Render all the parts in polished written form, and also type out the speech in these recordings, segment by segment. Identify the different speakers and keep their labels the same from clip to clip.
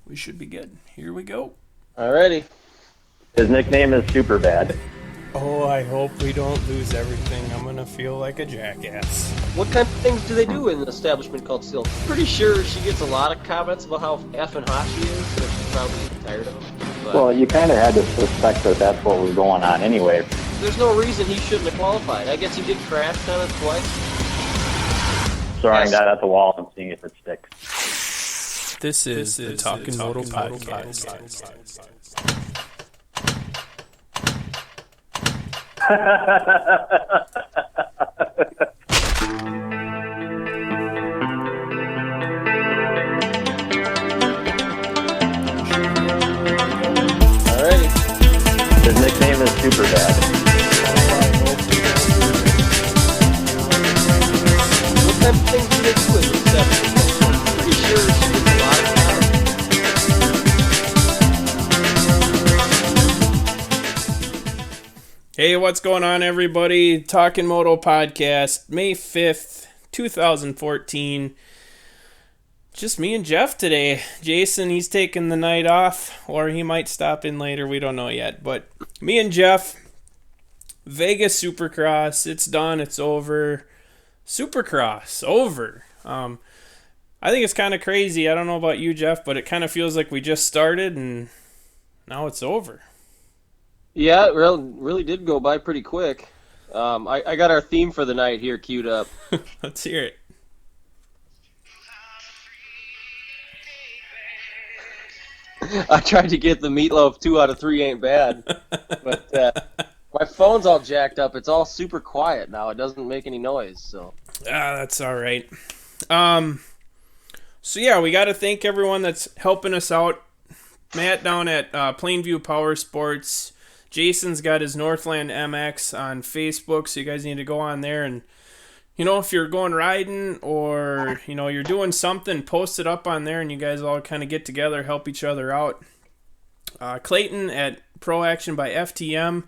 Speaker 1: We should be good. Here we go.
Speaker 2: Alrighty.
Speaker 3: His nickname is Superbad.
Speaker 1: Oh, I hope we don't lose everything. I'm gonna feel like a jackass.
Speaker 2: What kind of things do they do in an establishment called Silk? Pretty sure she gets a lot of comments about how effing hot she is, so she's probably tired of them. But
Speaker 3: Well, you kind of had to suspect that that's what was going on anyway.
Speaker 2: there's no reason he shouldn't have qualified. I guess he did crash kind of twice.
Speaker 3: Throwing
Speaker 2: Yes.
Speaker 3: that at the wall and seeing if it sticks.
Speaker 1: This is the Talkin Moto podcast.
Speaker 2: Alrighty.
Speaker 3: His nickname is Superbad.
Speaker 2: What kind of things do they do in an establishment called Silk? Pretty sure she gets a lot of comments.
Speaker 1: Hey, what's going on, everybody? Talkin Moto podcast, May 5th, 2014. Just me and Jeff today. Jason, he's taking the night off, or he might stop in later. We don't know yet. But me and Jeff, Vegas Supercross, it's done. It's over. Supercross, over. I think it's kind of crazy. I don't know about you, Jeff, but it kind of feels like we just started and now it's over.
Speaker 2: Yeah, it really did go by pretty quick. I got our theme for the night here queued up.
Speaker 1: Let's hear it.
Speaker 2: I tried to get the Meatloaf 2 out of 3 ain't bad, but my phone's all jacked up. It's all super quiet now. It doesn't make any noise, so.
Speaker 1: That's all right. So yeah, we got to thank everyone that's helping us out. Matt down at Plainview Power Sports. Jason's got his Northland MX on Facebook, so you guys need to go on there and, if you're going riding or, you're doing something, post it up on there and you guys all kind of get together, help each other out. Clayton at Pro Action by FTM.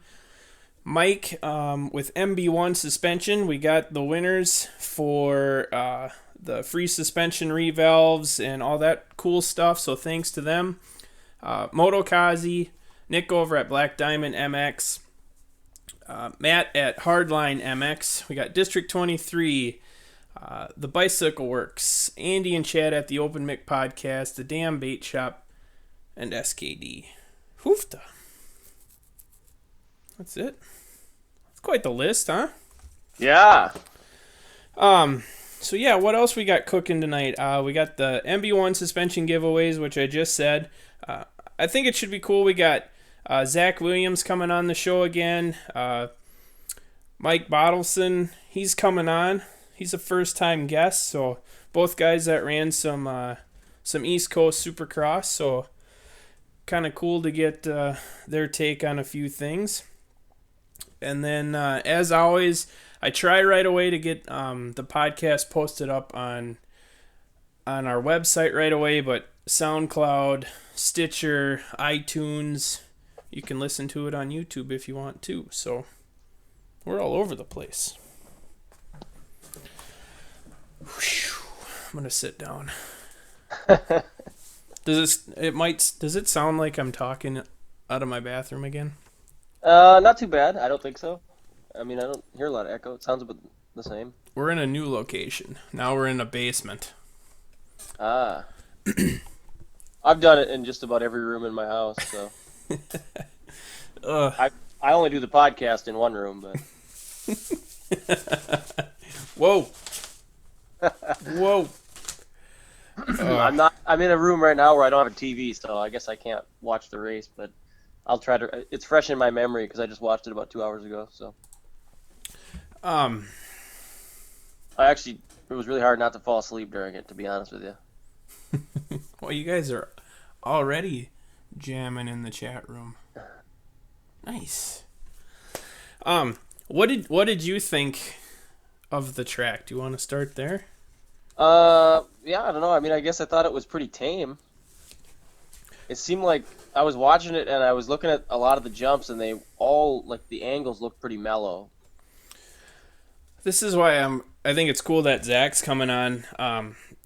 Speaker 1: Mike with MB1 suspension. We got the winners for the free suspension revalves and all that cool stuff, so thanks to them. Moto Kazi, Nick over at Black Diamond MX, Matt at Hardline MX. We got District 23, the Bicycle Works, Andy and Chad at the Open Mic Podcast, the Damn Bait Shop, and SKD. Hoofta. That's it. That's quite the list, huh?
Speaker 2: Yeah.
Speaker 1: So yeah, what else we got cooking tonight? We got the MB1 suspension giveaways, which I just said. I think it should be cool. We got Zack Williams coming on the show again. Mike Bottolfson, he's coming on. He's a first-time guest, so both guys that ran some East Coast Supercross, so kind of cool to get their take on a few things. And then, as always, I try right away to get the podcast posted up on our website right away, but SoundCloud, Stitcher, iTunes, you can listen to it on YouTube if you want to. So we're all over the place. Whew. I'm gonna sit down. Does it sound like I'm talking out of my bathroom again?
Speaker 2: Not too bad. I don't think so. I mean, I don't hear a lot of echo. It sounds about the same.
Speaker 1: We're in a new location. Now we're in a basement.
Speaker 2: Ah. I've done it in just about every room in my house, so. I only do the podcast in one room, but.
Speaker 1: Whoa. Whoa.
Speaker 2: I'm in a room right now where I don't have a TV, so I guess I can't watch the race, but I'll try to. It's fresh in my memory because I just watched it about 2 hours ago, so. It was really hard not to fall asleep during it, to be honest with you.
Speaker 1: Well, you guys are already jamming in the chat room. Nice. What did you think of the track? Do you want to start there?
Speaker 2: Yeah, I don't know. I mean, I guess I thought it was pretty tame. It seemed like I was watching it and I was looking at a lot of the jumps and they all, like, the angles looked pretty mellow.
Speaker 1: This is why I think it's cool that Zack's coming on.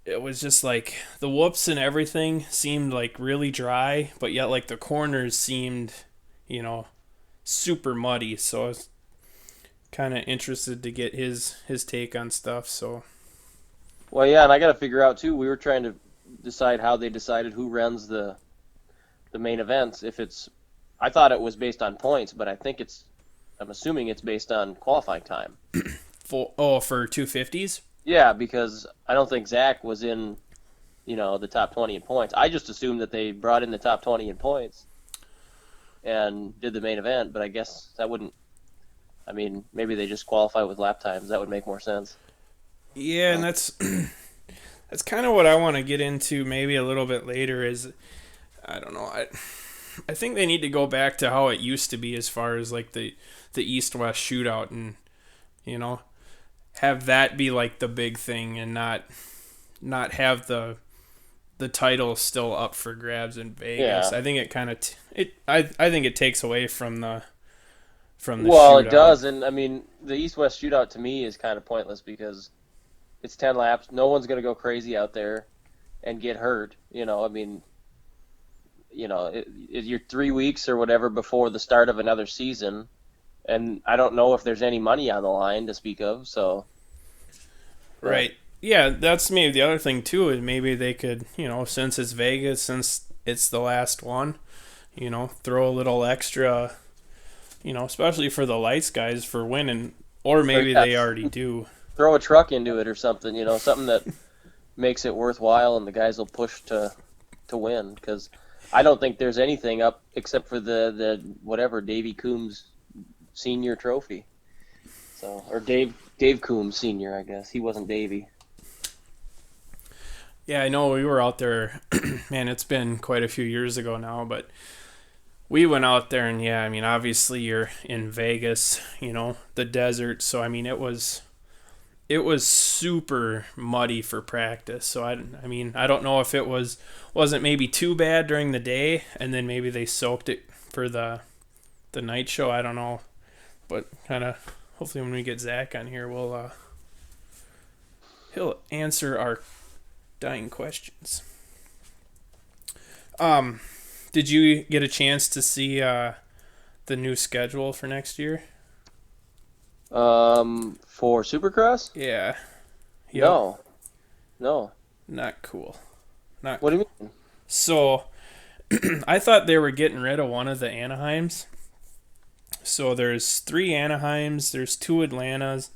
Speaker 1: it was just like the whoops and everything seemed like really dry, but yet like the corners seemed, you know, super muddy. So I was kind of interested to get his take on stuff. So
Speaker 2: Well, yeah, and I got to figure out too. We were trying to decide how they decided who runs the main events. If it's, I thought it was based on points, but I'm assuming it's based on qualifying time.
Speaker 1: for 250s.
Speaker 2: Yeah, because I don't think Zack was in, the top 20 in points. I just assumed that they brought in the top 20 in points and did the main event, but I guess that wouldn't. I mean, maybe they just qualify with lap times. That would make more sense.
Speaker 1: Yeah, and that's kind of what I want to get into maybe a little bit later. Is I don't know. I think they need to go back to how it used to be as far as like the East-West shootout, and have that be like the big thing, and not have the title still up for grabs in Vegas.
Speaker 2: Yeah.
Speaker 1: I think it kind of I think it takes away from the
Speaker 2: Well,
Speaker 1: shootout.
Speaker 2: it does, and I mean, the East-West shootout to me is kind of pointless because it's 10 laps. No one's going to go crazy out there and get hurt. I mean, you're 3 weeks or whatever before the start of another season, and I don't know if there's any money on the line to speak of. So,
Speaker 1: Right. Yeah, that's maybe the other thing too. Is maybe they could, since it's Vegas, since it's the last one, throw a little extra, especially for the lights guys for winning, or maybe they already do.
Speaker 2: Throw a truck into it or something. Something that makes it worthwhile, and the guys will push to win. Because I don't think there's anything up except for the whatever Davy Coombs Senior Trophy. So, or Dave Coombs Senior, I guess. He wasn't Davy.
Speaker 1: Yeah, I know we were out there. Man, it's been quite a few years ago now, but we went out there, and yeah, I mean, obviously you're in Vegas, the desert. So I mean, it was super muddy for practice. So I mean, I don't know if it wasn't maybe too bad during the day, and then maybe they soaked it for the night show. I don't know, but kind of hopefully when we get Zack on here, he'll answer our dying questions. Did you get a chance to see the new schedule for next year?
Speaker 2: For Supercross?
Speaker 1: Yeah.
Speaker 2: Yep. No.
Speaker 1: Not cool.
Speaker 2: What do you mean?
Speaker 1: So, I thought they were getting rid of one of the Anaheims. So there's 3 Anaheims, there's 2 Atlantas.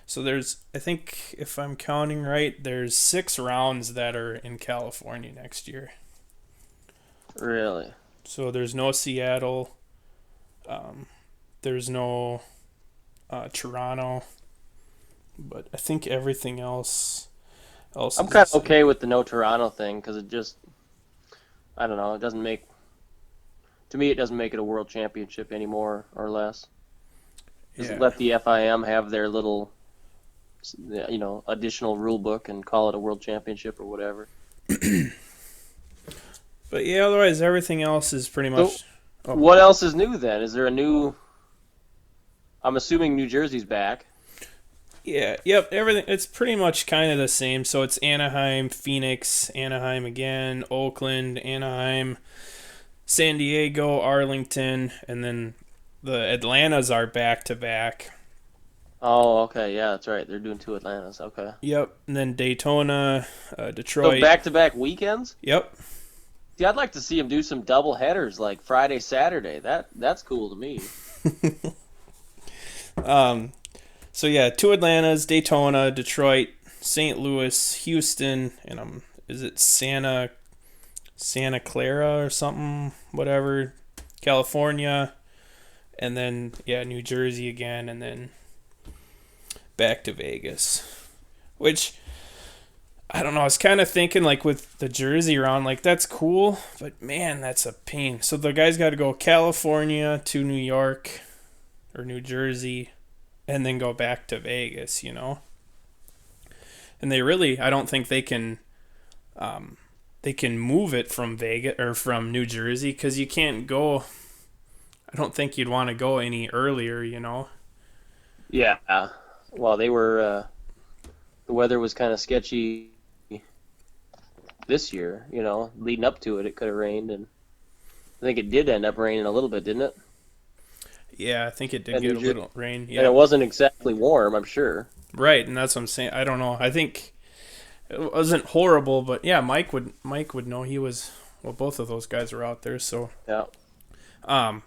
Speaker 1: So there's, I think, if I'm counting right, there's 6 rounds that are in California next year.
Speaker 2: Really?
Speaker 1: So there's no Seattle. There's no Toronto. But I think everything else
Speaker 2: I'm kind of okay with the no Toronto thing because it just, I don't know, it doesn't make, to me, it doesn't make it a world championship anymore or less. Just let the FIM have their little, additional rule book and call it a world championship or whatever.
Speaker 1: But yeah, otherwise everything else is pretty much.
Speaker 2: So, what else is new then? Is there a new? I'm assuming New Jersey's back.
Speaker 1: Yeah, yep, everything. It's pretty much kind of the same. So it's Anaheim, Phoenix, Anaheim again, Oakland, Anaheim, San Diego, Arlington, and then the Atlantas are back to back.
Speaker 2: Oh, okay, yeah, that's right. They're doing 2 Atlantas. Okay.
Speaker 1: Yep, and then Daytona, Detroit.
Speaker 2: So back-to-back weekends?
Speaker 1: Yep.
Speaker 2: See, I'd like to see them do some double headers like Friday, Saturday. That's cool to me.
Speaker 1: So yeah, 2 Atlantas, Daytona, Detroit, St. Louis, Houston, and is it Santa Clara or something, whatever, California, and then New Jersey again, and then back to Vegas, which I don't know. I was kind of thinking like with the Jersey round, like that's cool, but man, that's a pain. So the guys got to go California to New York or New Jersey, and then go back to Vegas, And they really, I don't think they can move it from Vegas or from New Jersey because you can't go. I don't think you'd want to go any earlier,
Speaker 2: Yeah. Well, they were. The weather was kind of sketchy this year. Leading up to it, it could have rained, and I think it did end up raining a little bit, didn't it?
Speaker 1: Yeah, I think it did
Speaker 2: And
Speaker 1: get a little rain.
Speaker 2: and it
Speaker 1: Yeah,
Speaker 2: wasn't exactly warm, I'm sure.
Speaker 1: right, and that's what I'm saying. I don't know. I think it wasn't horrible, but yeah, Mike would know. He was well. Both of those guys were out there, so
Speaker 2: Yeah.
Speaker 1: um,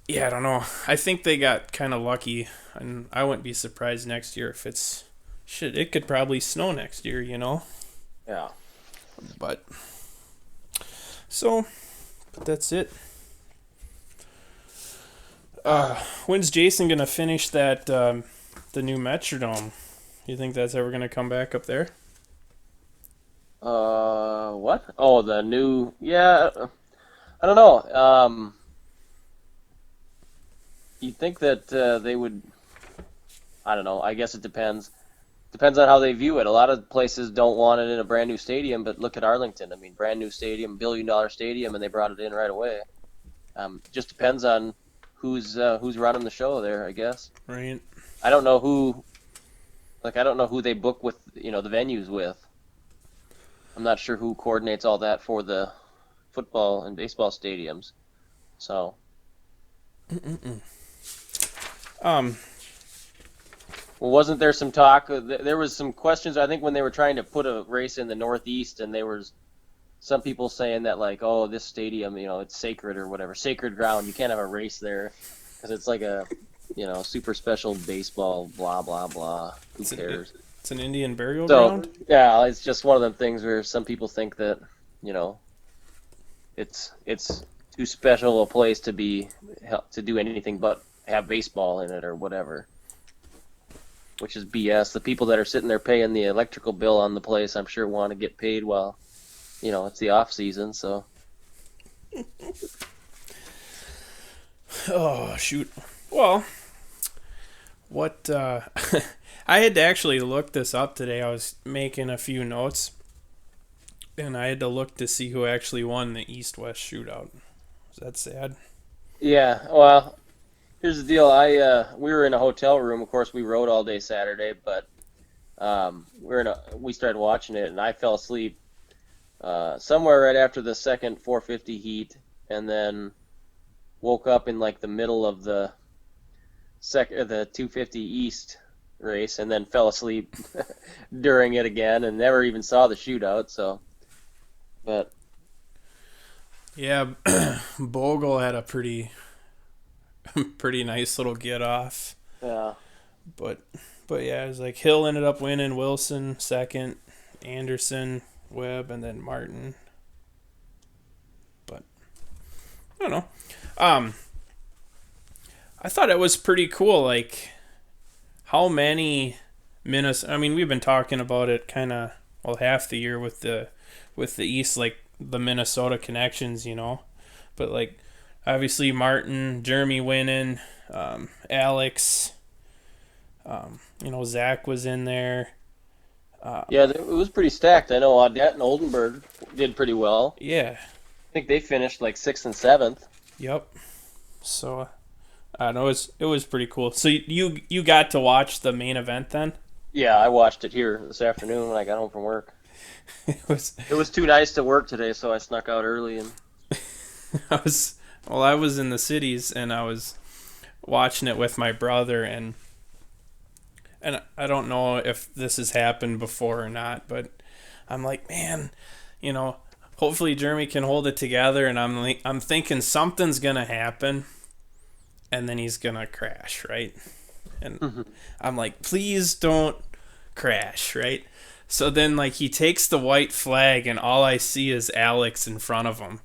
Speaker 1: yeah, I don't know. I think they got kind of lucky, and I wouldn't be surprised next year if it's shit. It could probably snow next year,
Speaker 2: Yeah.
Speaker 1: But so that's it. When's Jason gonna finish that the new Metrodome? You think that's ever gonna come back up there?
Speaker 2: What? Oh, the new. Yeah. I don't know. You think that they would? I don't know. I guess it depends. Depends on how they view it. A lot of places don't want it in a brand new stadium, but look at Arlington. I mean, brand new stadium, $1 billion stadium, and they brought it in right away. Just depends on who's running the show there, I guess.
Speaker 1: Right.
Speaker 2: I don't know who. I don't know who they book with, the venues with. I'm not sure who coordinates all that for the football and baseball stadiums. So.
Speaker 1: Um.
Speaker 2: Well, wasn't there some talk? There was some questions, I think, when they were trying to put a race in the Northeast, and there was some people saying that, like, oh, this stadium, it's sacred or whatever, sacred ground. You can't have a race there because it's like a, super special baseball, blah, blah, blah. Who cares?
Speaker 1: It's an Indian burial
Speaker 2: So,
Speaker 1: ground.
Speaker 2: yeah, it's just one of them things where some people think that, it's too special a place to do anything but have baseball in it or whatever. Which is BS. The people that are sitting there paying the electrical bill on the place, I'm sure, want to get paid while, it's the off season. So.
Speaker 1: Oh shoot. Well, what? I had to actually look this up today. I was making a few notes, and I had to look to see who actually won the East-West shootout. Is that sad?
Speaker 2: Yeah. Well. Here's the deal. We were in a hotel room. Of course, we rode all day Saturday, but we started watching it, and I fell asleep somewhere right after the second 450 heat, and then woke up in like the middle of the 250 East race, and then fell asleep during it again, and never even saw the shootout. So, but
Speaker 1: yeah, Bogle had a pretty nice little get off.
Speaker 2: Yeah.
Speaker 1: But yeah, it was like Hill ended up winning, Wilson second, Anderson, Webb, and then Martin. But I don't know. I thought it was pretty cool, like how many Minnesota. I mean, we've been talking about it kind of half the year with the East, like the Minnesota connections, but like. Obviously, Martin, Jeremy winning, Alex, Zack was in there.
Speaker 2: Yeah, it was pretty stacked. I know Audette and Oldenburg did pretty well.
Speaker 1: Yeah.
Speaker 2: I think they finished like 6th and 7th.
Speaker 1: Yep. So, I know it was pretty cool. So you got to watch the main event then?
Speaker 2: Yeah, I watched it here this afternoon when I got home from work. It was too nice to work today, so I snuck out early and.
Speaker 1: I was in the cities and I was watching it with my brother and I don't know if this has happened before or not, but I'm like, man, hopefully Jeremy can hold it together, and I'm thinking something's gonna happen, and then he's gonna crash, right? And I'm like, please don't crash, right? So then like he takes the white flag and all I see is Alex in front of him.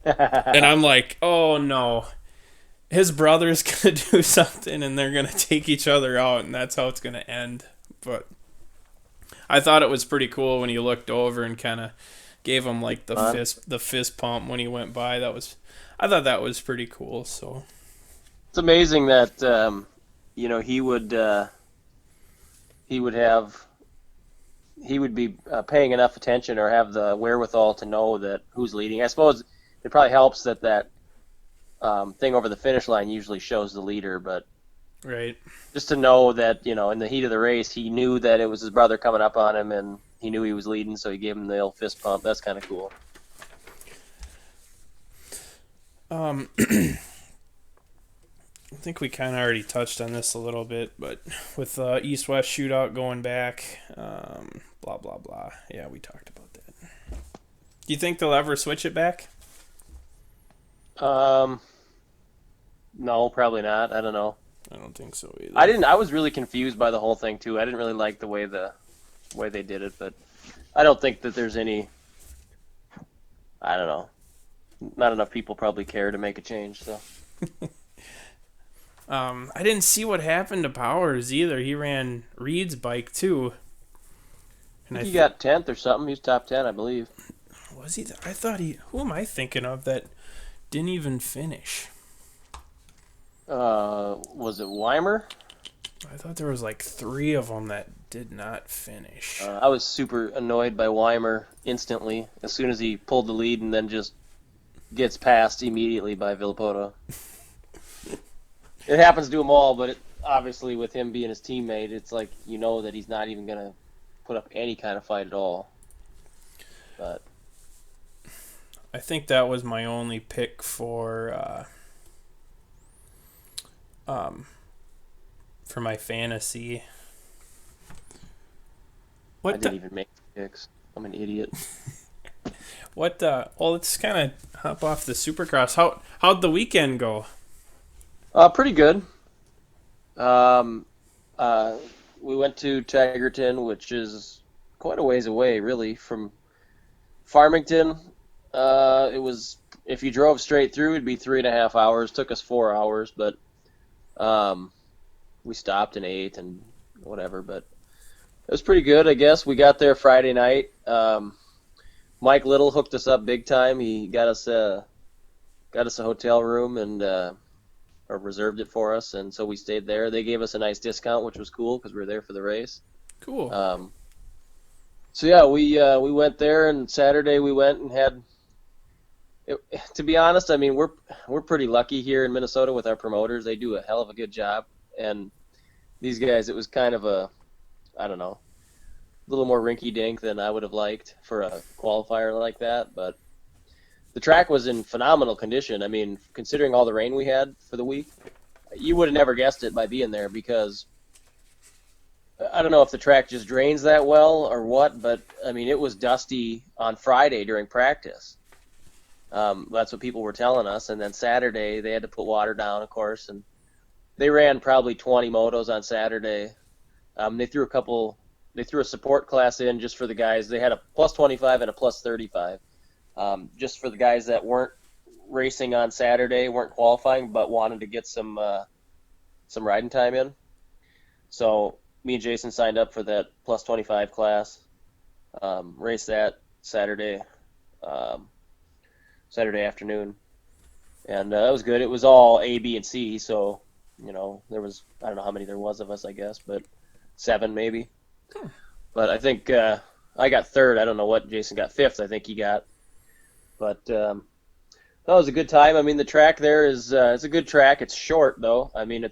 Speaker 1: And I'm like, oh no, his brother's going to do something and they're going to take each other out and that's how it's going to end. But I thought it was pretty cool when he looked over and kind of gave him like the fist pump when he went by. I thought that was pretty cool. So
Speaker 2: it's amazing that he would be paying enough attention or have the wherewithal to know that who's leading. I suppose it probably helps that thing over the finish line usually shows the leader, but
Speaker 1: right,
Speaker 2: just to know that in the heat of the race he knew that it was his brother coming up on him, and he knew he was leading, so he gave him the old fist pump. That's kind of cool.
Speaker 1: I think we kind of already touched on this a little bit, but with East-West shootout going back, blah, blah, blah. Yeah, we talked about that. Do you think they'll ever switch it back?
Speaker 2: No, probably not. I don't know.
Speaker 1: I don't think so either.
Speaker 2: I was really confused by the whole thing too. I didn't really like the way they did it, but I don't think that there's any. I don't know. Not enough people probably care to make a change. So.
Speaker 1: I didn't see what happened to Powers either. He ran Reed's bike too.
Speaker 2: And he got 10th or something. He was top 10, I believe.
Speaker 1: Was he? I thought he. Who am I thinking of that didn't even finish?
Speaker 2: Was it Weimer?
Speaker 1: I thought there was like 3 of them that did not finish.
Speaker 2: I was super annoyed by Weimer instantly as soon as he pulled the lead and then just gets passed immediately by Villapoto. It happens to them all, but obviously with him being his teammate, it's like you know that he's not even going to put up any kind of fight at all. But
Speaker 1: I think that was my only pick for my fantasy.
Speaker 2: I didn't even make picks. I'm an idiot.
Speaker 1: Well, let's kind of hop off the Supercross. How'd the weekend go?
Speaker 2: Pretty good. We went to Tigerton, which is quite a ways away, really, from Farmington. It was, if you drove straight through, it'd be 3.5 hours. Took us 4 hours, but we stopped and ate and whatever. But it was pretty good, I guess. We got there Friday night. Mike Little hooked us up big time. He got us a hotel room and or reserved it for us, and so we stayed there. They gave us a nice discount, which was cool because we were there for the race.
Speaker 1: Cool.
Speaker 2: So yeah, we went there, and Saturday we went and had. To be honest, I mean we're pretty lucky here in Minnesota with our promoters. They do a hell of a good job, and these guys, it was kind of a, I don't know, a little more rinky-dink than I would have liked for a qualifier like that, but the track was in phenomenal condition. I mean, considering all the rain we had for the week, you would have never guessed it by being there because I don't know if the track just drains that well or what, but I mean, it was dusty on Friday during practice. That's what people were telling us. And then Saturday, they had to put water down, of course, and they ran probably 20 motos on Saturday. They threw a support class in just for the guys. They had a plus 25 and a plus 35. Just for the guys that weren't racing on Saturday, weren't qualifying, but wanted to get some riding time in. So me and Jason signed up for that plus 25 class, raced that Saturday afternoon, and that was good. It was all A, B, and C, so there was, I don't know how many there was of us, I guess, but 7 maybe. But I think I got 3rd. I don't know what Jason got 5th. I think he got. But that was a good time. I mean, the track there is it's a good track. It's short though. I mean,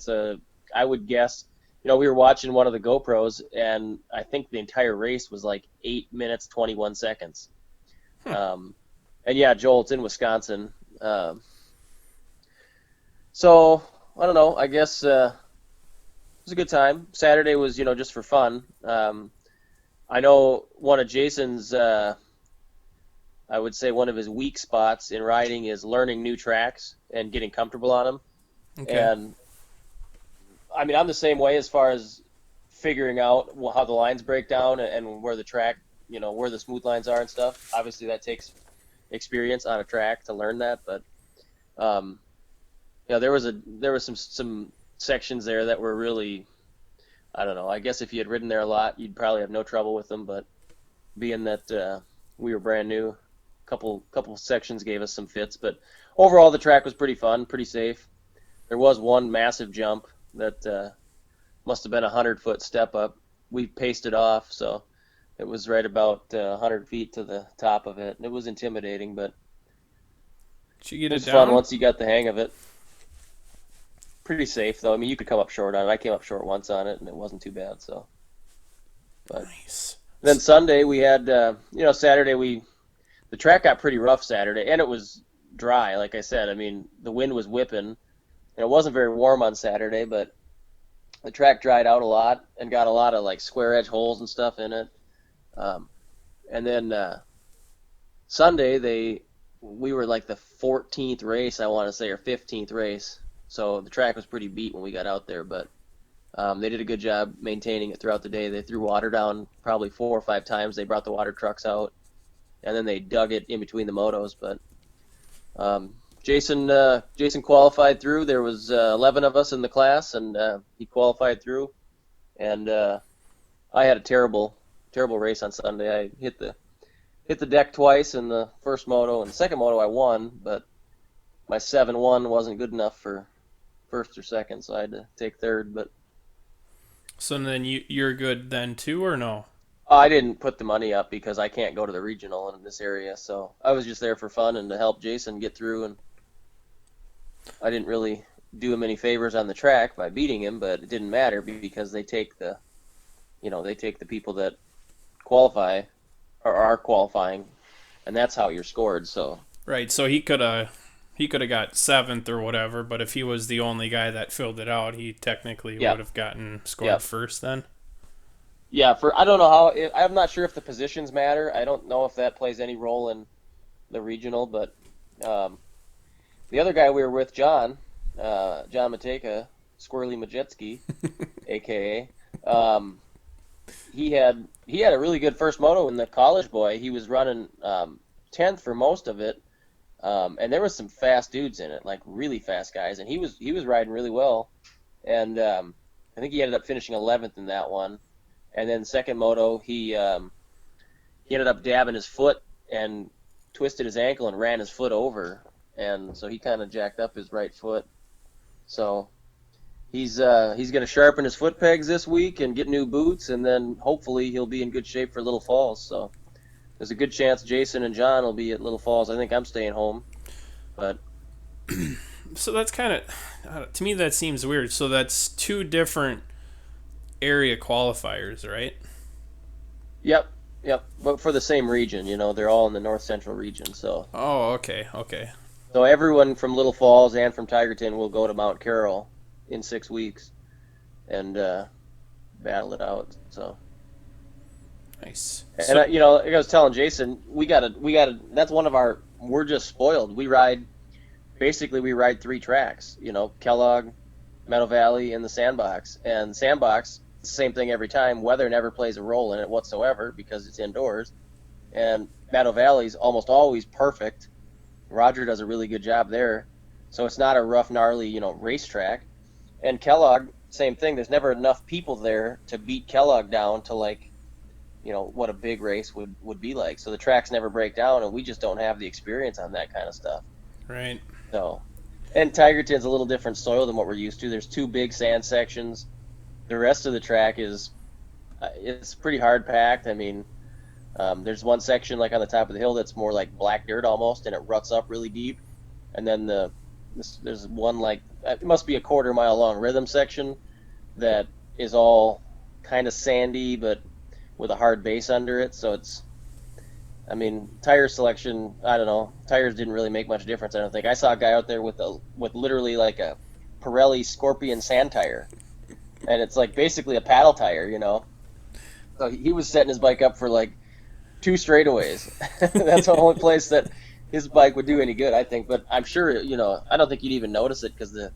Speaker 2: I would guess. We were watching one of the GoPros, and I think the entire race was like 8 minutes 21 seconds. And yeah, Joel, it's in Wisconsin. So I don't know. I guess it was a good time. Saturday was just for fun. I know one of Jason's. I would say one of his weak spots in riding is learning new tracks and getting comfortable on them. Okay. And I mean, I'm the same way as far as figuring out how the lines break down and where the track, where the smooth lines are and stuff. Obviously, that takes experience on a track to learn that. But there was some sections there that were really, I don't know. I guess if you had ridden there a lot, you'd probably have no trouble with them. But being that we were brand new, couple sections gave us some fits, but overall the track was pretty fun, pretty safe. There was one massive jump that must have been a 100-foot step up. We paced it off, so it was right about 100 feet to the top of it. It was intimidating, but
Speaker 1: it
Speaker 2: was fun once you got the hang of it. Pretty safe though. I mean, you could come up short on it. I came up short once on it, and it wasn't too bad. So, but
Speaker 1: nice.
Speaker 2: Then Sunday we had, Saturday the track got pretty rough Saturday, and it was dry. Like I said, I mean, the wind was whipping, and it wasn't very warm on Saturday, but the track dried out a lot and got a lot of like square edge holes and stuff in it. Um, and then Sunday we were like the 14th race, I want to say, or 15th race. So the track was pretty beat when we got out there, but they did a good job maintaining it throughout the day. They threw water down probably 4 or 5 times. They brought the water trucks out, and then they dug it in between the motos. But Jason qualified through. There was 11 of us in the class, and he qualified through. And I had a terrible race on Sunday. I hit the deck twice in the first moto, and the second moto I won, but my 7-1 wasn't good enough for first or second, so I had to take third. But
Speaker 1: So then you're good then too, or no?
Speaker 2: I didn't put the money up because I can't go to the regional in this area, so I was just there for fun and to help Jason get through. And I didn't really do him any favors on the track by beating him, but it didn't matter because they take the people that qualify or are qualifying, and that's how you're scored. So
Speaker 1: Right. So he could have got seventh or whatever, but if he was the only guy that filled it out, he technically would have gotten scored first then.
Speaker 2: yeah, I don't know how. I'm not sure if the positions matter. I don't know if that plays any role in the regional, but the other guy we were with, John Mateka, Squirrely Majetsky, aka, he had a really good first moto in the college boy. He was running 10th for most of it, and there was some fast dudes in it, like really fast guys, and he was riding really well, and I think he ended up finishing 11th in that one. And then second moto, he ended up dabbing his foot and twisted his ankle and ran his foot over, and so he kind of jacked up his right foot. So he's going to sharpen his foot pegs this week and get new boots, and then hopefully he'll be in good shape for Little Falls. So there's a good chance Jason and John will be at Little Falls. I think I'm staying home, but
Speaker 1: So that's kind of, to me, that seems weird. So that's two different area qualifiers, right?
Speaker 2: Yep. But for the same region, they're all in the North Central region. So
Speaker 1: Okay.
Speaker 2: so everyone from Little Falls and from Tigerton will go to Mount Carroll in 6 weeks and battle it out. So
Speaker 1: Nice.
Speaker 2: and like I was telling Jason, we gotta. That's one of our. We're just spoiled. We ride 3 tracks. Kellogg, Meadow Valley, and the Sandbox. And Sandbox, it's the same thing every time. Weather never plays a role in it whatsoever because it's indoors. And Meadow Valley's almost always perfect. Roger does a really good job there, so it's not a rough, gnarly, racetrack. And Kellogg, same thing. There's never enough people there to beat Kellogg down to what a big race would be like. So the tracks never break down, and we just don't have the experience on that kind of stuff.
Speaker 1: Right.
Speaker 2: So, and Tigerton's a little different soil than what we're used to. There's 2 big sand sections. The rest of the track it's pretty hard packed. I mean, there's one section like on the top of the hill that's more like black dirt almost, and it ruts up really deep. And then there's one like it must be a 1/4 mile long rhythm section that is all kind of sandy but with a hard base under it. So tire selection, I don't know. Tires didn't really make much difference, I don't think. I saw a guy out there with literally like a Pirelli Scorpion sand tire, and it's like basically a paddle tire, So he was setting his bike up for like 2 straightaways. That's the only place that his bike would do any good, I think. But I'm sure, I don't think you'd even notice it because the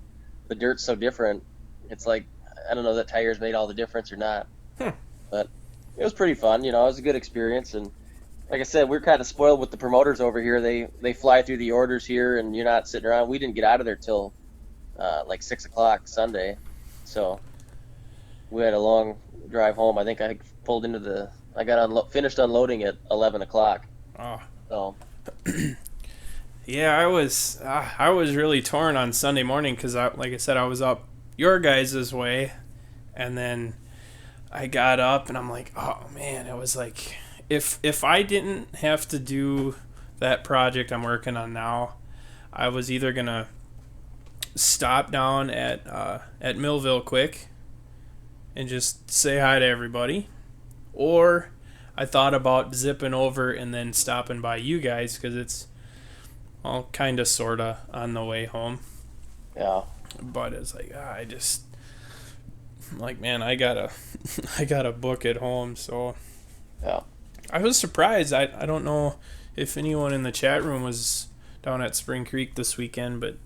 Speaker 2: dirt's so different. It's like, I don't know that tires made all the difference or not. But it was pretty fun, it was a good experience. And like I said, we're kind of spoiled with the promoters over here. They fly through the orders here, and you're not sitting around. We didn't get out of there till like 6 o'clock Sunday, so we had a long drive home. I think I pulled into I got finished unloading at 11 o'clock.
Speaker 1: Oh.
Speaker 2: So
Speaker 1: Yeah, I was really torn on Sunday morning because, like I said, I was up your guys' way, and then I got up and I'm like, oh man, it was like if I didn't have to do that project I'm working on now, I was either gonna stop down at Millville quick and just say hi to everybody, or I thought about zipping over and then stopping by you guys because it's all kind of sort of on the way home.
Speaker 2: Yeah.
Speaker 1: But it's like I'm like, man, I gotta I gotta book at home. So
Speaker 2: Yeah.
Speaker 1: I was surprised. I don't know if anyone in the chat room was down at Spring Creek this weekend, but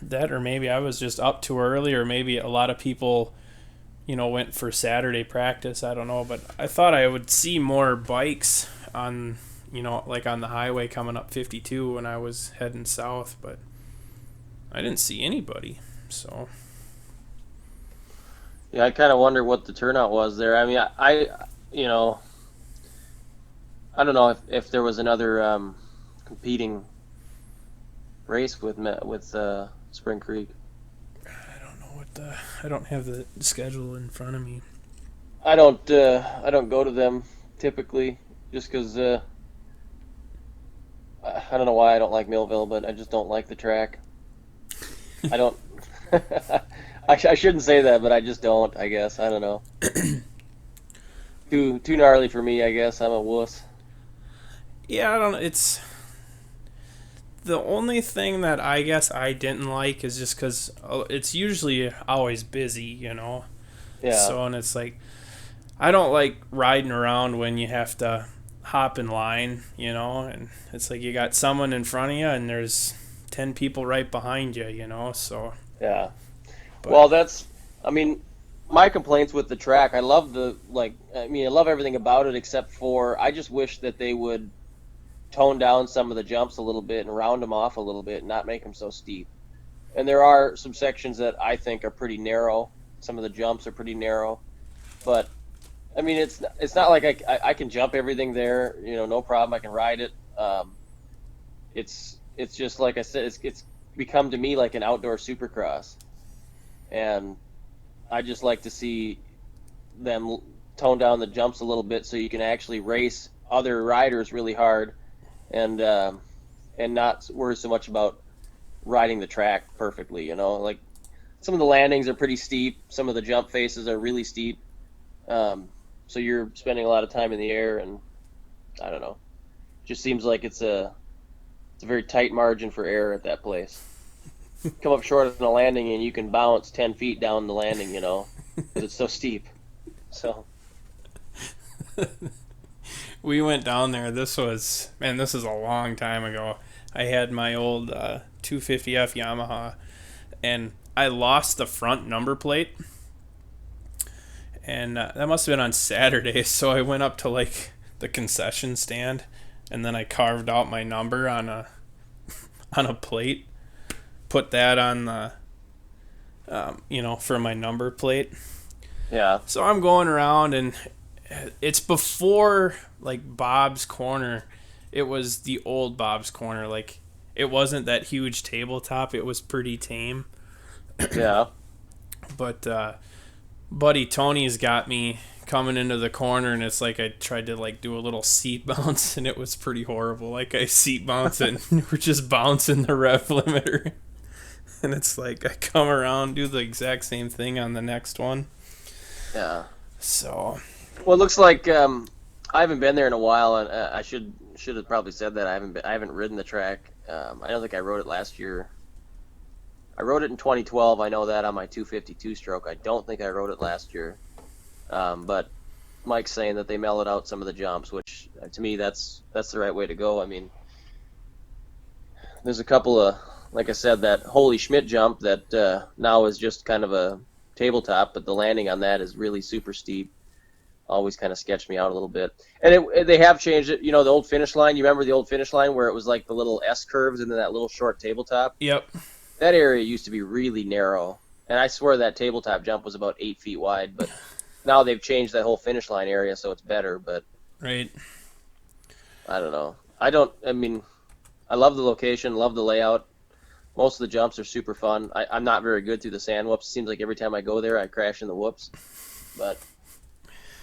Speaker 1: that, or maybe I was just up too early, or maybe a lot of people, went for Saturday practice. I don't know, but I thought I would see more bikes on, like on the highway coming up 52 when I was heading south, but I didn't see anybody. So
Speaker 2: Yeah, I kind of wonder what the turnout was there. I mean, I don't know if there was another competing race with Spring Creek.
Speaker 1: I don't know I don't have the schedule in front of me.
Speaker 2: I don't go to them typically just because I don't know why I don't like Millville, but I just don't like the track. I don't. I shouldn't say that, but I just don't. I guess I don't know. Too gnarly for me. I guess I'm a wuss.
Speaker 1: Yeah, I don't know. It's the only thing that I guess I didn't like is just because it's usually always busy,
Speaker 2: Yeah.
Speaker 1: So, and it's like, I don't like riding around when you have to hop in line, and it's like you got someone in front of you and there's 10 people right behind you, so.
Speaker 2: Yeah.
Speaker 1: But,
Speaker 2: Well, I mean, my complaints with the track, I love I love everything about it except for I just wish that they would tone down some of the jumps a little bit and round them off a little bit and not make them so steep. And there are some sections that I think are pretty narrow. Some of the jumps are pretty narrow, but I mean, it's not like I can jump everything there, no problem. I can ride it. It's just like I said, it's become to me like an outdoor supercross, and I just like to see them tone down the jumps a little bit so you can actually race other riders really hard, and not worry so much about riding the track perfectly. Like some of the landings are pretty steep, some of the jump faces are really steep. So you're spending a lot of time in the air, and I don't know. Just seems like it's a very tight margin for error at that place. Come up short on a landing, and you can bounce 10 feet down the landing, because it's so steep. So
Speaker 1: we went down there. This is a long time ago. I had my old 250F Yamaha, and I lost the front number plate. And that must have been on Saturday, so I went up to like the concession stand, and then I carved out my number on a plate, put that on the for my number plate.
Speaker 2: yeah,
Speaker 1: So I'm going around, and it's before like Bob's Corner. It was the old Bob's Corner. Like, it wasn't that huge tabletop. It was pretty tame.
Speaker 2: yeah.
Speaker 1: But buddy Tony's got me coming into the corner, and it's like I tried to like do a little seat bounce, and it was pretty horrible. Like, I seat bounce and we're just bouncing the rev limiter, and it's like I come around, do the exact same thing on the next one.
Speaker 2: Yeah.
Speaker 1: So,
Speaker 2: well, it looks like I haven't been there in a while, and I should have probably said that I haven't ridden the track. I don't think I rode it last year. I rode it in 2012. I know that on my 252 stroke. I don't think I rode it last year. But Mike's saying that they mellowed out some of the jumps, which to me that's the right way to go. I mean, there's a couple of, like I said, that Holy Schmidt jump that now is just kind of a tabletop, but the landing on that is really super steep. Always kind of sketched me out a little bit. And they have changed it. The old finish line. You remember the old finish line where it was like the little S curves and then that little short tabletop?
Speaker 1: yep.
Speaker 2: That area used to be really narrow, and I swear that tabletop jump was about 8 feet wide, but now they've changed that whole finish line area, so it's better, but
Speaker 1: Right.
Speaker 2: I don't know. I mean, I love the location, love the layout. Most of the jumps are super fun. I'm not very good through the sand whoops. It seems like every time I go there, I crash in the whoops, but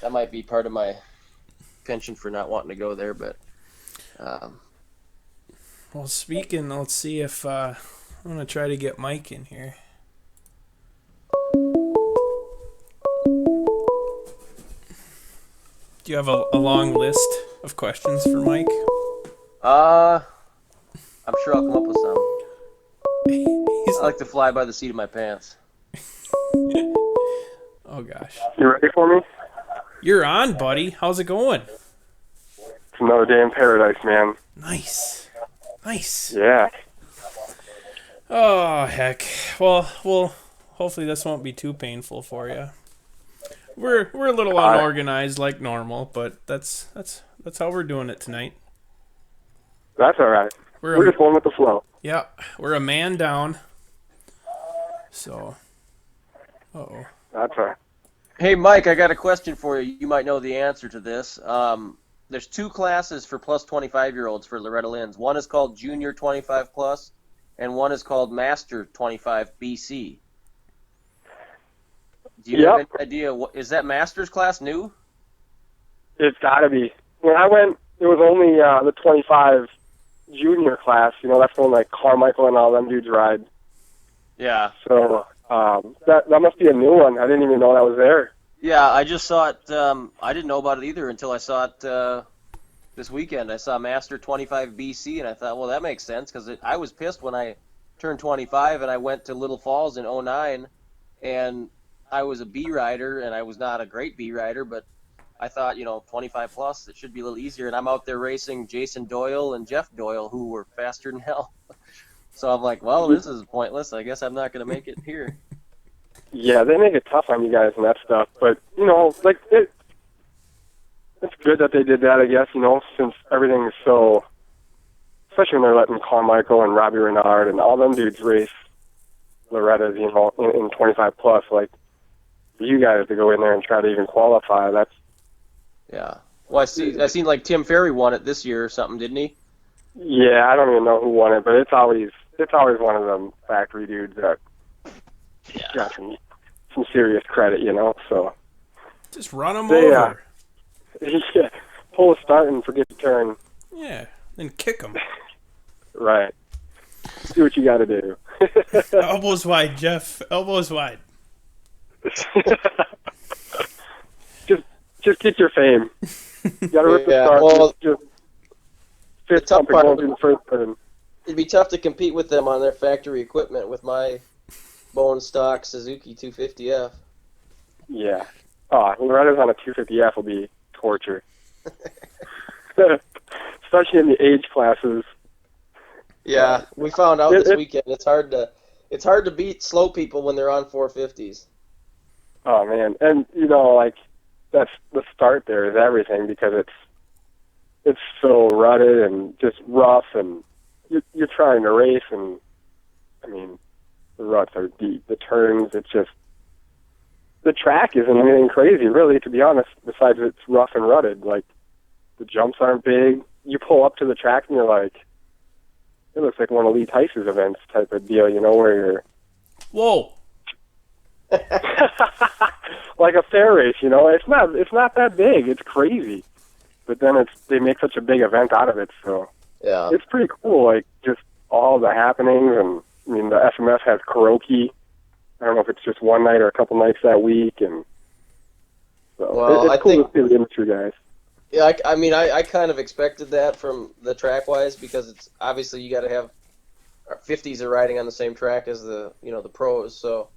Speaker 2: that might be part of my penchant for not wanting to go there, but
Speaker 1: Well, speaking, let's see if I'm going to try to get Mike in here. Do you have a long list of questions for Mike?
Speaker 2: I'm sure I'll come up with some.
Speaker 1: He's
Speaker 2: I like to fly by the seat of my pants.
Speaker 1: oh gosh.
Speaker 4: You ready for me?
Speaker 1: You're on, buddy. How's it going?
Speaker 4: It's another day in paradise, man.
Speaker 1: Nice. Nice.
Speaker 4: Yeah.
Speaker 1: Oh heck. Well, hopefully this won't be too painful for you. We're a little unorganized like normal, but that's how we're doing it tonight.
Speaker 4: That's all right. We're just going with the flow.
Speaker 1: Yeah, we're a man down. So, uh-oh.
Speaker 4: That's all right.
Speaker 2: Hey, Mike, I got a question for you. You might know the answer to this. There's 2 classes for plus 25-year-olds for Loretta Lynn's. One is called Junior 25 Plus, and one is called Master 25 BC. Do you have any idea? Is that Master's class new?
Speaker 4: It's got to be. When I went, it was only the 25 junior class. You know, that's when like Carmichael and all them dudes ride.
Speaker 2: Yeah.
Speaker 4: So that must be a new one. I didn't even know that was there.
Speaker 2: Yeah, I just saw it. I didn't know about it either until I saw it this weekend. I saw Master 25 BC, and I thought, well, that makes sense because I was pissed when I turned 25 and I went to Little Falls in '09, and I was a B rider, and I was not a great B rider, but I thought, 25 plus, it should be a little easier. And I'm out there racing Jason Doyle and Jeff Doyle, who were faster than hell. So I'm like, well, this is pointless. I guess I'm not going to make it here.
Speaker 4: Yeah, they make it tough on you guys and that stuff. But, like, it's good that they did that, I guess, since everything is so, especially when they're letting Carmichael and Robbie Renard and all them dudes race Loretta's, in 25 plus, like, for you guys to go in there and try to even qualify, that's...
Speaker 2: Yeah. Well, I seen like Tim Ferry won it this year or something, didn't he?
Speaker 4: Yeah, I don't even know who won it, but it's always one of them factory dudes that got some serious credit, so.
Speaker 1: Just run them over.
Speaker 4: Yeah, pull a start and forget to turn.
Speaker 1: Yeah, then kick them.
Speaker 4: Right. Do what you got to do.
Speaker 1: Elbows wide, Jeff. Elbows wide.
Speaker 4: Just get your fame. You got to rip the start.
Speaker 2: Well,
Speaker 4: just fist something going through the first turn.
Speaker 2: It'd be tough to compete with them on their factory equipment with my bone stock Suzuki 250F.
Speaker 4: Yeah. Oh, Loretta's on a 250F will be torture. Especially in the age classes.
Speaker 2: Yeah, we found out this weekend it's hard to beat slow people when they're on 450s.
Speaker 4: Oh man, and like that's the start there is everything because it's so rutted and just rough and you're trying to race and I mean the ruts are deep, the turns, it's just the track isn't anything crazy really to be honest. Besides it's rough and rutted, like the jumps aren't big. You pull up to the track and you're like, it looks like one of Lee Tice's events type of deal, where you're
Speaker 1: whoa.
Speaker 4: Like a fair race, it's not that big. It's crazy, but then they make such a big event out of it. So
Speaker 2: yeah,
Speaker 4: it's pretty cool. Like just all the happenings, and I mean the FMF has karaoke. I don't know if it's just one night or a couple nights that week, and so it's cool to see the industry guys.
Speaker 2: Yeah, I kind of expected that from the track wise because it's obviously you got to have 50s are riding on the same track as the the pros, so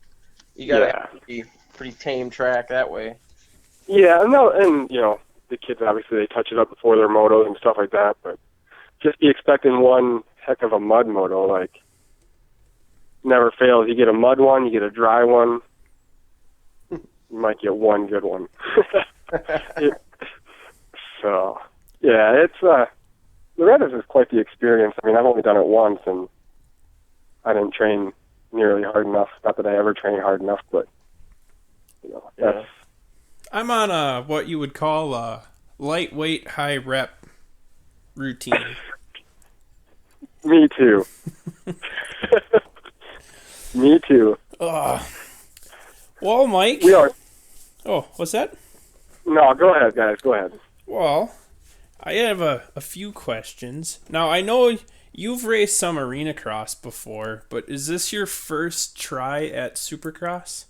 Speaker 2: you got to have a pretty tame track that way.
Speaker 4: Yeah, and the kids obviously they touch it up before their motos and stuff like that, but just be expecting one heck of a mud moto, like never fails. You get a mud one, you get a dry one, you might get one good one. So yeah, it's Loretta's is quite the experience. I mean, I've only done it once, and I didn't train nearly hard enough. Not that I ever train hard enough, but that's.
Speaker 1: I'm on what you would call a lightweight, high rep routine.
Speaker 4: Me too. Me too.
Speaker 1: Well, Mike.
Speaker 4: We are.
Speaker 1: Oh, what's that?
Speaker 4: No, go ahead, guys. Go ahead.
Speaker 1: Well, I have a few questions. Now, I know you've raced some arena cross before, but is this your first try at Supercross?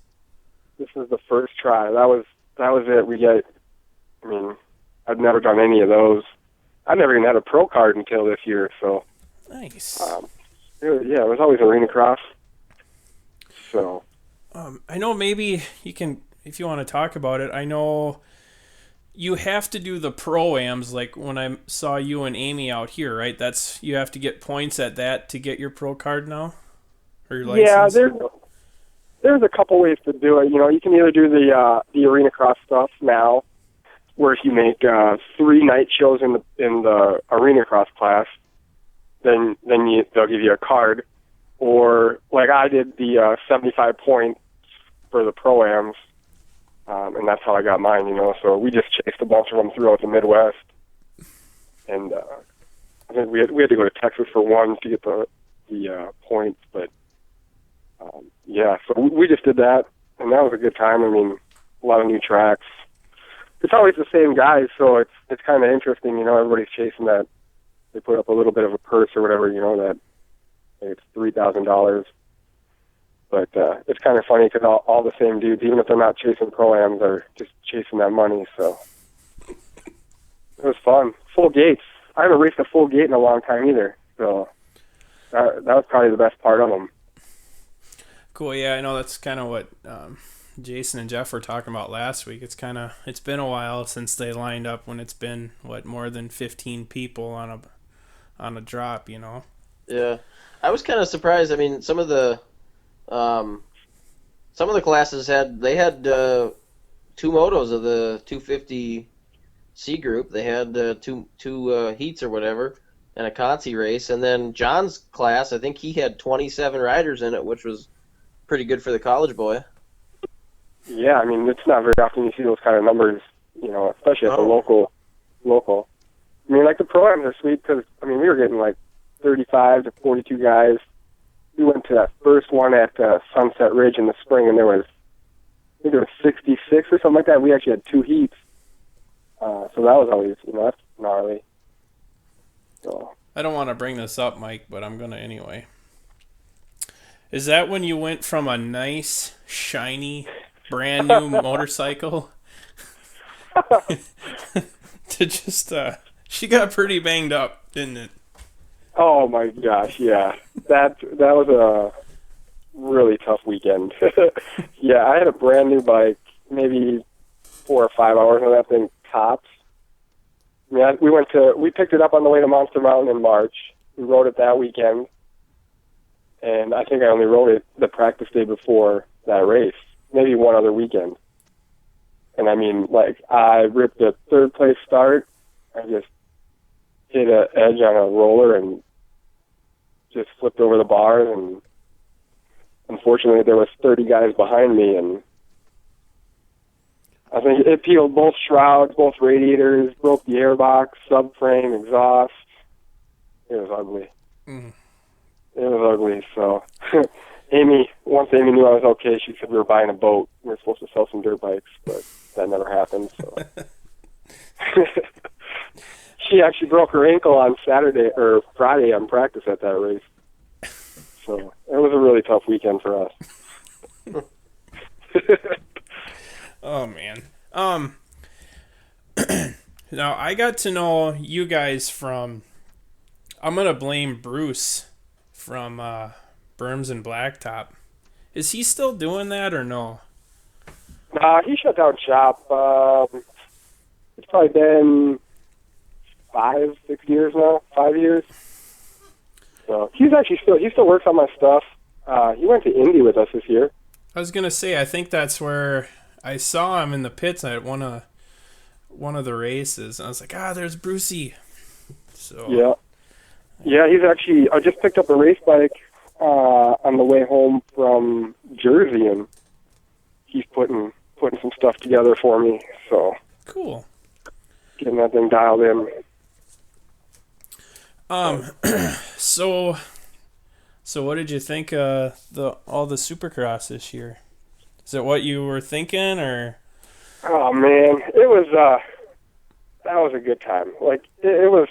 Speaker 4: This is the first try. That was it. I mean, I've never done any of those. I never even had a pro card until this year, so.
Speaker 1: Nice.
Speaker 4: It was always arena cross. So.
Speaker 1: I know maybe you can, if you want to talk about it, I know you have to do the pro-ams, like when I saw you and Amy out here, right? You have to get points at that to get your pro card now? Or your license?
Speaker 4: Yeah, there's a couple ways to do it. You can either do the arena cross stuff now, where if you make 3 night shows in the arena cross class, then they'll give you a card. Or like I did the 75 points for the pro-ams, and that's how I got mine. So we just chased a bunch of them throughout the Midwest, and I think we had to go to Texas for one to get the points, but. So we just did that, and that was a good time. I mean, a lot of new tracks. It's always the same guys, so it's kind of interesting. Everybody's chasing that. They put up a little bit of a purse or whatever. That it's $3,000. But it's kind of funny because all the same dudes, even if they're not chasing pro-ams, are just chasing that money. So it was fun. Full gates. I haven't raced a full gate in a long time either. So that was probably the best part of them.
Speaker 1: Cool. Yeah, I know that's kind of what Jason and Jeff were talking about last week. It's been a while since they lined up when it's been more than 15 people on a drop.
Speaker 2: Yeah, I was kind of surprised. I mean, some of the classes had 2 motos of the 250 C group. They had two heats or whatever, and a Conti race. And then John's class, I think he had 27 riders in it, which was pretty good for the college boy.
Speaker 4: Yeah, I mean, it's not very often you see those kind of numbers, especially at the local. I mean, like the pro-ams are sweet because, I mean, we were getting like 35 to 42 guys. We went to that first one at Sunset Ridge in the spring, and I think there was 66 or something like that. We actually had 2 heats. So that was always, that's gnarly. So.
Speaker 1: I don't want to bring this up, Mike, but I'm going to anyway. Is that when you went from a nice, shiny, brand new motorcycle to just, she got pretty banged up, didn't it?
Speaker 4: Oh my gosh, yeah. That was a really tough weekend. Yeah, I had a brand new bike, maybe 4 or 5 hours on that thing tops. I mean, we picked it up on the way to Monster Mountain in March. We rode it that weekend. And I think I only rode it the practice day before that race, maybe one other weekend. And I mean, like, I ripped a 3rd place start. I just hit an edge on a roller and just flipped over the bars. And unfortunately, there was 30 guys behind me. And I think it peeled both shrouds, both radiators, broke the airbox, subframe, exhaust. It was ugly. Mm. It was ugly, so once Amy knew I was okay, she said we were buying a boat. We were supposed to sell some dirt bikes, but that never happened, so. She actually broke her ankle on Friday on practice at that race. So it was a really tough weekend for us.
Speaker 1: Oh, man. Now, I got to know you guys from, I'm going to blame Bruce from Berms and Blacktop. Is he still doing that or no?
Speaker 4: He shut down shop. It's probably been 5, 6 years now. 5 years. So he still works on my stuff. He went to Indy with us this year.
Speaker 1: I was gonna say, I think that's where I saw him in the pits at one of the races. I was like, there's Brucey. So
Speaker 4: yeah. Yeah, he's actually. I just picked up a race bike on the way home from Jersey, and he's putting some stuff together for me. So
Speaker 1: cool.
Speaker 4: Getting that thing dialed in.
Speaker 1: So what did you think of all the Supercross this year? Is it what you were thinking, or?
Speaker 4: Oh man, it was that was a good time. Like it was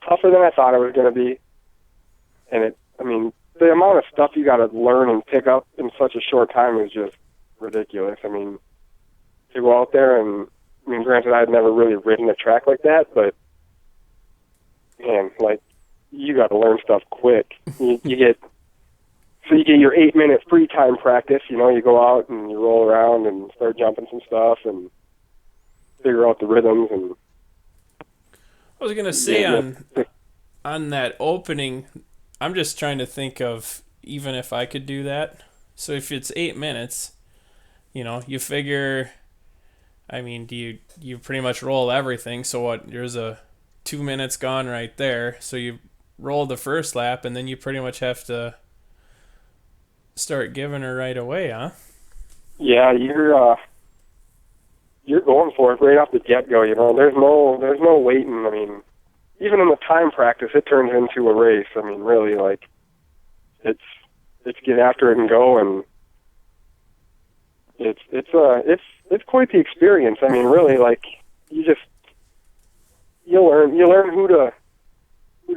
Speaker 4: tougher than I thought it was going to be, and the amount of stuff you got to learn and pick up in such a short time is just ridiculous. I mean, to go out there and I mean, granted, I had never really ridden a track like that, but man, like, you got to learn stuff quick. You get your 8-minute free time practice. You know, you go out and you roll around and start jumping some stuff and figure out the rhythms. And
Speaker 1: I was gonna say on that opening, I'm just trying to think of even if I could do that. So if it's 8 minutes, you know, you figure. I mean, do you pretty much roll everything? So what? There's a 2 minutes gone right there. So you roll the first lap, and then you pretty much have to start giving her right away, huh?
Speaker 4: Yeah, you're going for it right off the get-go. You know, there's no waiting. I mean, even in the time practice, it turns into a race. I mean, really, like, it's get after it and go, and it's quite the experience. I mean, really, like, you learn who to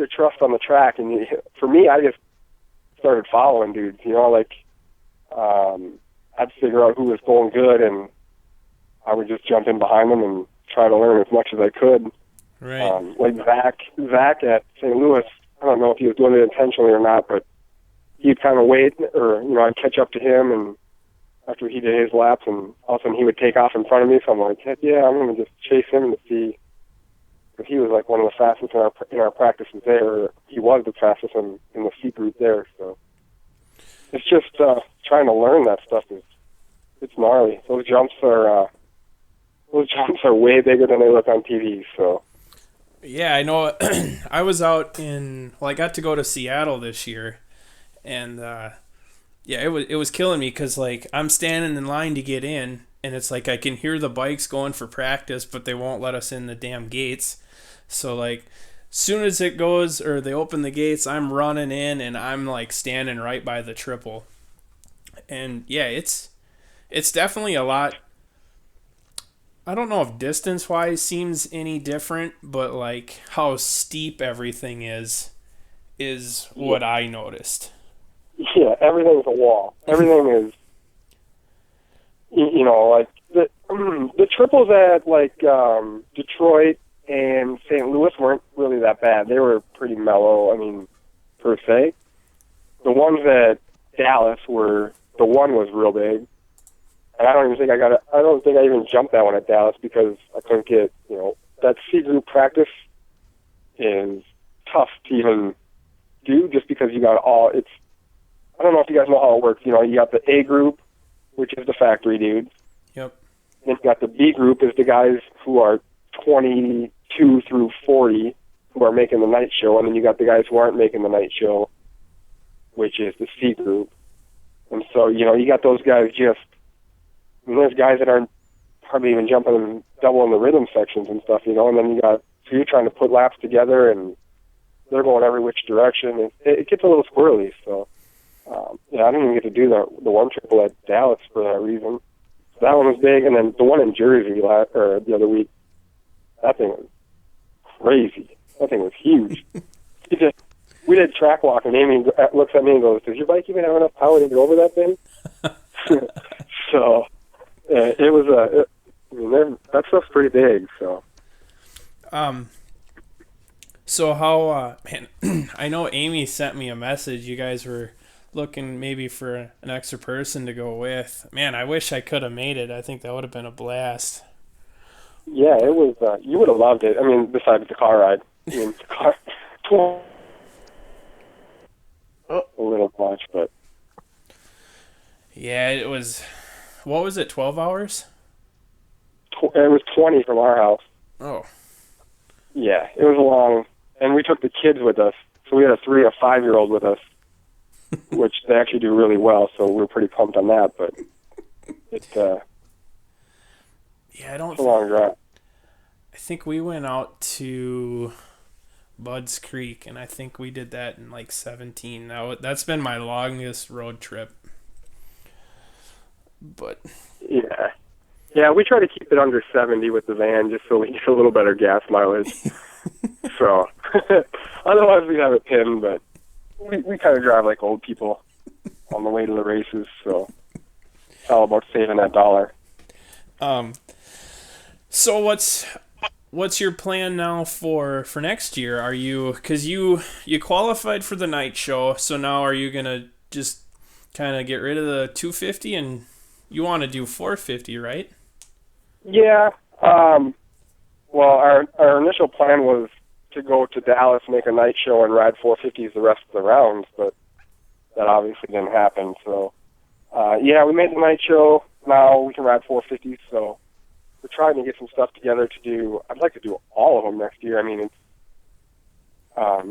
Speaker 4: trust on the track. And for me, I just started following dudes. You know, like, I'd figure out who was going good, and I would just jump in behind them and try to learn as much as I could.
Speaker 1: Right.
Speaker 4: Like Zack at St. Louis, I don't know if he was doing it intentionally or not, but he'd kind of wait, or, you know, I'd catch up to him, and after he did his laps, and all of a sudden he would take off in front of me, so I'm like, heck yeah, I'm going to just chase him to see, because he was like one of the fastest in our practices there. He was the fastest in the C group there, so it's just trying to learn that stuff it's gnarly. Those jumps are way bigger than they look on TV, so.
Speaker 1: Yeah, I know. I was out I got to go to Seattle this year, and yeah, it was killing me because, like, I'm standing in line to get in, and it's like I can hear the bikes going for practice, but they won't let us in the damn gates. So, like, soon as it goes, or they open the gates, I'm running in, and I'm, like, standing right by the triple. And, yeah, it's definitely a lot. I don't know if distance-wise seems any different, but, like, how steep everything is what I noticed.
Speaker 4: Yeah, everything's a wall. Everything is, you know, like, the triples at, like, Detroit and St. Louis weren't really that bad. They were pretty mellow, I mean, per se. The ones at Dallas the one was real big. And I don't think I even jumped that one at Dallas because I couldn't get, you know, that C group practice is tough to even do just because you got I don't know if you guys know how it works. You know, you got the A group, which is the factory dudes.
Speaker 1: Yep.
Speaker 4: Then you got the B group, is the guys who are 22 through 40 who are making the night show. And then you got the guys who aren't making the night show, which is the C group. And so, you know, you got those guys and there's guys that aren't hardly even jumping and double in the rhythm sections and stuff, you know, and then so you're trying to put laps together and they're going every which direction. It gets a little squirrely, so, yeah, I didn't even get to do the one triple at Dallas for that reason. So that one was big, and then the one in Jersey the other week, that thing was crazy. That thing was huge. We did track walk, and Amy looks at me and goes, "Does your bike even have enough power to get over that thing?" So, it was that stuff's pretty big. So,
Speaker 1: so how man, I know Amy sent me a message. You guys were looking maybe for an extra person to go with. Man, I wish I could have made it. I think that would have been a blast.
Speaker 4: Yeah, it was. You would have loved it. I mean, besides the car ride, I mean, the car a little much, but
Speaker 1: yeah, it was. What was it? 12 hours?
Speaker 4: It was 20 from our house.
Speaker 1: Oh.
Speaker 4: Yeah, it was long, and we took the kids with us. So we had a 3 and a 5-year-old with us, which they actually do really well. So we were pretty pumped on that. But it's
Speaker 1: yeah, I don't.
Speaker 4: It's a long drive.
Speaker 1: I think we went out to Bud's Creek, and I think we did that in like 17. Now that's been my longest road trip. But
Speaker 4: yeah, we try to keep it under 70 with the van just so we get a little better gas mileage. So otherwise we'd have it pinned, but we kind of drive like old people on the way to the races. So it's all about saving that dollar.
Speaker 1: So what's your plan now for next year? Are you, because you qualified for the night show, so now are you gonna just kind of get rid of the 250 and you want to do 450, right?
Speaker 4: Yeah. Well, our initial plan was to go to Dallas, make a night show, and ride 450s the rest of the rounds, but that obviously didn't happen. So, yeah, we made the night show. Now we can ride 450s. So we're trying to get some stuff together to do. I'd like to do all of them next year. I mean, it's,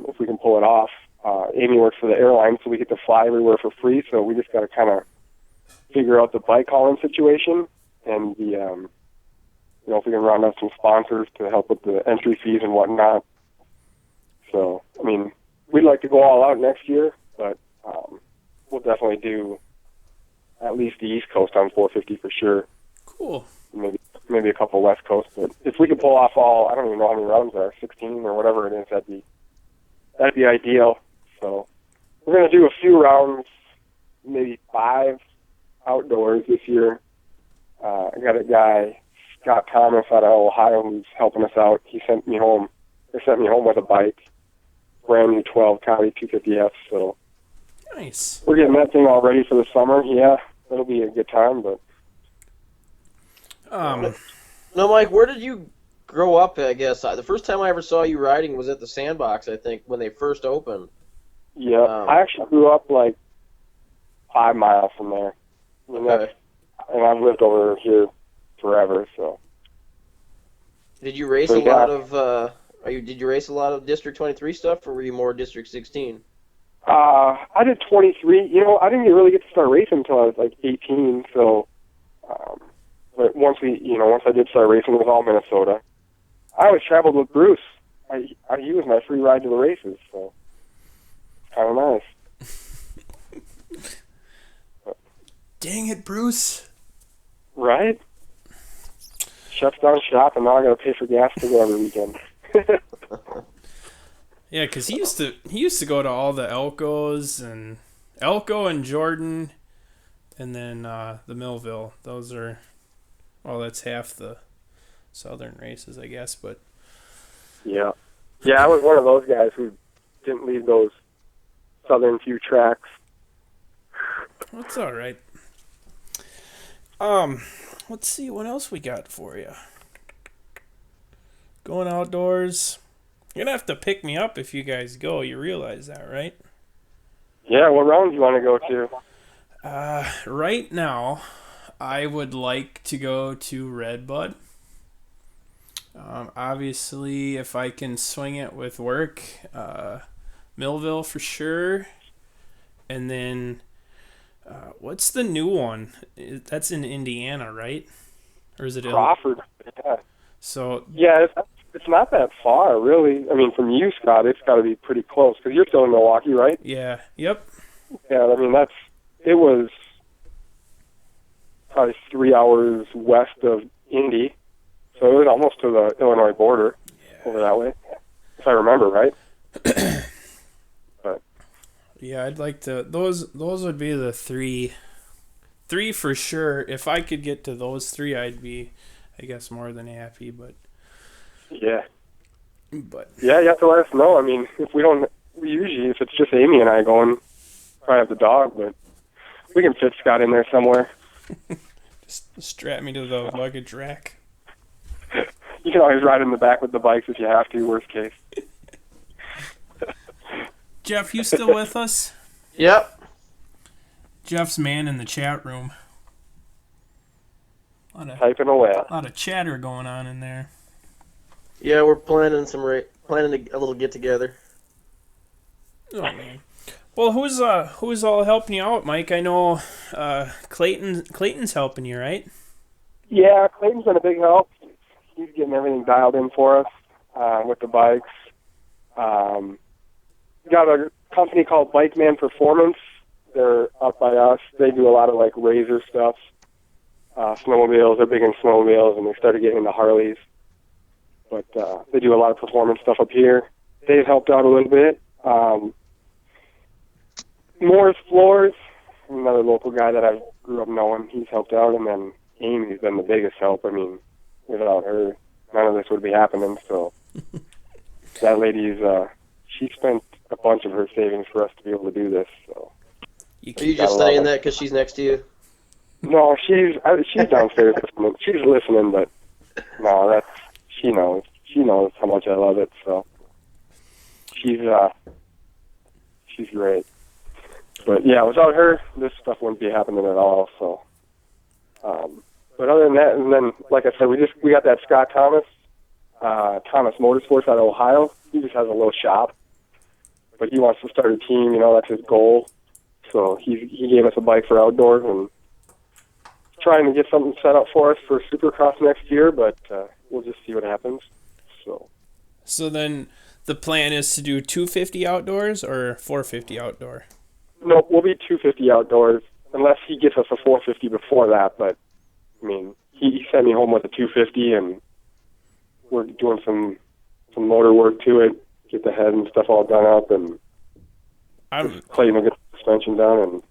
Speaker 4: if we can pull it off. Amy works for the airline, so we get to fly everywhere for free. So we just got to kind of figure out the bike hauling situation and the, if we can round up some sponsors to help with the entry fees and whatnot. So, I mean, we'd like to go all out next year, but we'll definitely do at least the East Coast on 450 for sure.
Speaker 1: Cool.
Speaker 4: Maybe a couple West Coast, but if we could pull off all, I don't even know how many rounds there are, 16 or whatever it is, that'd be ideal. So we're going to do a few rounds, maybe 5 outdoors this year. I got a guy, Scott Thomas out of Ohio, who's helping us out. They sent me home with a bike, brand new 12 Cali 250F. So
Speaker 1: Nice.
Speaker 4: we're getting that thing all ready for the summer. Yeah, it'll be a good time. But
Speaker 2: No, Mike, where did you grow up? I guess the first time I ever saw you riding was at the Sandbox. I think when they first opened.
Speaker 4: yeah, I actually grew up like 5 miles from there.
Speaker 2: Okay.
Speaker 4: And I've lived over here forever. So
Speaker 2: Did you race
Speaker 4: So,
Speaker 2: a
Speaker 4: yeah.
Speaker 2: lot of? Did you race a lot of District 23 stuff, or were you more District 16?
Speaker 4: I did 23. I didn't really get to start racing until I was like 18. So, but once I did start racing, it was all Minnesota. I always traveled with Bruce. He was my free ride to the races, so kind of nice.
Speaker 1: Dang it, Bruce.
Speaker 4: Right? Shuts down shop, and now I got to pay for gas to go every weekend.
Speaker 1: Yeah, because he used to go to all the Elko and Jordan, and then the Millville. Those are, well, that's half the southern races, I guess. But
Speaker 4: Yeah, I was one of those guys who didn't leave those southern few tracks.
Speaker 1: that's all right. Let's see what else we got for you. Going outdoors. You're gonna have to pick me up if you guys go. You realize that, right?
Speaker 4: Yeah, what rounds you want to go to?
Speaker 1: Right now, I would like to go to Redbud. Obviously, if I can swing it with work, Millville for sure. And then, what's the new one? That's in Indiana, right? Or is it
Speaker 4: Crawford. Yeah.
Speaker 1: So
Speaker 4: Yeah, it's not that far, really. I mean, from you, Scott, it's got to be pretty close, because you're still in Milwaukee, right?
Speaker 1: yeah, yep.
Speaker 4: Yeah, I mean, it was probably 3 hours west of Indy, so it was almost to the Illinois border over that way, if I remember right. But
Speaker 1: Yeah, I'd like to. Those would be the three for sure. If I could get to those 3, I'd be, I guess, more than happy. But
Speaker 4: yeah, you have to let us know. I mean, if it's just Amy and I going, probably have the dog, but we can fit Scott in there somewhere.
Speaker 1: just strap me to the luggage rack.
Speaker 4: You can always ride in the back with the bikes if you have to, worst case.
Speaker 1: Jeff, you still with us?
Speaker 2: Yep.
Speaker 1: Jeff's man in the chat room.
Speaker 4: Typing away.
Speaker 1: A lot of chatter going on in there.
Speaker 2: Yeah, we're planning a little get together.
Speaker 1: Oh man. Well, who's all helping you out, Mike? I know Clayton's helping you, right?
Speaker 4: Yeah, Clayton's been a big help. He's getting everything dialed in for us with the bikes. Got a company called Bike Man Performance. They're up by us. They do a lot of like razor stuff. Snowmobiles, they're big in snowmobiles, and they started getting into Harleys. But they do a lot of performance stuff up here. They've helped out a little bit. Moore's Floors, another local guy that I grew up knowing, he's helped out. And then Amy's been the biggest help. I mean, without her, none of this would be happening. So that lady's, she spent a bunch of her savings for us to be able to do this. So
Speaker 2: Are you just saying that because she's next to you?
Speaker 4: no, she's downstairs listening. She's listening, but no, she knows. She knows how much I love it. So she's great. But yeah, without her, this stuff wouldn't be happening at all. So, but other than that, and then like I said, we got that Scott Thomas Motorsports out of Ohio. He just has a little shop, but he wants to start a team. You know, that's his goal. So he gave us a bike for outdoors and trying to get something set up for us for Supercross next year. But we'll just see what happens.
Speaker 1: So then the plan is to do 250 outdoors or 450 outdoor?
Speaker 4: No, we'll be 250 outdoors unless he gets us a 450 before that. But I mean, he sent me home with a 250, and we're doing some motor work to it, get the head and stuff all done up, and Clayton will get the suspension done. And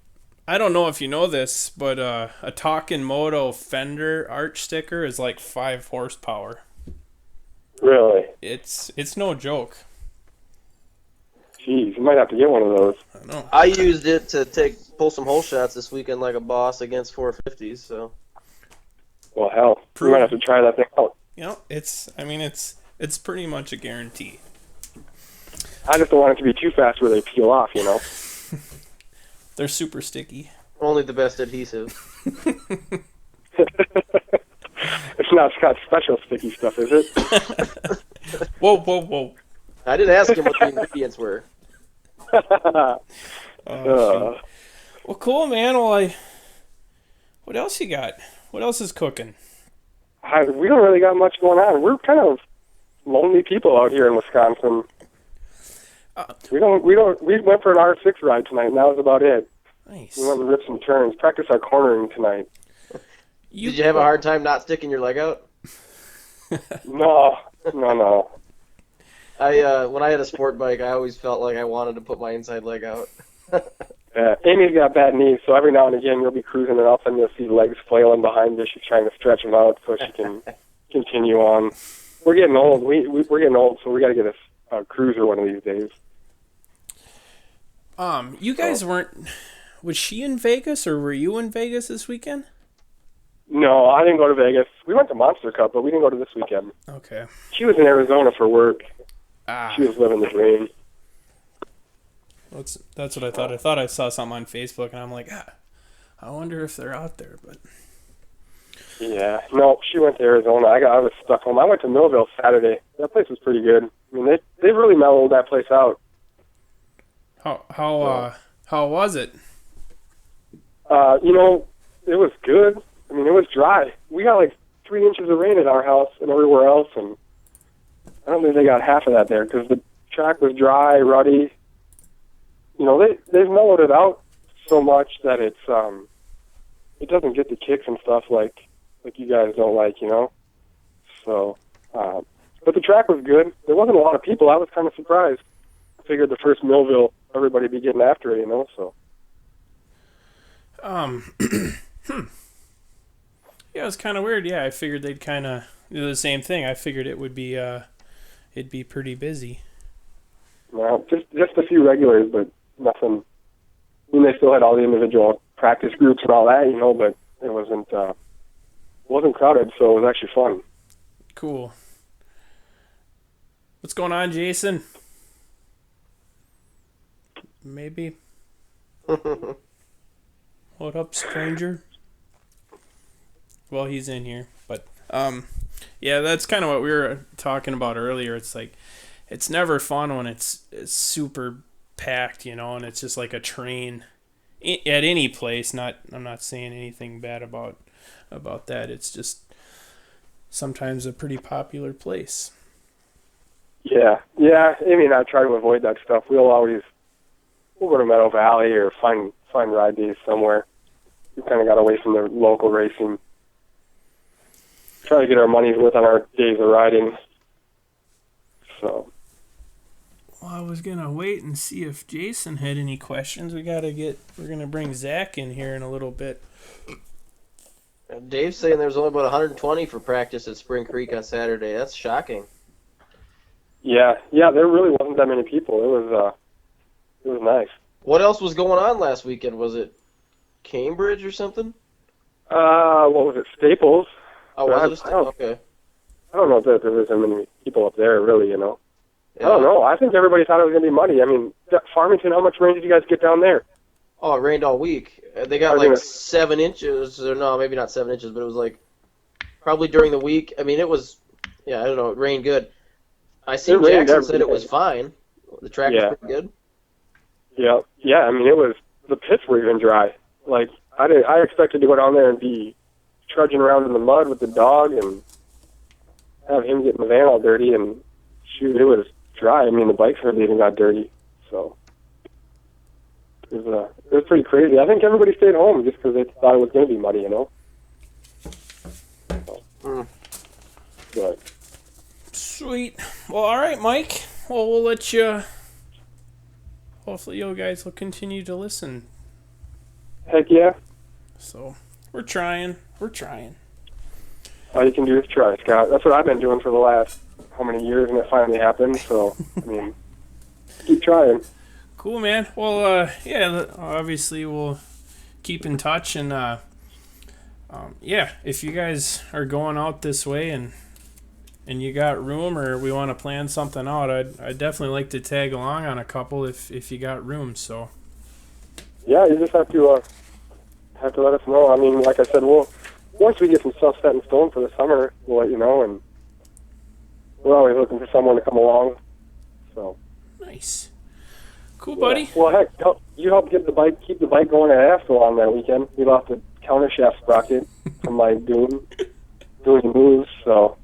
Speaker 1: I don't know if you know this, but a Talkin Moto fender arch sticker is like 5 horsepower.
Speaker 4: really,
Speaker 1: It's no joke.
Speaker 4: geez, you might have to get one of those.
Speaker 1: I know.
Speaker 2: I used it to pull some hole shots this weekend like a boss against 450s. So
Speaker 4: Well, hell, we might have to try that thing out.
Speaker 1: You know, it's pretty much a guarantee.
Speaker 4: I just don't want it to be too fast where they peel off, you know.
Speaker 1: They're super sticky.
Speaker 2: only the best adhesive.
Speaker 4: It's not Scott's special sticky stuff, is it?
Speaker 1: Whoa.
Speaker 2: I did ask him what the ingredients were.
Speaker 1: Oh, shoot. Well, cool, man. Well, what else you got? What else is cooking?
Speaker 4: We don't really got much going on. We're kind of lonely people out here in Wisconsin. We went for an R6 ride tonight, and that was about it.
Speaker 1: Nice.
Speaker 4: We went and ripped some turns. Practiced our cornering tonight.
Speaker 2: Did you have a hard time not sticking your leg out?
Speaker 4: No.
Speaker 2: When I had a sport bike, I always felt like I wanted to put my inside leg out.
Speaker 4: Amy's got bad knees, so every now and again you'll be cruising, and all of a sudden you'll see legs flailing behind you. She's trying to stretch them out so she can continue on. We're getting old. We're getting old, so we got to get a cruiser one of these days.
Speaker 1: You guys weren't... Was she in Vegas, or were you in Vegas this weekend?
Speaker 4: No, I didn't go to Vegas. We went to Monster Cup, but we didn't go to this weekend.
Speaker 1: Okay.
Speaker 4: She was in Arizona for work.
Speaker 1: Ah.
Speaker 4: She was living the dream.
Speaker 1: That's what I thought. I thought I saw something on Facebook, and I'm like, I wonder if they're out there. But
Speaker 4: yeah, no, she went to Arizona. I was stuck home. I went to Millville Saturday. That place was pretty good. I mean, they really mellowed that place out.
Speaker 1: How was it?
Speaker 4: It was good. I mean, it was dry. We got like 3 inches of rain at our house and everywhere else, and I don't think they got half of that there because the track was dry, ruddy. You know, they've mellowed it out so much that it doesn't get the kicks and stuff like you guys don't like, you know. So, but the track was good. There wasn't a lot of people. I was kind of surprised. I figured the first Millville, everybody would be getting after it, you know. So,
Speaker 1: yeah, it was kind of weird. Yeah, I figured they'd kind of do the same thing. I figured it would be it'd be pretty busy.
Speaker 4: well, just a few regulars, but nothing. I mean, they still had all the individual practice groups and all that, you know, but it wasn't crowded, so it was actually fun.
Speaker 1: Cool. What's going on, Jason? Maybe. What up, stranger? Well, he's in here, but yeah, that's kind of what we were talking about earlier. It's like it's never fun when it's super packed, you know, and it's just like a train at any place. I'm not saying anything bad about that. It's just sometimes a pretty popular place.
Speaker 4: Yeah. Amy and I try to avoid that stuff. We'll go to Meadow Valley or find ride days somewhere. We kind of got away from the local racing. Try to get our money's worth on our days of riding. So.
Speaker 1: Well, I was gonna wait and see if Jason had any questions. We're gonna bring Zack in here in a little bit.
Speaker 2: Dave's saying there was only about 120 for practice at Spring Creek on Saturday. That's shocking.
Speaker 4: Yeah, there really wasn't that many people. It was nice.
Speaker 2: What else was going on last weekend? Was it Cambridge or something?
Speaker 4: What was it, Staples?
Speaker 2: Oh, was it a Staples? Okay.
Speaker 4: I don't know that there was that many people up there, really,
Speaker 2: Yeah.
Speaker 4: I don't know. I think everybody thought it was going to be muddy. I mean, Farmington, how much rain did you guys get down there?
Speaker 2: Oh, it rained all week. They got like 7 inches, or no, maybe not 7 inches, but it was like probably during the week. I mean, it was, I don't know, it rained good. I seen Jackson said it was fine. The track was pretty good.
Speaker 4: Yeah. I mean, the pits were even dry. Like, I expected to go down there and be trudging around in the mud with the dog and have him get in the van all dirty, and shoot, it was dry. I mean, the bikes hardly even got dirty, so it was pretty crazy. I think everybody stayed home just because they thought it was going to be muddy, So, but.
Speaker 1: Sweet. Well, all right, Mike. Well, we'll let you. Hopefully, you guys will continue to listen.
Speaker 4: Heck yeah.
Speaker 1: So, we're trying.
Speaker 4: All you can do is try, Scott. That's what I've been doing for the last how many years, and it finally happened. So, I mean, keep trying.
Speaker 1: Cool, man. Well, obviously we'll keep in touch, and if you guys are going out this way and you got room, or we want to plan something out, I'd definitely like to tag along on a couple if you got room. So.
Speaker 4: Yeah, you just have to let us know. I mean, like I said, once we get some stuff set in stone for the summer, we'll let you know, and we're always looking for someone to come along. So.
Speaker 1: Nice. Cool, buddy.
Speaker 4: Yeah. Well, heck, you helped keep the bike going at Asheville on that weekend. We lost the counter shaft sprocket from my doing moves, so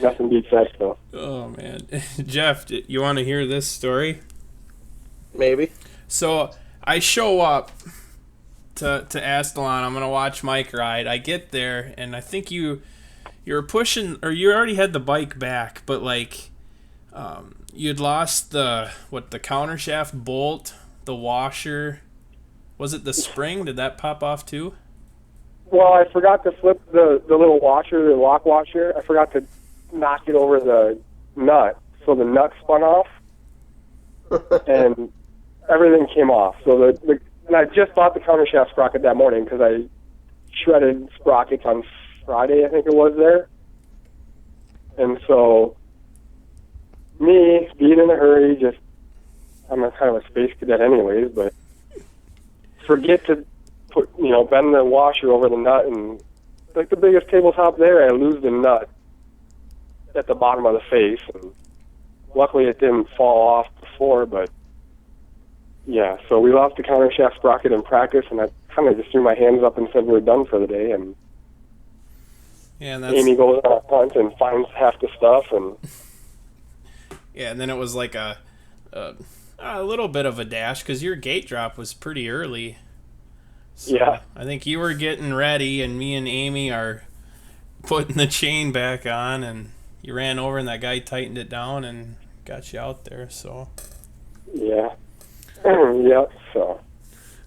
Speaker 4: nothing beats that stuff.
Speaker 1: Oh man, Jeff, you want to hear this story?
Speaker 2: Maybe.
Speaker 1: So I show up to Astalon. I'm gonna watch Mike ride. I get there, and I think you're pushing, or you already had the bike back, but like. You'd lost the counter shaft bolt, the washer. Was it the spring? Did that pop off too?
Speaker 4: Well, I forgot to flip the little washer, the lock washer. I forgot to knock it over the nut, so the nut spun off, and everything came off. So and I just bought the counter shaft sprocket that morning because I shredded sprockets on Friday, I think it was there, and so. Me, being in a hurry, I'm a kind of a space cadet anyways, but forget to bend the washer over the nut, and like the biggest tabletop there, I lose the nut at the bottom of the face, and luckily it didn't fall off before, but yeah, so we lost the counter shaft sprocket in practice, and I kind of just threw my hands up and said we're done for the day, and Amy goes on a hunt and finds half the stuff, and
Speaker 1: yeah, and then it was like a little bit of a dash because your gate drop was pretty early. So
Speaker 4: yeah.
Speaker 1: I think you were getting ready, and me and Amy are putting the chain back on, and you ran over, and that guy tightened it down and got you out there. So.
Speaker 4: Yeah. Yeah. So.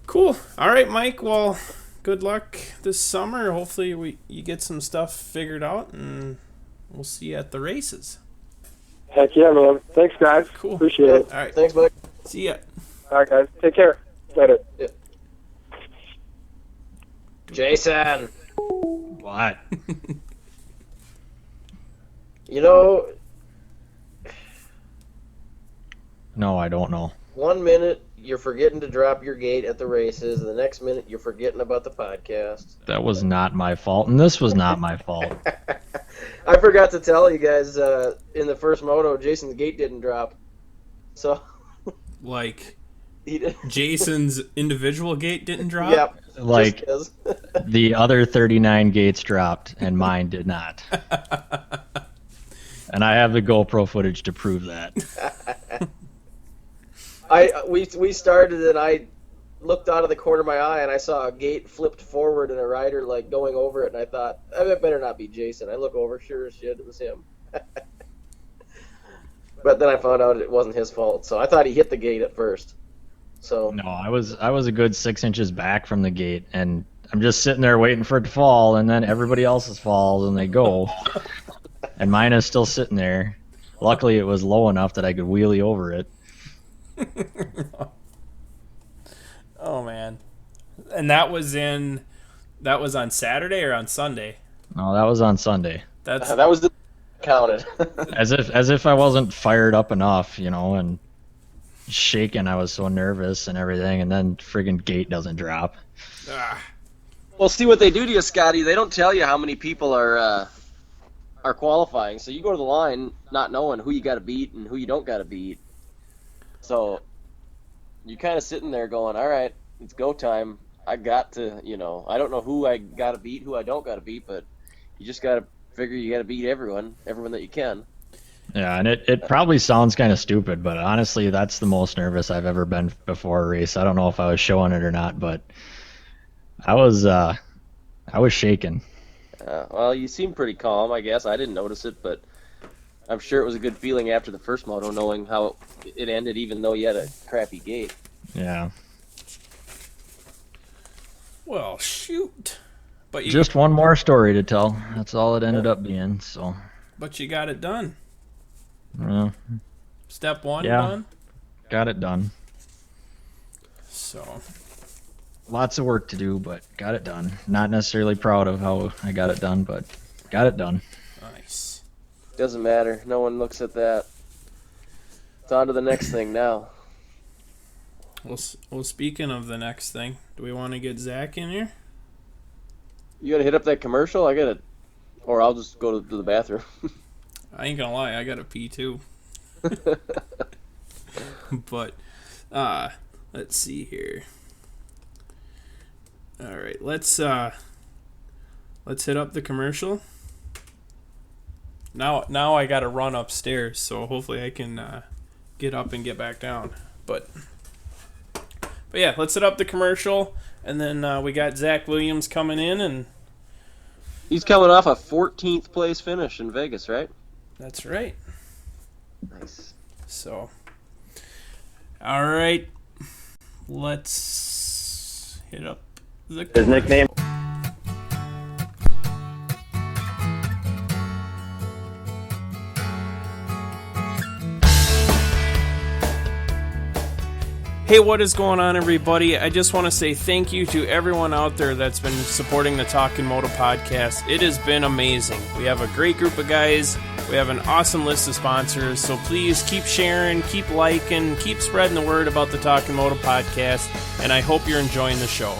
Speaker 1: Cool. All right, Mike. Well, good luck this summer. Hopefully, you get some stuff figured out, and we'll see you at the races.
Speaker 4: Heck yeah, man. Thanks, guys.
Speaker 1: Cool.
Speaker 4: Appreciate it.
Speaker 1: All right.
Speaker 2: Thanks, Mike.
Speaker 1: See ya.
Speaker 4: All right, guys. Take care. Later.
Speaker 2: Yeah. Jason.
Speaker 5: What? No, I don't know.
Speaker 2: 1 minute you're forgetting to drop your gate at the races, and the next minute you're forgetting about the podcast.
Speaker 5: That was not my fault, and this was not my fault.
Speaker 2: I forgot to tell you guys in the first moto, Jason's gate didn't drop. So,
Speaker 1: like,
Speaker 2: he did.
Speaker 1: Jason's individual gate didn't drop?
Speaker 2: Yep.
Speaker 5: Like, the other 39 gates dropped, and mine did not. And I have the GoPro footage to prove that.
Speaker 2: We started, and I looked out of the corner of my eye, and I saw a gate flipped forward and a rider like going over it, and I thought, that better not be Jason. I look over, sure as shit, it was him. But then I found out it wasn't his fault, so I thought he hit the gate at first. So
Speaker 5: No, I was a good 6 inches back from the gate, and I'm just sitting there waiting for it to fall, and then everybody else's falls, and they go. And mine is still sitting there. Luckily, it was low enough that I could wheelie over it.
Speaker 1: Oh, man. And that was on Saturday or on Sunday?
Speaker 5: No, that was on Sunday.
Speaker 2: That was the counted.
Speaker 5: As if I wasn't fired up enough, and shaking. I was so nervous and everything, and then friggin' gate doesn't drop.
Speaker 2: Well, see what they do to you, Scotty. They don't tell you how many people are qualifying, so you go to the line not knowing who you got to beat and who you don't got to beat. So you're kind of sitting there going, all right, it's go time. I got to, I don't know who I got to beat, who I don't got to beat, but you just got to figure you got to beat everyone that you can.
Speaker 5: Yeah, and it probably sounds kind of stupid, but honestly, that's the most nervous I've ever been before a race. I don't know if I was showing it or not, but I was shaking.
Speaker 2: Well, you seem pretty calm, I guess. I didn't notice it, but I'm sure it was a good feeling after the first moto, knowing how it ended, even though you had a crappy gate.
Speaker 5: Yeah.
Speaker 1: Well, shoot. But
Speaker 5: Just one more story to tell. That's all it ended up being. So.
Speaker 1: But you got it done.
Speaker 5: Yeah.
Speaker 1: Step one
Speaker 5: Yeah.
Speaker 1: done.
Speaker 5: Got it done.
Speaker 1: So.
Speaker 5: Lots of work to do, but got it done. Not necessarily proud of how I got it done, but got it done.
Speaker 1: Nice.
Speaker 2: Doesn't matter. No one looks at that. It's on to the next thing now.
Speaker 1: Well, speaking of the next thing, do we want to get Zack in here?
Speaker 2: You gotta hit up that commercial? Or I'll just go to the bathroom.
Speaker 1: I ain't gonna lie, I got to pee too. But, let's see here. All right, let's hit up the commercial. Now I got to run upstairs, so hopefully I can get up and get back down. But yeah, let's hit up the commercial, and then we got Zach Williams coming in, and
Speaker 2: He's coming off a 14th place finish in Vegas, right?
Speaker 1: that's right.
Speaker 2: Nice.
Speaker 1: So, all right, let's hit up the
Speaker 3: His
Speaker 1: commercial.
Speaker 3: nickname.
Speaker 1: Hey, what is going on, everybody? I just want to say thank you to everyone out there that's been supporting the Talkin Moto podcast. It has been amazing. We have a great group of guys. We have an awesome list of sponsors. So please keep sharing, keep liking, keep spreading the word about the Talkin Moto podcast. And I hope you're enjoying the show.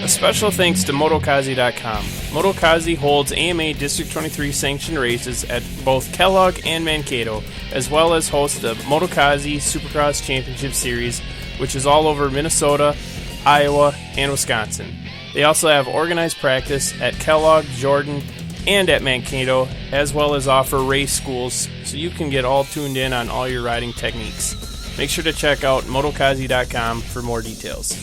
Speaker 1: A special thanks to Motokazi.com. Motokazi holds AMA District 23 sanctioned races at both Kellogg and Mankato, as well as hosts the Motokazi Supercross Championship Series, which is all over Minnesota, Iowa, and Wisconsin. They also have organized practice at Kellogg, Jordan, and at Mankato, as well as offer race schools, so you can get all tuned in on all your riding techniques. Make sure to check out Motokazi.com for more details.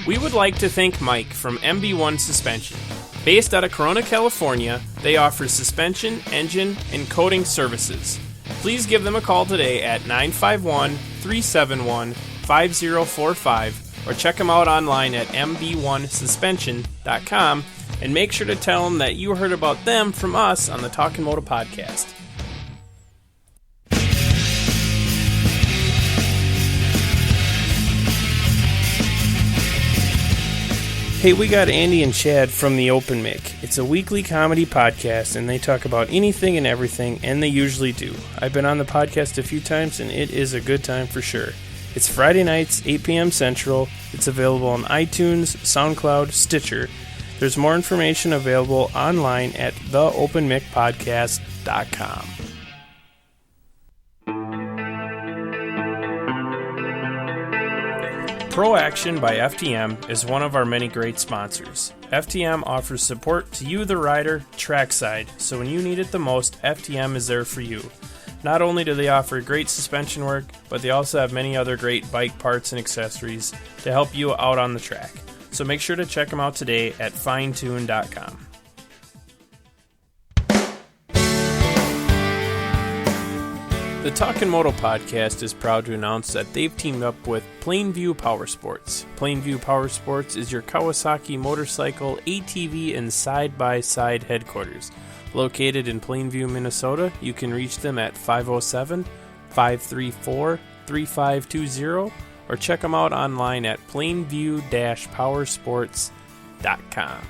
Speaker 1: We would like to thank Mike from MB1 Suspension. Based out of Corona, California, they offer suspension, engine, and coating services. Please give them a call today at 951-371-5045 or check them out online at mb1suspension.com and make sure to tell them that you heard about them from us on the Talkin Moto podcast. Hey, we got Andy and Chad from The Open Mic. It's a weekly comedy podcast, and they talk about anything and everything, and they usually do. I've been on the podcast a few times, and it is a good time for sure. It's Friday nights, 8 p.m. Central. It's available on iTunes, SoundCloud, Stitcher. There's more information available online at theopenmicpodcast.com. Pro Action by FTM is one of our many great sponsors. FTM offers support to you, the rider, trackside, so when you need it the most, FTM is there for you. Not only do they offer great suspension work, but they also have many other great bike parts and accessories to help you out on the track. So make sure to check them out today at finetune.com. The Talkin Moto podcast is proud to announce that they've teamed up with Plainview Powersports. Plainview Powersports is your Kawasaki motorcycle, ATV, and side-by-side headquarters. Located in Plainview, Minnesota, you can reach them at 507-534-3520 or check them out online at plainview-powersports.com.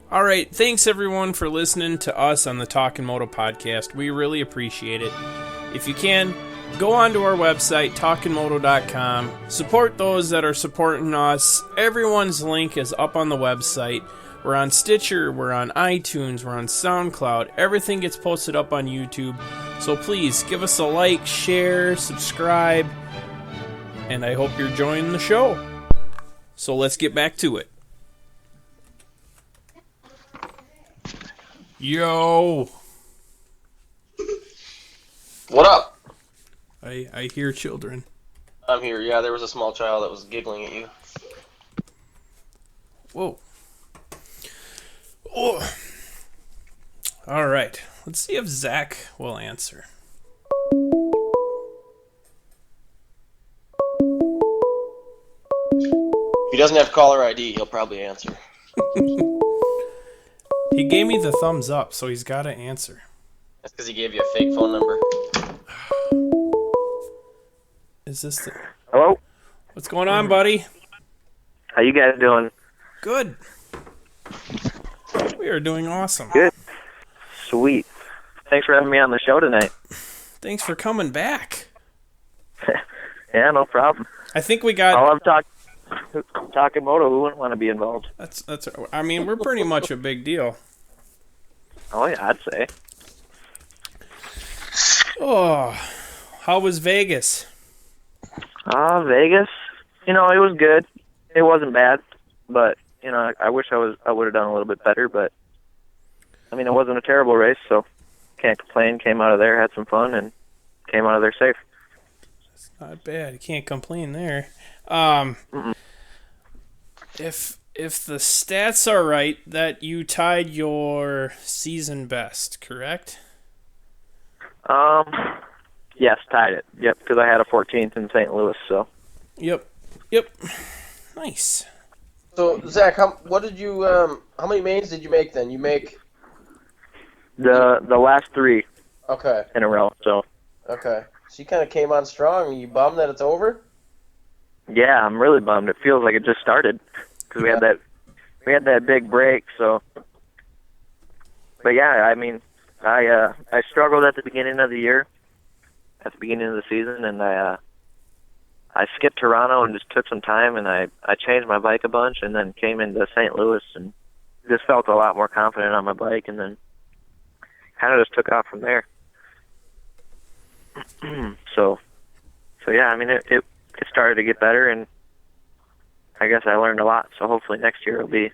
Speaker 1: All right, thanks everyone for listening to us on the Talkin Moto podcast. We really appreciate it. If you can, go on to our website, talkinmoto.com. Support those that are supporting us. Everyone's link is up on the website. We're on Stitcher, we're on iTunes, we're on SoundCloud. Everything gets posted up on YouTube. So please give us a like, share, subscribe, and I hope you're enjoying the show. So let's get back to it. Yo!
Speaker 2: What up?
Speaker 1: I hear children.
Speaker 2: I'm here. Yeah, there was a small child that was giggling at you.
Speaker 1: Whoa. Oh. All right. Let's see if Zack will answer.
Speaker 2: If he doesn't have caller ID, he'll probably answer.
Speaker 1: He gave me the thumbs up, so he's got to answer.
Speaker 2: That's because he gave you a fake phone number.
Speaker 1: Is this the...
Speaker 6: Hello?
Speaker 1: What's going on, buddy?
Speaker 6: How you guys doing?
Speaker 1: Good. We are doing awesome.
Speaker 6: Good. Sweet. Thanks for having me on the show tonight.
Speaker 1: Thanks for coming back.
Speaker 6: Yeah, no problem.
Speaker 1: I think we got...
Speaker 6: I love talking moto. Who wouldn't want to be involved?
Speaker 1: That's. I mean, we're pretty much a big deal.
Speaker 6: Oh, yeah, I'd say.
Speaker 1: Oh, how was Vegas?
Speaker 6: Vegas, it was good. It wasn't bad, but, I wish I would have done a little bit better, but, it wasn't a terrible race, so can't complain. Came out of there, had some fun, and came out of there safe.
Speaker 1: That's not bad. You can't complain there. If the stats are right, that you tied your season best, correct?
Speaker 6: Yes, tied it. Yep, because I had a 14th in St. Louis, so.
Speaker 1: Yep. Nice.
Speaker 2: So, Zach, how many mains did you make then? You make...
Speaker 6: The last 3
Speaker 2: Okay.
Speaker 6: in a row, so.
Speaker 2: Okay. So you kind of came on strong. Are you bummed that it's over?
Speaker 6: Yeah, I'm really bummed. It feels like it just started because we had that big break. So, but yeah, I struggled at the beginning of the year, at the beginning of the season, and I skipped Toronto and just took some time, and I changed my bike a bunch, and then came into St. Louis and just felt a lot more confident on my bike, and then kind of just took off from there. So yeah, it started to get better, and I guess I learned a lot. So hopefully next year will be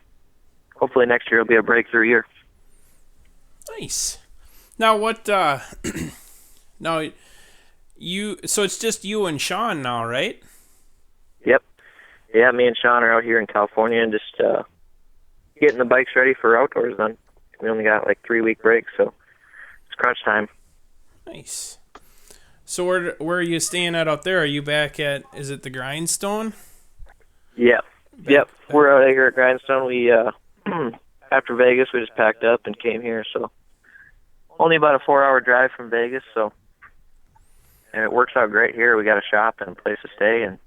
Speaker 6: a breakthrough year.
Speaker 1: Nice. Now what? So it's just you and Sean now, right?
Speaker 6: Yep. Yeah, me and Sean are out here in California and just getting the bikes ready for outdoors. Then we only got like 3-week break, so it's crunch time.
Speaker 1: Nice. So where are you staying at out there? Are you back at? Is it the Grindstone?
Speaker 6: Yep. We're out here at Grindstone. We after Vegas, we just packed up and came here. So only about a 4-hour drive from Vegas. And it works out great here. We got a shop and a place to stay, and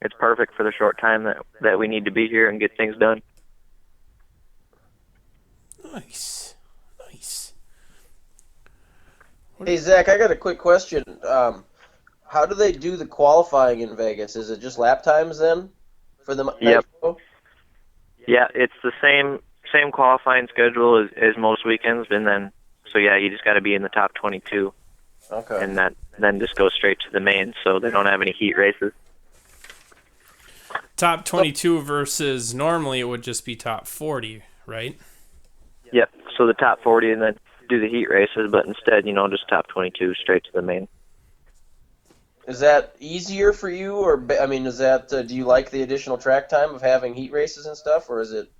Speaker 6: it's perfect for the short time that we need to be here and get things done.
Speaker 1: Nice.
Speaker 2: Hey, Zach, I got a quick question. How do they do the qualifying in Vegas? Is it just lap times then for the
Speaker 6: Yep.
Speaker 2: Nitro?
Speaker 6: Yeah, it's the same qualifying schedule as most weekends, and then you just got to be in the top 22.
Speaker 2: Okay.
Speaker 6: And that then just goes straight to the main, so they don't have any heat races.
Speaker 1: Top 22 versus normally it would just be top 40, right?
Speaker 6: Yep. So the top 40 and then do the heat races, but instead, just top 22 straight to the main.
Speaker 2: Is that easier for you, or is that do you like the additional track time of having heat races and stuff, or is it?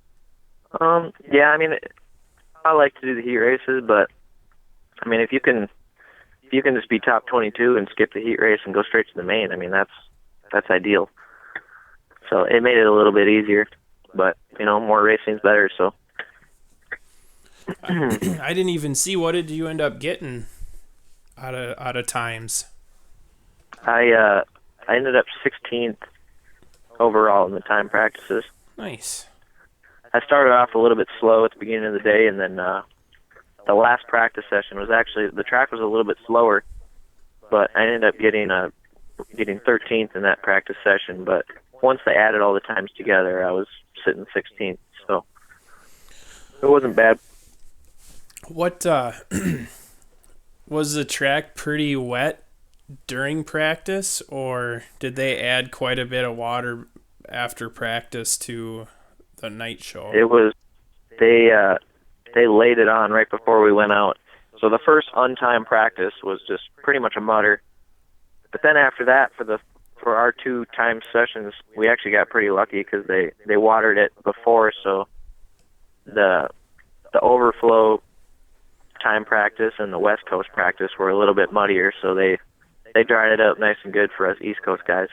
Speaker 6: Yeah, I mean, I like to do the heat races, but I mean, if you can just be top 22 and skip the heat race and go straight to the main, I mean, that's ideal. So it made it a little bit easier, but more racing's better. So
Speaker 1: I didn't even see, what did you end up getting out of times?
Speaker 6: I ended up 16th overall in the time practices.
Speaker 1: Nice.
Speaker 6: I started off a little bit slow at the beginning of the day, and then the last practice session was actually, the track was a little bit slower, but I ended up getting 13th in that practice session. But once they added all the times together, I was sitting 16th, so it wasn't bad.
Speaker 1: What was the track pretty wet during practice, or did they add quite a bit of water after practice to the night show?
Speaker 6: It was, they laid it on right before we went out. So the first untimed practice was just pretty much a mutter. But then after that, for our 2 time sessions, we actually got pretty lucky because they watered it before, so the overflow time practice and the West Coast practice were a little bit muddier, so they dried it up nice and good for us East Coast guys.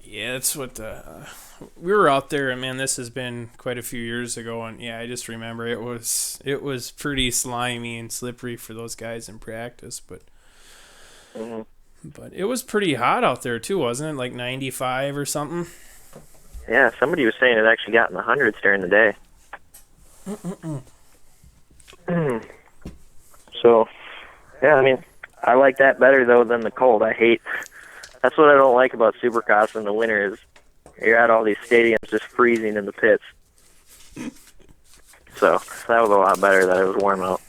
Speaker 1: Yeah, that's what we were out there, and man, this has been quite a few years ago, and yeah, I just remember it was pretty slimy and slippery for those guys in practice, but but it was pretty hot out there too, wasn't it? Like 95 or something.
Speaker 6: Yeah, somebody was saying it actually got in the hundreds during the day. So, yeah, I mean, I like that better though than the cold. That's what I don't like about Supercross in the winter is you're at all these stadiums just freezing in the pits. So that was a lot better that it was warm out.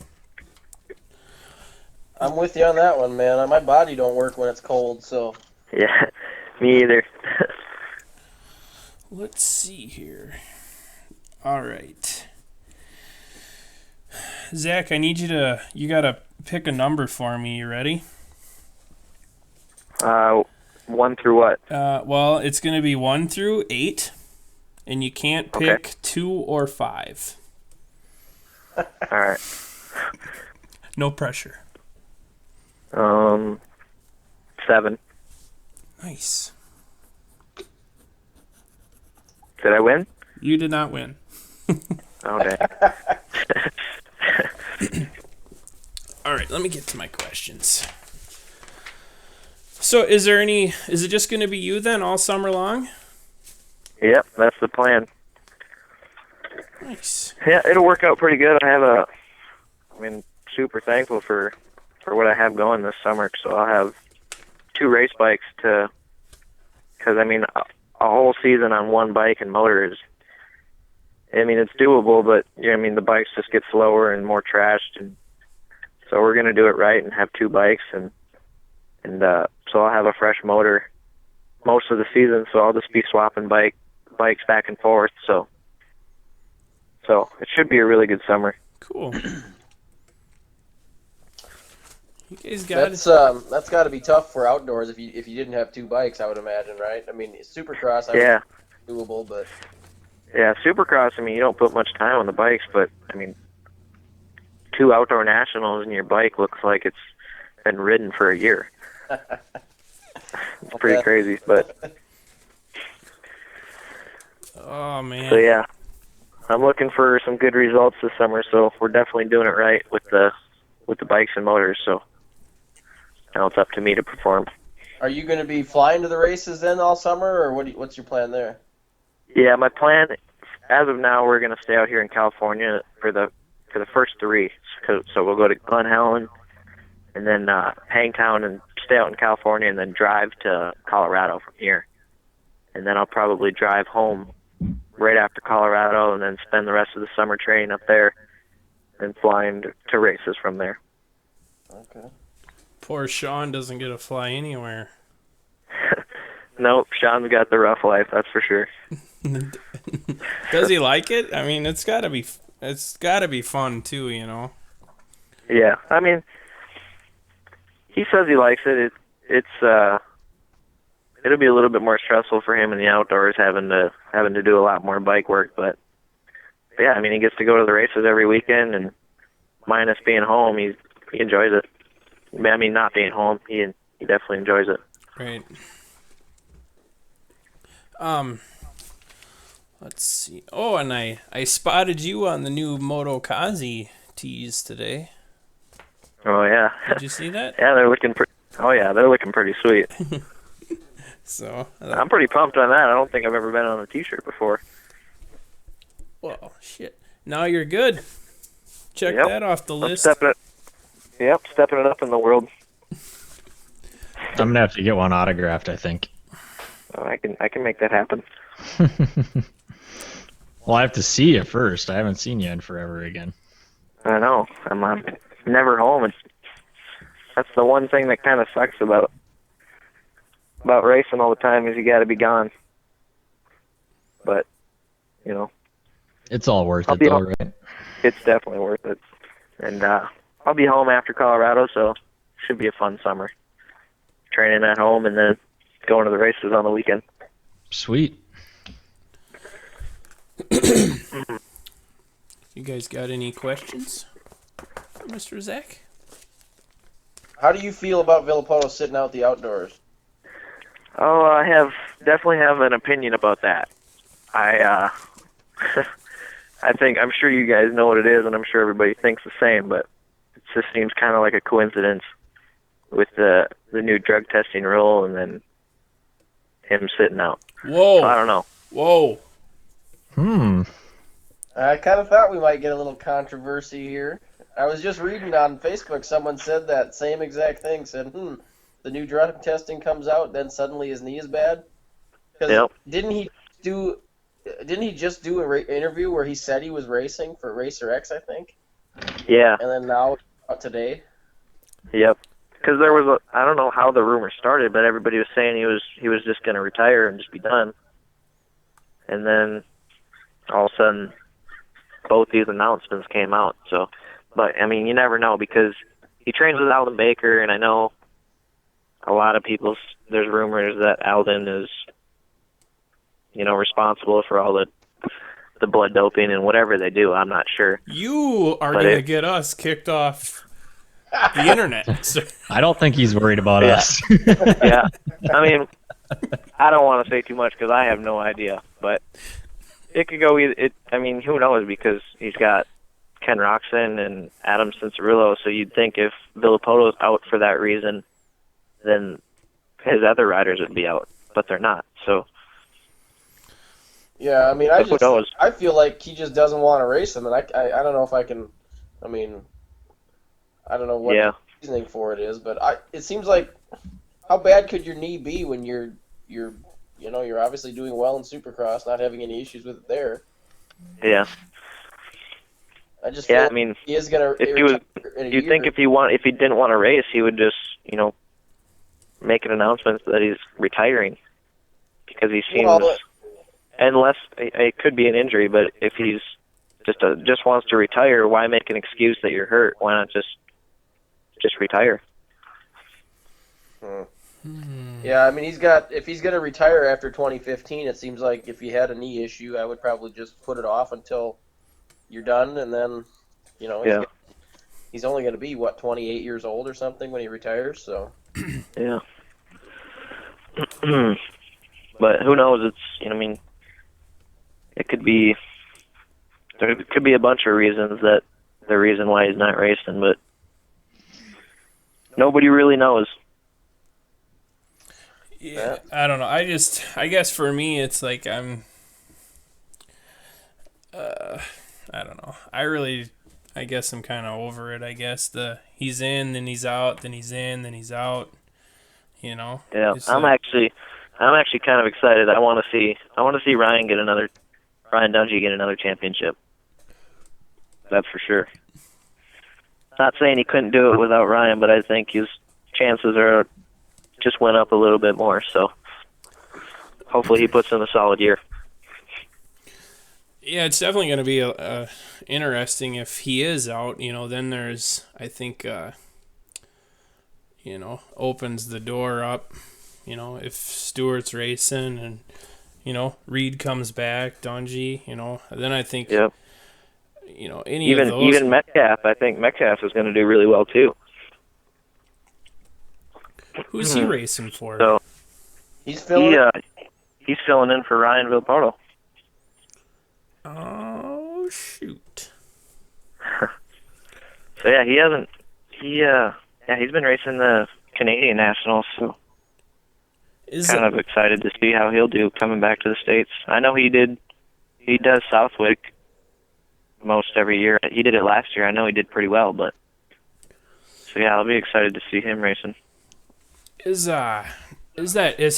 Speaker 2: I'm with you on that one, man. My body don't work when it's cold, so.
Speaker 6: Yeah, me either.
Speaker 1: Let's see here. All right. Zach, I need you gotta pick a number for me. You ready?
Speaker 6: 1 through what?
Speaker 1: Well, it's going to be 1 through 8, and you can't pick
Speaker 6: Okay.
Speaker 1: 2 or 5.
Speaker 6: All right.
Speaker 1: No pressure.
Speaker 6: 7.
Speaker 1: Nice.
Speaker 6: Did I win?
Speaker 1: You did not win.
Speaker 6: Oh, dang.
Speaker 1: All right, let me get to my questions. So is it just going to be you then all summer long?
Speaker 6: Yep, that's the plan.
Speaker 1: Nice.
Speaker 6: Yeah, it'll work out pretty good. Super thankful for what I have going this summer. So I'll have 2 race bikes because a whole season on one bike and motor is, it's doable, but the bikes just get slower and more trashed, and so we're gonna do it right and have 2 bikes, and so I'll have a fresh motor most of the season. So I'll just be swapping bikes back and forth. So it should be a really good summer.
Speaker 1: Cool. You guys got
Speaker 2: That's got to be tough for outdoors if you didn't have 2 bikes, I would imagine, right? I mean, Supercross,
Speaker 6: Yeah.
Speaker 2: doable, but
Speaker 6: Yeah, Supercross, you don't put much time on the bikes, but, 2 outdoor nationals and your bike looks like it's been ridden for a year. It's pretty crazy, but...
Speaker 1: Oh, man.
Speaker 6: So, yeah, I'm looking for some good results this summer, so we're definitely doing it right with the bikes and motors, so now it's up to me to perform.
Speaker 2: Are you going to be flying to the races then all summer, or what's your plan there?
Speaker 6: Yeah, my plan, as of now, we're going to stay out here in California for the first 3. So we'll go to Glen Helen, and then Hangtown, and stay out in California, and then drive to Colorado from here. And then I'll probably drive home right after Colorado, and then spend the rest of the summer training up there, and flying to races from there.
Speaker 2: Okay.
Speaker 1: Poor Sean doesn't get to fly anywhere.
Speaker 6: Nope, Sean's got the rough life, that's for sure.
Speaker 1: Does he like it? It's got to be fun too,
Speaker 6: Yeah, he says he likes it. It's it'll be a little bit more stressful for him in the outdoors, having to do a lot more bike work. But yeah, I mean, he gets to go to the races every weekend, and minus being home, he enjoys it. I mean, not being home, he definitely enjoys it.
Speaker 1: Right. Let's see. Oh, and I spotted you on the new Moto Kazi tees today.
Speaker 6: Oh yeah.
Speaker 1: Did you see that?
Speaker 6: Yeah, they're looking pretty sweet.
Speaker 1: So
Speaker 6: I'm pretty pumped on that. I don't think I've ever been on a t-shirt before.
Speaker 1: well, shit. Now you're good. Check
Speaker 6: Yep.
Speaker 1: that off the
Speaker 6: I'm
Speaker 1: list.
Speaker 6: stepping it up in the world.
Speaker 5: I'm gonna have to get one autographed, I think.
Speaker 6: Oh, I can make that happen.
Speaker 5: Well, I have to see you first. I haven't seen you in forever again.
Speaker 6: I know. I'm never home. That's the one thing that kind of sucks about racing all the time is you got to be gone. But
Speaker 5: It's all worth
Speaker 6: I'll
Speaker 5: it,
Speaker 6: be
Speaker 5: though,
Speaker 6: home.
Speaker 5: right?
Speaker 6: It's definitely worth it. And I'll be home after Colorado, so should be a fun summer. Training at home and then going to the races on the weekend.
Speaker 5: Sweet.
Speaker 1: You guys got any questions for Mr. Zack?
Speaker 2: How do you feel about Villapoto sitting out the outdoors?
Speaker 6: Oh, I definitely have an opinion about that. I I'm sure you guys know what it is, and I'm sure everybody thinks the same, but it just seems kind of like a coincidence with the new drug testing rule and then him sitting out.
Speaker 1: Whoa.
Speaker 6: So I don't know.
Speaker 1: Whoa.
Speaker 2: I kind of thought we might get a little controversy here. I was just reading on Facebook, someone said that same exact thing, said, the new drug testing comes out, then suddenly his knee is bad? Because
Speaker 6: Yep.
Speaker 2: didn't he just do an interview where he said he was racing for Racer X, I think?
Speaker 6: Yeah.
Speaker 2: And then now, today?
Speaker 6: Yep. Because there was I don't know how the rumor started, but everybody was saying he was just going to retire and just be done. And then all of a sudden, both these announcements came out. So, but I mean, you never know because he trains with Alden Baker, and I know a lot of there's rumors that Alden is, responsible for all the blood doping and whatever they do. I'm not sure.
Speaker 1: You are going to get us kicked off the internet. sir.
Speaker 5: I don't think he's worried about us.
Speaker 6: Yeah. I mean, I don't want to say too much because I have no idea, but it could go either. I mean, who knows? Because he's got Ken Roxon and Adam Cincerillo, so you'd think if Villapoto's out for that reason, then his other riders would be out, but they're not. So
Speaker 2: Yeah, I mean,
Speaker 6: who knows?
Speaker 2: I feel like he just doesn't want to race him, and I don't know if I can. I mean, I don't know what the reasoning for it is, but it seems like how bad could your knee be when you're obviously doing well in Supercross, not having any issues with it there.
Speaker 6: Yeah.
Speaker 2: I just feel
Speaker 6: I
Speaker 2: like
Speaker 6: mean,
Speaker 2: he is gonna.
Speaker 6: if he was, you'd think if he didn't want to race, he would just make an announcement that he's retiring because he seems. Unless it could be an injury, but if he's just wants to retire, why make an excuse that you're hurt? Why not just retire?
Speaker 2: Yeah, I mean, if he's going to retire after 2015, it seems like if he had a knee issue, I would probably just put it off until you're done, and then, he's only going to be, 28 years old or something when he retires, so.
Speaker 6: Yeah. But who knows? It could be, there could be a bunch of reasons that the reason why he's not racing, but nobody really knows.
Speaker 1: Yeah, I don't know. I guess for me, it's like I don't know. I guess I'm kind of over it. I guess he's in, then he's out, then he's in, then he's out. Yeah,
Speaker 6: I'm actually kind of excited. I want to see Ryan Dungey get another championship. That's for sure. Not saying he couldn't do it without Ryan, but I think his chances just went up a little bit more. So hopefully he puts in a solid year.
Speaker 1: Yeah, it's definitely going to be interesting if he is out. Then there's, I think, opens the door up if Stewart's racing and Reed comes back, Dungy, then I think
Speaker 6: Yep.
Speaker 1: Any of those.
Speaker 6: Even Metcalf, I think Metcalf is going to do really well too.
Speaker 1: Who's he racing for?
Speaker 6: So
Speaker 2: He's filling.
Speaker 6: he's filling in for Ryan Villepolo.
Speaker 1: Oh shoot!
Speaker 6: So yeah, he's been racing the Canadian Nationals, so kind of excited to see how he'll do coming back to the States. I know he does Southwick most every year. He did it last year. I know he did pretty well, but so yeah, I'll be excited to see him racing.
Speaker 1: Is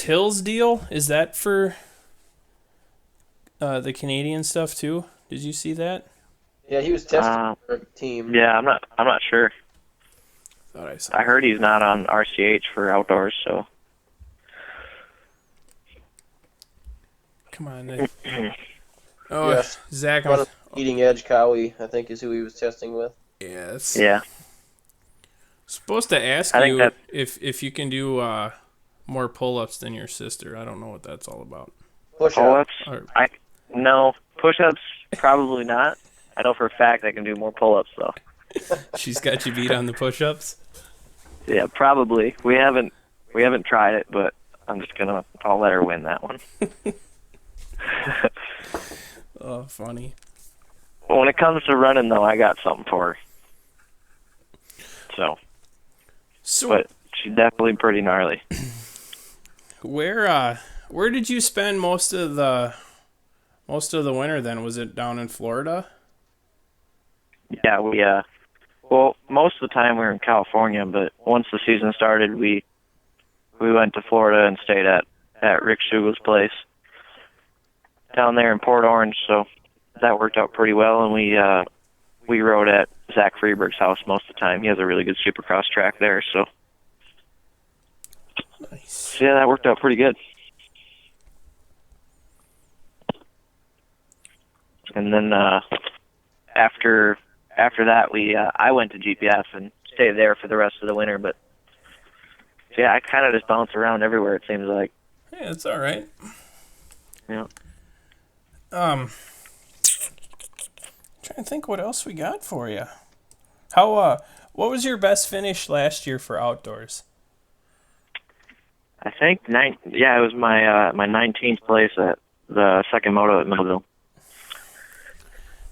Speaker 1: Hill's deal? Is that for the Canadian stuff too? Did you see that?
Speaker 2: Yeah, he was testing for a team.
Speaker 6: Yeah, I'm not sure.
Speaker 1: Thought I saw.
Speaker 6: I heard he's not on RCH for outdoors, so.
Speaker 1: Come on, Nick. Oh,
Speaker 2: Yes.
Speaker 1: Zack.
Speaker 2: Eating Edge Cowie, I think, is who he was testing with.
Speaker 1: Yes.
Speaker 6: Yeah.
Speaker 1: Supposed to ask
Speaker 6: I think
Speaker 1: you
Speaker 6: that-
Speaker 1: if you can do more pull-ups than your sister. I don't know what that's all about.
Speaker 2: Push up.
Speaker 6: Pull-ups?
Speaker 1: Or-
Speaker 6: No. Push-ups, probably not. I know for a fact I can do more pull-ups, though.
Speaker 1: She's got you beat on the push-ups.
Speaker 6: Yeah, probably. We haven't tried it, but I'll let her win that one.
Speaker 1: Oh, funny.
Speaker 6: When it comes to running, though, I got something for her. So, but she's definitely pretty gnarly.
Speaker 1: Where did you spend most of the winter then? Was it down in Florida?
Speaker 6: Yeah, well, most of the time we were in California, but once the season started, we went to Florida and stayed at Rick Shugel's place down there in Port Orange, so that worked out pretty well, and we rode at Zack Freeberg's house most of the time. He has a really good supercross track there, so
Speaker 1: Nice.
Speaker 6: yeah, that worked out pretty good. And then after that, I went to GPS and stayed there for the rest of the winter. But yeah, I kind of just bounce around everywhere. It seems like.
Speaker 1: Yeah, it's all right.
Speaker 6: Yeah.
Speaker 1: Trying to think what else we got for you. What was your best finish last year for outdoors?
Speaker 6: I think it was my 19th place at the second moto at Millville.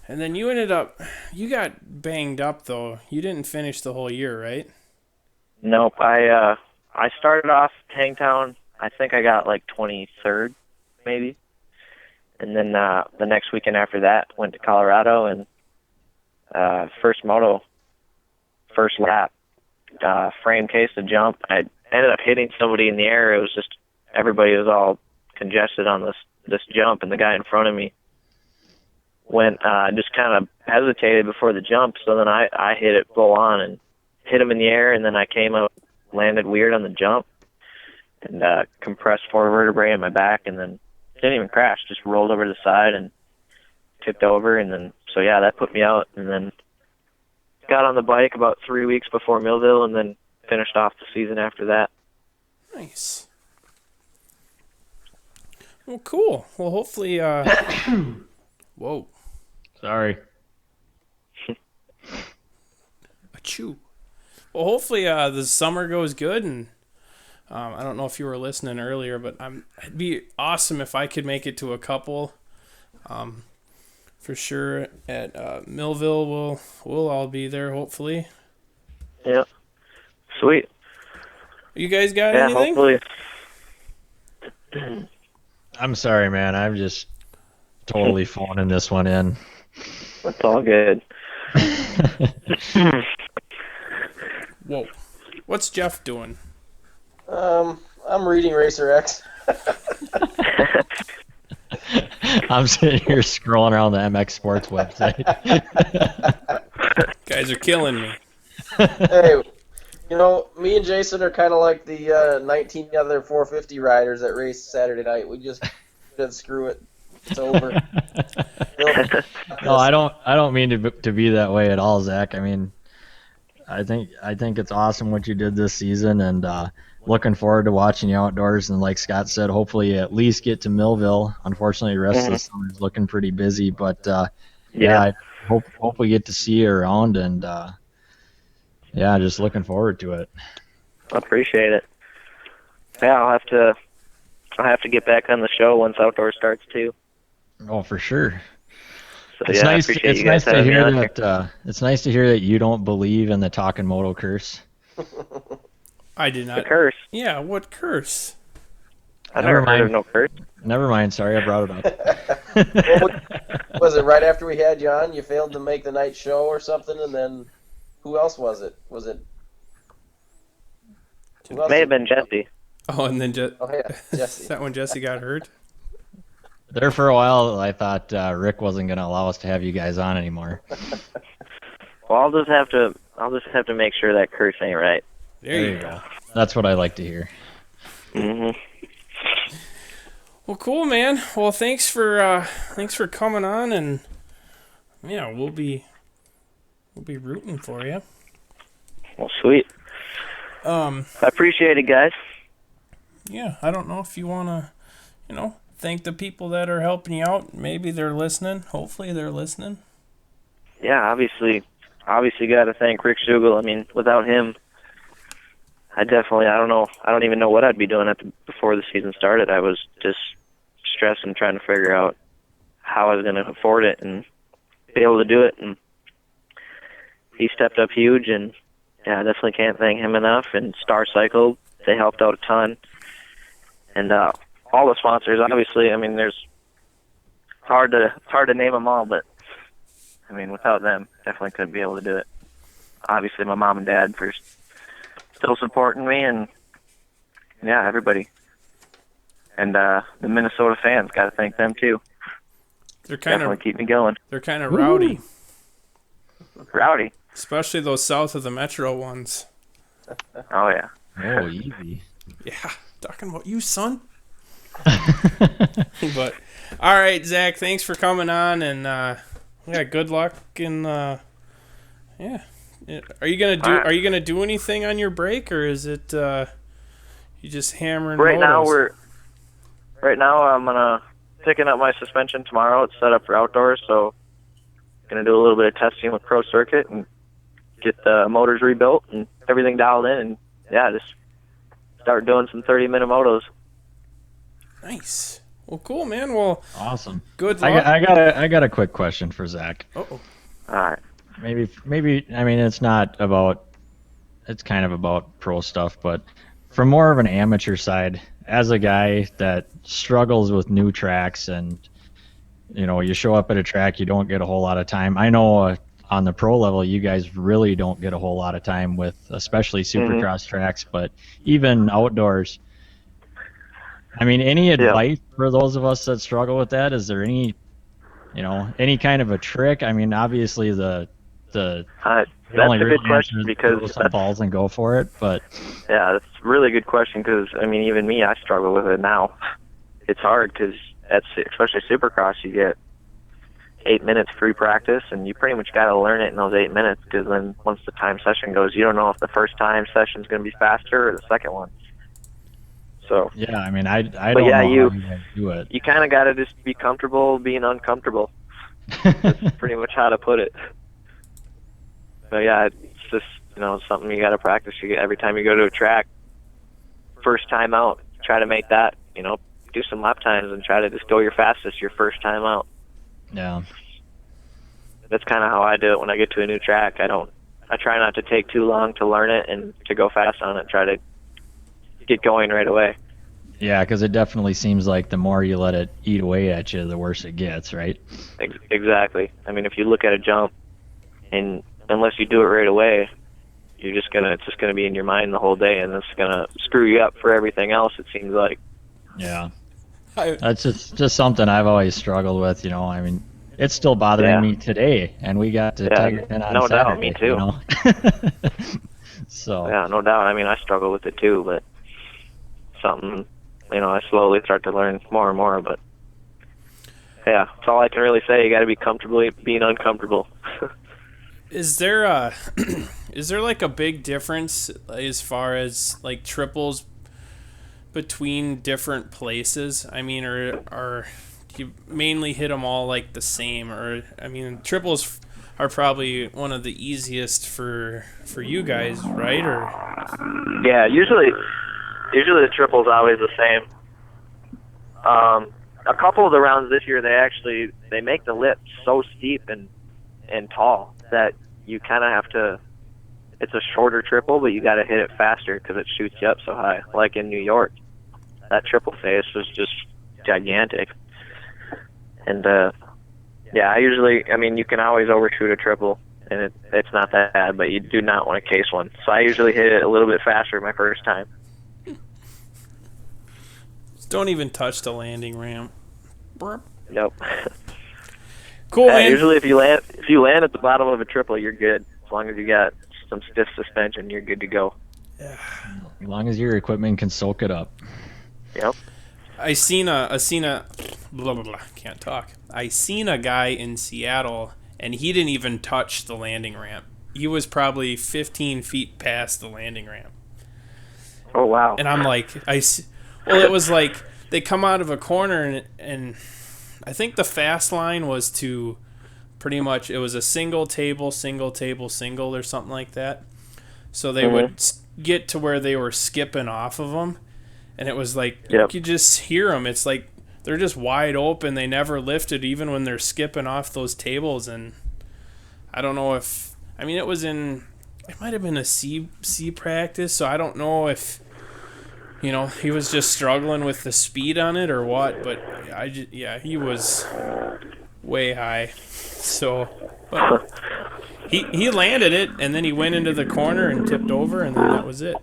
Speaker 1: And then you got banged up though. You didn't finish the whole year, right?
Speaker 6: Nope. I started off Hangtown. I think I got like 23rd, maybe. And then the next weekend after that, went to Colorado and first moto, first lap, frame case to jump. I ended up hitting somebody in the air. It was just everybody was all congested on this jump, and the guy in front of me went just kind of hesitated before the jump. So then I hit it full on and hit him in the air, and then I came up, landed weird on the jump, and compressed four vertebrae in my back, and then didn't even crash, just rolled over to the side and tipped over, and then so yeah, that put me out, and then got on the bike about 3 weeks before Millville, and then finished off the season after that.
Speaker 1: Nice. Well, cool. Well, hopefully, whoa.
Speaker 5: Sorry.
Speaker 1: Achoo. Well, hopefully the summer goes good, and I don't know if you were listening earlier, but it'd be awesome if I could make it to a couple. For sure at Millville, we'll all be there hopefully.
Speaker 6: Yeah. Sweet.
Speaker 1: You guys got
Speaker 6: Yeah,
Speaker 1: anything?
Speaker 6: hopefully.
Speaker 5: I'm sorry, man. I'm just totally phoning this one in.
Speaker 6: It's all good.
Speaker 1: Whoa. What's Jeff doing?
Speaker 2: I'm reading Racer X.
Speaker 5: I'm sitting here scrolling around the MX Sports website.
Speaker 1: Guys are killing me.
Speaker 2: Hey, me and Jason are kind of like the 19 other 450 riders that race Saturday night. We just said screw it. It's over.
Speaker 5: No, I don't mean to be that way at all, Zach. I mean, I think it's awesome what you did this season, and looking forward to watching you outdoors. And like Scott said, hopefully you at least get to Millville. Unfortunately, the rest of the summer is looking pretty busy, but yeah, I hope we get to see you around, and yeah, just looking forward to it.
Speaker 6: I appreciate it. Yeah, I'll have to get back on the show once outdoor starts too.
Speaker 5: Oh, for sure.
Speaker 6: So
Speaker 5: It's
Speaker 6: yeah, I
Speaker 5: nice.
Speaker 6: appreciate
Speaker 5: It's
Speaker 6: you guys
Speaker 5: nice to
Speaker 6: having me
Speaker 5: hear
Speaker 6: on here.
Speaker 5: that. It's nice to hear that you don't believe in the Talkin Moto curse.
Speaker 1: I did
Speaker 6: The
Speaker 1: not.
Speaker 6: curse.
Speaker 1: Yeah, what curse?
Speaker 6: I
Speaker 5: Never
Speaker 6: never heard of
Speaker 5: mind.
Speaker 6: no curse.
Speaker 5: Never mind. Sorry, I brought it up.
Speaker 2: Was it right after we had you on? You failed to make the night show or something, and then who else was it? Was it? Who else
Speaker 6: May have been Jesse.
Speaker 1: Oh, and then
Speaker 2: Oh yeah,
Speaker 1: is
Speaker 2: Jesse.
Speaker 1: that when Jesse got hurt?
Speaker 5: There for a while, I thought Rick wasn't going to allow us to have you guys on anymore.
Speaker 6: Well, I'll just have to make sure that curse ain't right.
Speaker 1: There you go.
Speaker 5: That's what I like to hear.
Speaker 6: Mhm.
Speaker 1: Well, cool, man. Well, thanks for coming on, and yeah, we'll be rooting for you.
Speaker 6: Well, sweet. I appreciate it, guys.
Speaker 1: Yeah, I don't know if you want to, thank the people that are helping you out. Maybe they're listening. Hopefully they're listening.
Speaker 6: Yeah, obviously got to thank Rick Schugel. I mean, without him, I don't even know what I'd be doing before the season started. I was just stressed and trying to figure out how I was going to afford it and be able to do it. And he stepped up huge, and yeah, I definitely can't thank him enough. And Star Cycle, they helped out a ton. And all the sponsors, obviously, I mean, it's hard to name them all, but I mean, without them, definitely couldn't be able to do it. Obviously, my mom and dad for still supporting me, and yeah, everybody. And the Minnesota fans, got to thank them too.
Speaker 1: They're kind
Speaker 6: Definitely
Speaker 1: of
Speaker 6: keep me going.
Speaker 1: they're kind of rowdy,
Speaker 6: Rowdy.
Speaker 1: especially those south of the metro ones.
Speaker 6: Oh yeah.
Speaker 5: Oh, easy.
Speaker 1: Yeah, talking about you, son. But all right, Zach, thanks for coming on, and yeah, good luck. And yeah, are you gonna do anything on your break, or is it you just hammering?
Speaker 6: Right
Speaker 1: motos?
Speaker 6: now I'm picking up my suspension tomorrow. It's set up for outdoors, so gonna do a little bit of testing with Pro Circuit and get the motors rebuilt and everything dialed in, and yeah, just start doing some 30-minute motos.
Speaker 1: Nice. Well, cool, man. Well,
Speaker 5: Awesome.
Speaker 1: good luck.
Speaker 5: I got a quick question for Zach.
Speaker 1: Oh,
Speaker 6: All right.
Speaker 5: Maybe I mean it's kind of about pro stuff, but from more of an amateur side, as a guy that struggles with new tracks, and you show up at a track, you don't get a whole lot of time. I know on the pro level, you guys really don't get a whole lot of time with especially supercross tracks, but even outdoors. I mean, any advice for those of us that struggle with that? Is there any kind of a trick? I mean, obviously the
Speaker 6: That's a good question because
Speaker 5: some balls and go for it. But
Speaker 6: yeah, that's a really good question because I mean, even me, I struggle with it now. It's hard because especially Supercross, you get 8 minutes free practice, and you pretty much got to learn it in those 8 minutes because then once the time session goes, you don't know if the first time session is going to be faster or the second one. So
Speaker 5: yeah, I mean, I don't know how you guys do it.
Speaker 6: You kind of got to just be comfortable being uncomfortable. That's pretty much how to put it. But yeah, it's just something you got to practice. Every time you go to a track, first time out, try to make that. Do some lap times and try to just go your fastest your first time out.
Speaker 5: Yeah.
Speaker 6: That's kind of how I do it when I get to a new track. I try not to take too long to learn it and to go fast on it. Try to get going right away.
Speaker 5: Yeah, because it definitely seems like the more you let it eat away at you, the worse it gets, right?
Speaker 6: Exactly. I mean, if you look at a jump, and unless you do it right away, it's just gonna be in your mind the whole day, and it's gonna screw you up for everything else. It seems like.
Speaker 5: Yeah. That's just something I've always struggled with. I mean, it's still bothering me today, and we got to take it in on
Speaker 6: no
Speaker 5: Saturday.
Speaker 6: doubt, me too.
Speaker 5: So.
Speaker 6: Yeah, no doubt. I mean, I struggle with it too, but something. I slowly start to learn more and more, but yeah, that's all I can really say. You got to be comfortable being uncomfortable.
Speaker 1: is there is there like a big difference as far as like triples between different places? I mean, or do you mainly hit them all like the same? Or I mean, triples are probably one of the easiest for you guys, right? Or
Speaker 6: Yeah, usually the triple's always the same. A couple of the rounds this year, they make the lip so steep and tall that you kind of have to. It's a shorter triple, but you got to hit it faster because it shoots you up so high. Like in New York, that triple face was just gigantic. And yeah, I mean, you can always overshoot a triple, and it's not that bad, but you do not want to case one. So I usually hit it a little bit faster my first time.
Speaker 1: don't even touch the landing ramp. Burp.
Speaker 6: Nope.
Speaker 1: Cool, man.
Speaker 6: Usually, if you land at the bottom of a triple, you're good. As long as you got some stiff suspension, you're good to go.
Speaker 5: As long as your equipment can soak it up.
Speaker 6: Yep.
Speaker 1: I seen a blah blah blah. Can't talk. I seen a guy in Seattle, and he didn't even touch the landing ramp. He was probably 15 feet past the landing ramp.
Speaker 6: Oh wow.
Speaker 1: And I'm like, well, it was like they come out of a corner, and I think the fast line was to pretty much, it was a single table, single, or something like that. So they would get to where they were skipping off of them, and it was like, you could just hear them. It's like they're just wide open. They never lifted even when they're skipping off those tables. And I don't know if, I mean, it might have been a C practice, so I don't know if, you know, he was just struggling with the speed on it or what, but he was way high. So, but he landed it, and then he went into the corner and tipped over, and then that was it.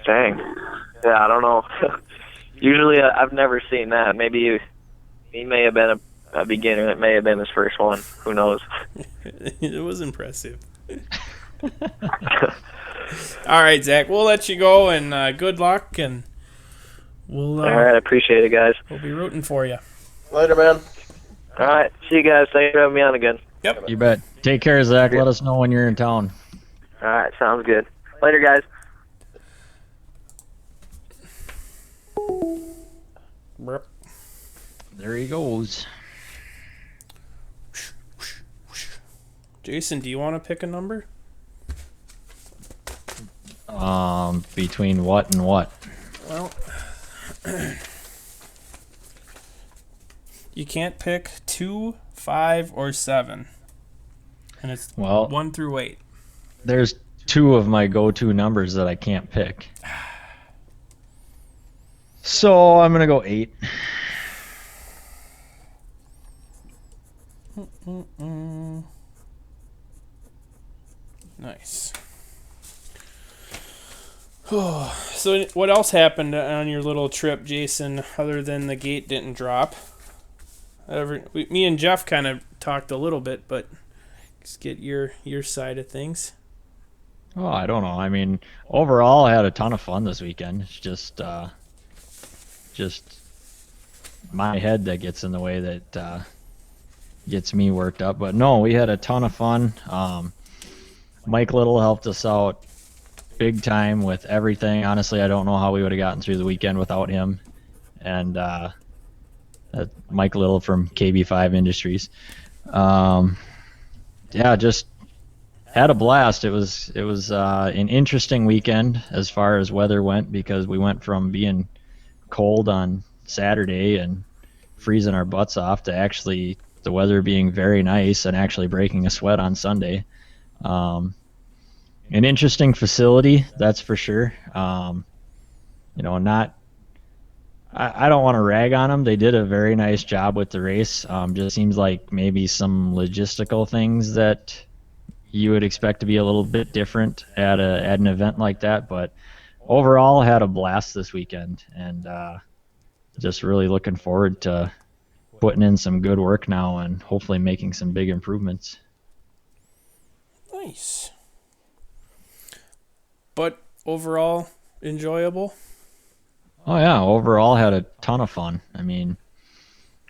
Speaker 6: Dang. Yeah, I don't know. Usually, I've never seen that. Maybe he may have been a beginner. It may have been his first one. Who knows?
Speaker 1: It was impressive. All right, Zach, we'll let you go, and good luck, and we'll.
Speaker 6: All right, I appreciate it, guys.
Speaker 1: We'll be rooting for you.
Speaker 2: Later, man.
Speaker 6: All right, see you guys. Thanks for having me on again.
Speaker 1: Yep.
Speaker 5: You bet. Take care, Zach. Let us know when you're in town.
Speaker 6: All right, sounds good. Later, guys.
Speaker 5: There he goes.
Speaker 1: Jason, do you want to pick a number?
Speaker 5: Between what and what?
Speaker 1: Well, you can't pick 2, 5, or 7. And it's 1 through 8.
Speaker 5: There's 2 of my go-to numbers that I can't pick. So I'm going to go 8.
Speaker 1: Nice. So what else happened on your little trip, Jason, other than the gate didn't drop? Me and Jeff kind of talked a little bit, but just get your side of things.
Speaker 5: Oh, I don't know. I mean, overall, I had a ton of fun this weekend. It's just my head that gets in the way that gets me worked up. But no, we had a ton of fun. Mike Little helped us out big time with everything. Honestly, I don't know how we would have gotten through the weekend without him. And Mike Little from KB5 Industries. Yeah, just had a blast. It was an interesting weekend as far as weather went, because we went from being cold on Saturday and freezing our butts off to actually the weather being very nice and actually breaking a sweat on Sunday. An interesting facility, that's for sure. You know, I don't want to rag on them. They did a very nice job with the race. Just seems like maybe some logistical things that you would expect to be a little bit different at an event like that. But overall, had a blast this weekend, and just really looking forward to putting in some good work now and hopefully making some big improvements.
Speaker 1: Nice. But overall, enjoyable?
Speaker 5: Oh yeah, overall had a ton of fun. I mean,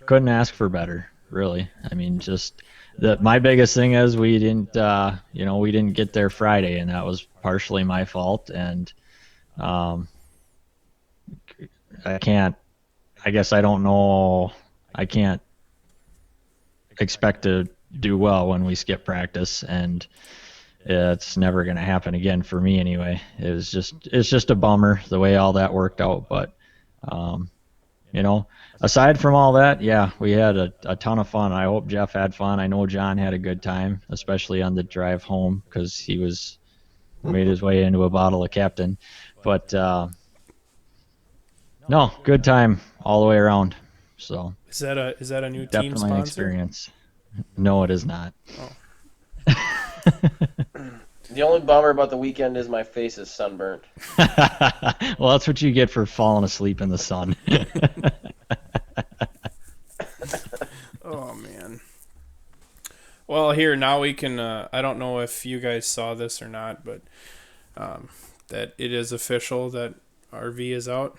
Speaker 5: couldn't ask for better. really. I mean, just my biggest thing is we didn't get there Friday, and that was partially my fault. And um, I guess I don't know. I can't expect to do well when we skip practice, and it's never going to happen again for me anyway. It's just a bummer the way all that worked out. But aside from all that, yeah, we had a ton of fun. I hope Jeff had fun. I know John had a good time, especially on the drive home because he made his way into a bottle of Captain. But no, good time all the way around. So
Speaker 1: Is that a new team
Speaker 5: definitely
Speaker 1: sponsor?
Speaker 5: an experience. No, it is not.
Speaker 1: Oh.
Speaker 2: The only bummer about the weekend is my face is sunburnt.
Speaker 5: Well, that's what you get for falling asleep in the sun.
Speaker 1: Oh man. Well, here now we can. I don't know if you guys saw this or not, but that it is official that RV is out.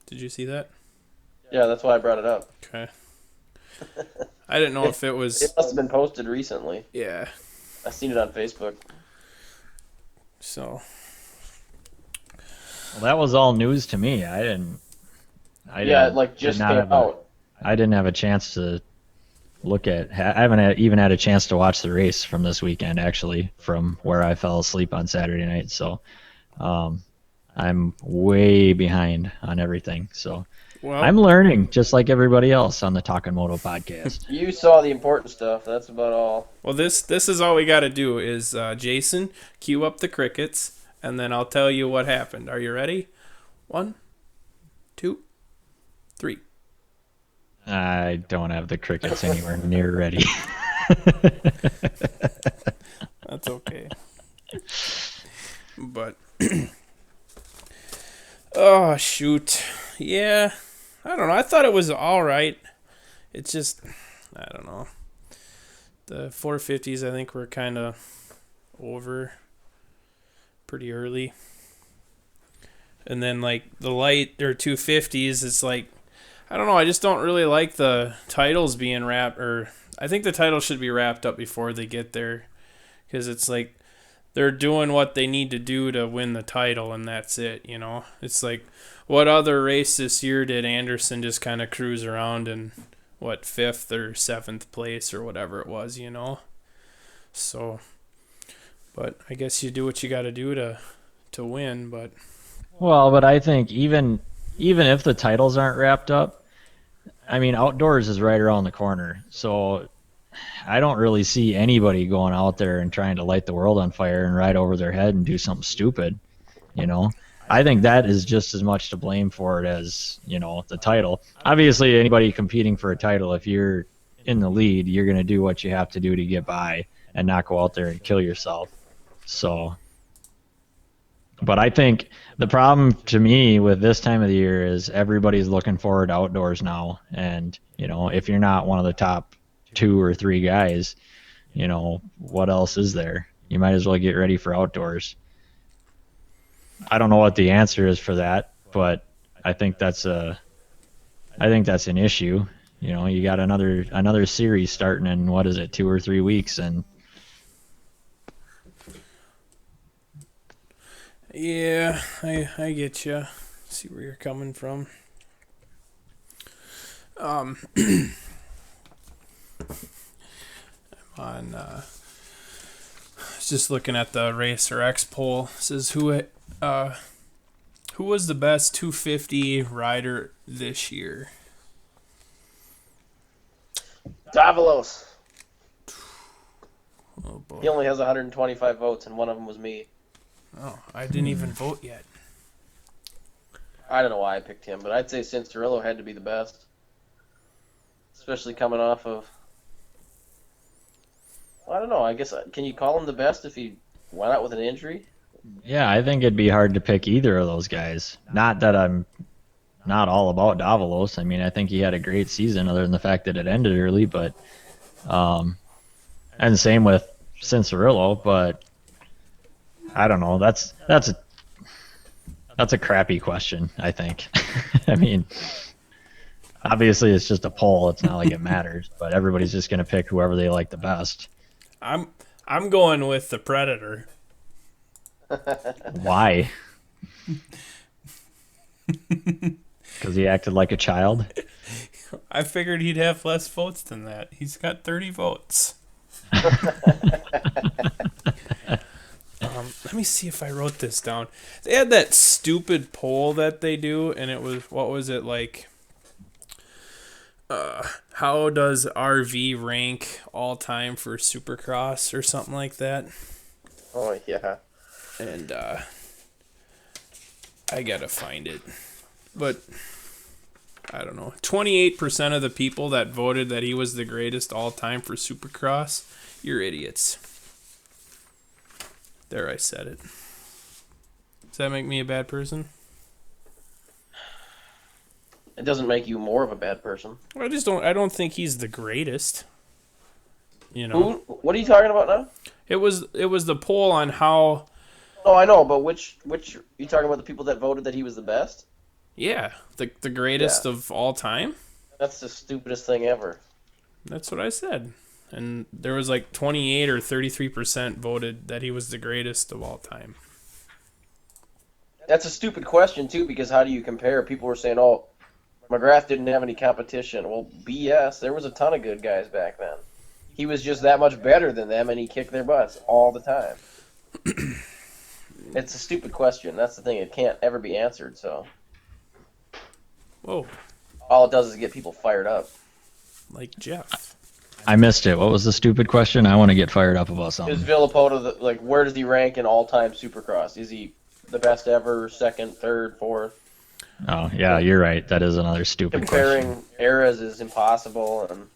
Speaker 1: Did you see that?
Speaker 2: Yeah, that's why I brought it up.
Speaker 1: Okay. I didn't know if it was.
Speaker 2: It must have been posted recently.
Speaker 1: Yeah.
Speaker 2: I seen it on Facebook.
Speaker 1: So.
Speaker 5: Well, that was all news to me. I didn't.
Speaker 2: Yeah, it like just came out.
Speaker 5: I didn't have a chance to look at. I haven't even had a chance to watch the race from this weekend, actually, from where I fell asleep on Saturday night. So, I'm way behind on everything. So,
Speaker 1: Well,
Speaker 5: I'm learning just like everybody else on the Talkin Moto podcast.
Speaker 2: You saw the important stuff. That's about all.
Speaker 1: Well, this is all we got to do is Jason cue up the crickets, and then I'll tell you what happened. Are you ready? 1, 2, 3.
Speaker 5: I don't have the crickets anywhere near ready.
Speaker 1: That's okay. But oh shoot, yeah. I don't know. I thought it was all right. It's just I don't know. The 450s I think were kind of over pretty early. And then like the light or 250s, it's like I don't know. I just don't really like the titles being wrapped, or I think the title should be wrapped up before they get there, because it's like they're doing what they need to do to win the title, and that's it. You know, it's like what other race this year did Anderson just kind of cruise around in what 5th or 7th place or whatever it was, you know? So, but I guess you do what you got to do to win. But
Speaker 5: Well, I think even if the titles aren't wrapped up, I mean, outdoors is right around the corner. So I don't really see anybody going out there and trying to light the world on fire and ride over their head and do something stupid, you know? I think that is just as much to blame for it as, the title. Obviously, anybody competing for a title, if you're in the lead, you're going to do what you have to do to get by and not go out there and kill yourself. So, but I think the problem to me with this time of the year is everybody's looking forward to outdoors now. And, if you're not one of the top 2 or 3 guys, what else is there? You might as well get ready for outdoors. I don't know what the answer is for that, but I think that's an issue. You got another series starting in 2 or 3 weeks, and
Speaker 1: yeah, I get you. See where you're coming from. I'm on. Just looking at the Racer X poll. It says who was the best 250 rider this year?
Speaker 2: Davalos.
Speaker 1: Oh boy.
Speaker 2: He only has 125 votes, and one of them was me.
Speaker 1: Oh, I didn't even vote yet.
Speaker 2: I don't know why I picked him, but I'd say Cincerillo had to be the best. Especially coming off of... I don't know, I guess, can you call him the best if he went out with an injury?
Speaker 5: yeah, I think it'd be hard to pick either of those guys. Not that I'm not all about Davalos. I mean, I think he had a great season other than the fact that it ended early, but and same with Cincerillo, but I don't know. That's a crappy question, I think. I mean, Obviously, it's just a poll. It's not like it matters, but everybody's just going to pick whoever they like the best.
Speaker 1: I'm going with the Predator.
Speaker 5: Why? Because he acted like a child?
Speaker 1: I figured he'd have less votes than that. He's got 30 votes. Let me see if I wrote this down. They had that stupid poll that they do, and it was, what was it, like, how does RV rank all time for Supercross or something like that?
Speaker 2: Oh yeah.
Speaker 1: And I gotta find it. But I don't know. 28% of the people that voted that he was the greatest all time for Supercross, you're idiots. There, I said it. Does that make me a bad person?
Speaker 2: It doesn't make you more of a bad person.
Speaker 1: I don't think he's the greatest. You know.
Speaker 2: Who? What are you talking about now?
Speaker 1: It was the poll on how.
Speaker 2: Oh, I know, but which you talking about the people that voted that he was the best?
Speaker 1: Yeah, the greatest of all time.
Speaker 2: That's the stupidest thing ever.
Speaker 1: That's what I said. And there was like 28 or 33% voted that he was the greatest of all time.
Speaker 2: That's a stupid question too, because how do you compare? People were saying, "Oh, McGrath didn't have any competition." Well, BS. There was a ton of good guys back then. He was just that much better than them, and he kicked their butts all the time. It's a stupid question. That's the thing. It can't ever be answered. So
Speaker 1: Whoa,
Speaker 2: all it does is get people fired up.
Speaker 1: like Jeff.
Speaker 5: I missed it. What was the stupid question? I want to get fired up about
Speaker 2: Is
Speaker 5: something.
Speaker 2: Villapoto like where does he rank in all-time Supercross? Is he the best ever, second, third, fourth?
Speaker 5: Oh, yeah, you're right. That is another stupid question.
Speaker 2: Comparing eras is impossible, and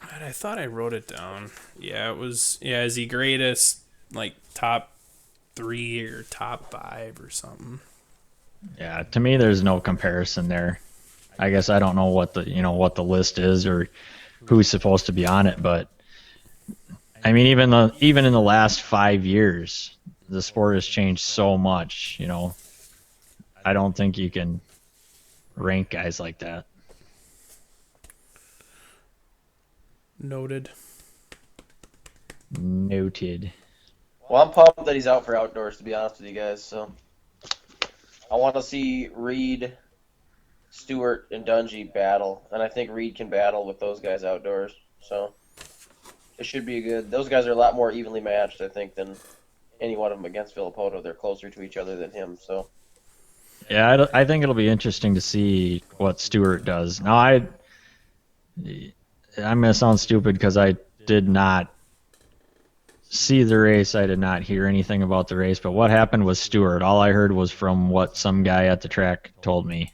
Speaker 1: God, I thought I wrote it down. Yeah, it was. Yeah, is he greatest? Like top 3 or top 5 or something?
Speaker 5: Yeah, to me, there's no comparison there. I guess I don't know what the list is or who's supposed to be on it, but I mean, even in the last 5 years, the sport has changed so much. I don't think you can rank guys like that.
Speaker 1: Noted.
Speaker 5: Noted.
Speaker 2: well, I'm pumped that he's out for outdoors. To be honest with you guys, so I want to see Reed, Stewart, and Dungey battle, and I think Reed can battle with those guys outdoors. So it should be good. Those guys are a lot more evenly matched, I think, than any one of them against Villapoto. They're closer to each other than him. So
Speaker 5: Yeah, I think it'll be interesting to see what Stewart does. Now, I'm going to sound stupid because I did not see the race. I did not hear anything about the race. But what happened with Stewart? All I heard was from what some guy at the track told me.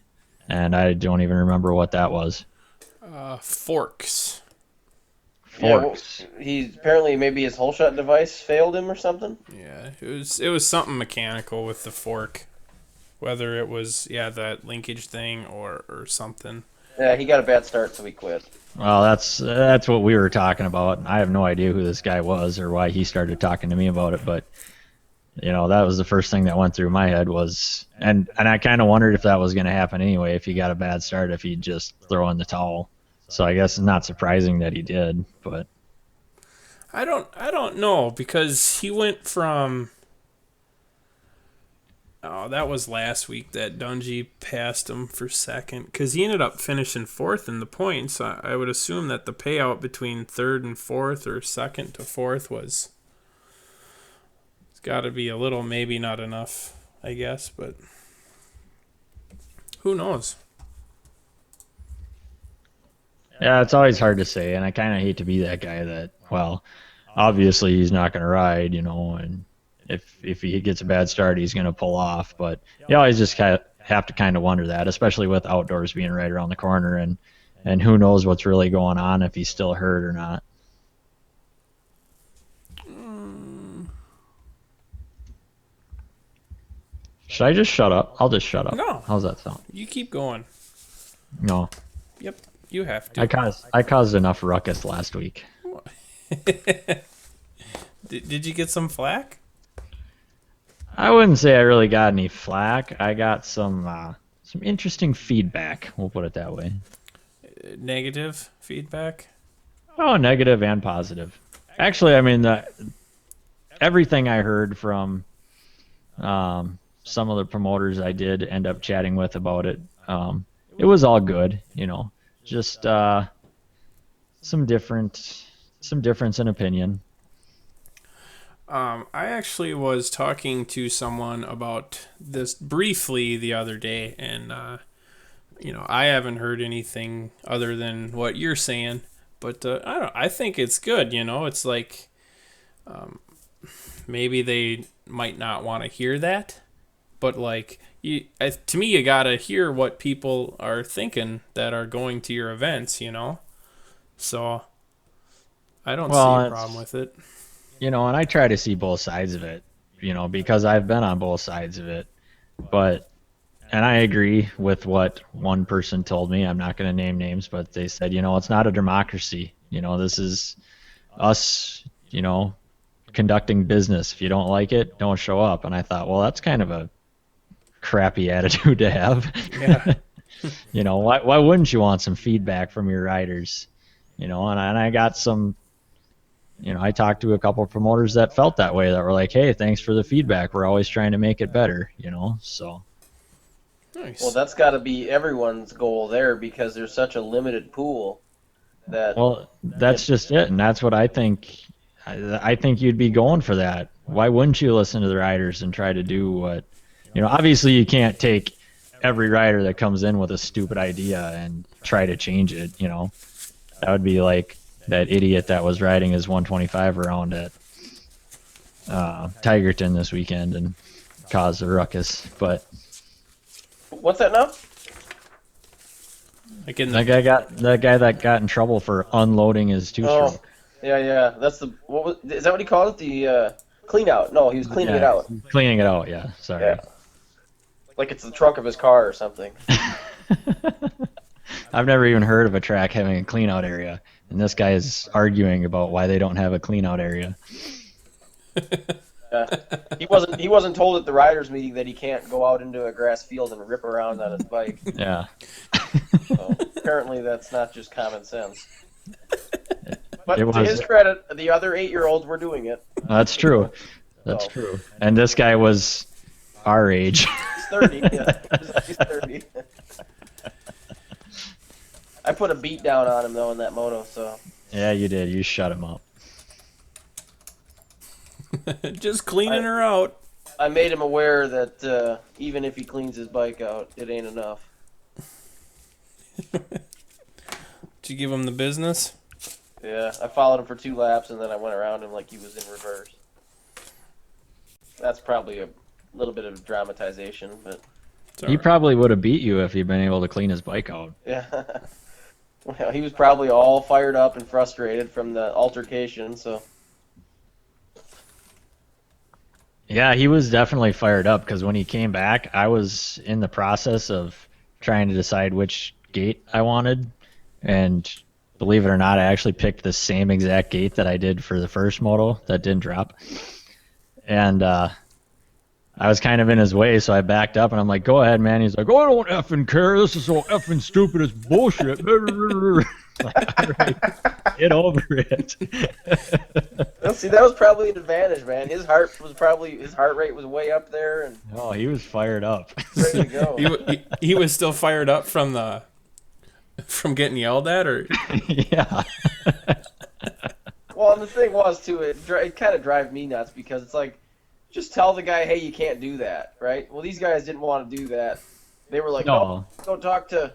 Speaker 5: And I don't even remember what that was.
Speaker 1: Forks.
Speaker 5: Forks.
Speaker 2: Yeah, he apparently maybe his whole shot device failed him or something.
Speaker 1: Yeah, it was something mechanical with the fork. Whether it was that linkage thing or something.
Speaker 2: Yeah, he got a bad start, so he quit.
Speaker 5: Well, that's what we were talking about. I have no idea who this guy was or why he started talking to me about it, but that was the first thing that went through my head was, and I kind of wondered if that was going to happen anyway, if he got a bad start, if he'd just throw in the towel. So I guess it's not surprising that he did, but
Speaker 1: I don't know, because he went from. Oh, that was last week that Dungey passed him for second, because he ended up finishing fourth in the points. I would assume that the payout between third and fourth, or second to fourth, it's got to be a little, maybe not enough, I guess, but who knows?
Speaker 5: yeah, it's always hard to say, and I kind of hate to be that guy that, well, obviously he's not going to ride, and if he gets a bad start, he's going to pull off. But you always just have to kind of wonder that, especially with outdoors being right around the corner, and who knows what's really going on, if he's still hurt or not. Should I just shut up? I'll just shut up.
Speaker 1: No.
Speaker 5: How's that sound?
Speaker 1: You keep going.
Speaker 5: No.
Speaker 1: Yep, you have to.
Speaker 5: I caused enough ruckus last week.
Speaker 1: Did you get some flack?
Speaker 5: I wouldn't say I really got any flack. I got some interesting feedback. We'll put it that way.
Speaker 1: negative feedback?
Speaker 5: Oh, negative and positive. Actually, I mean, everything I heard from some of the promoters I did end up chatting with about it, it was all good. Just some difference in opinion.
Speaker 1: I actually was talking to someone about this briefly the other day, and I haven't heard anything other than what you're saying, but I think it's good. It's like maybe they might not want to hear that, but like to me, you gotta hear what people are thinking that are going to your events. So I don't see a problem with it.
Speaker 5: And I try to see both sides of it, because I've been on both sides of it. And I agree with what one person told me. I'm not going to name names, but they said, it's not a democracy. This is us, conducting business. If you don't like it, don't show up. And I thought, well, that's kind of a crappy attitude to have.
Speaker 1: Yeah.
Speaker 5: Why wouldn't you want some feedback from your riders? And I got some. I talked to a couple of promoters that felt that way, that were like, hey, thanks for the feedback. We're always trying to make it better, so.
Speaker 1: Nice.
Speaker 2: Well, that's got to be everyone's goal there, because there's such a limited pool that.
Speaker 5: Well, that's just it, and that's what I think. I think you'd be going for that. Why wouldn't you listen to the riders and try to do what, obviously you can't take every rider that comes in with a stupid idea and try to change it, That would be like that idiot that was riding his 125 around at Tigerton this weekend and caused a ruckus. But
Speaker 2: What's that now?
Speaker 1: Like
Speaker 5: that guy that got in trouble for unloading his two-stroke.
Speaker 2: Yeah. That's is that what he called it? The clean out? No, he was cleaning it out.
Speaker 5: Cleaning it out, yeah. Sorry.
Speaker 2: Yeah. Like it's the trunk of his car or something.
Speaker 5: I've never even heard of a track having a clean out area, and this guy is arguing about why they don't have a clean out area.
Speaker 2: He wasn't told at the riders meeting that he can't go out into a grass field and rip around on his bike.
Speaker 5: Yeah.
Speaker 2: So apparently that's not just common sense. But
Speaker 5: It
Speaker 2: to
Speaker 5: was-
Speaker 2: his credit, the other 8-year-olds were doing it.
Speaker 5: That's true. That's
Speaker 2: So.
Speaker 5: true. And this guy was our age.
Speaker 2: He's 30. Yeah, he's 30. I put a beat down on him though in that moto. So
Speaker 5: Yeah, you did. You shut him up.
Speaker 1: just cleaning her out.
Speaker 2: I made him aware that even if he cleans his bike out, it ain't enough.
Speaker 1: Did you give him the business?
Speaker 2: Yeah, I followed him for 2 laps and then I went around him like he was in reverse. That's probably a little bit of dramatization, but
Speaker 5: He probably would have beat you if he'd been able to clean his bike out.
Speaker 2: yeah. Well, he was probably all fired up and frustrated from the altercation, so.
Speaker 5: Yeah, he was definitely fired up, because when he came back, I was in the process of trying to decide which gate I wanted, and believe it or not, I actually picked the same exact gate that I did for the first moto that didn't drop. And I was kind of in his way, so I backed up, and I'm like, go ahead, man. He's like, oh, I don't effing care. This is so effing stupid. It's bullshit. Like, all right, get over it.
Speaker 2: Well, see, that was probably an advantage, man. His heart rate was way up there, and
Speaker 5: Oh, he was fired up.
Speaker 2: ready to go.
Speaker 1: He was still fired up from getting yelled at, or
Speaker 5: Yeah.
Speaker 2: Well, and the thing was too, it kind of drives me nuts, because it's like, just tell the guy, hey, you can't do that, right? Well, these guys didn't want to do that. They were like,
Speaker 5: No.
Speaker 2: you got to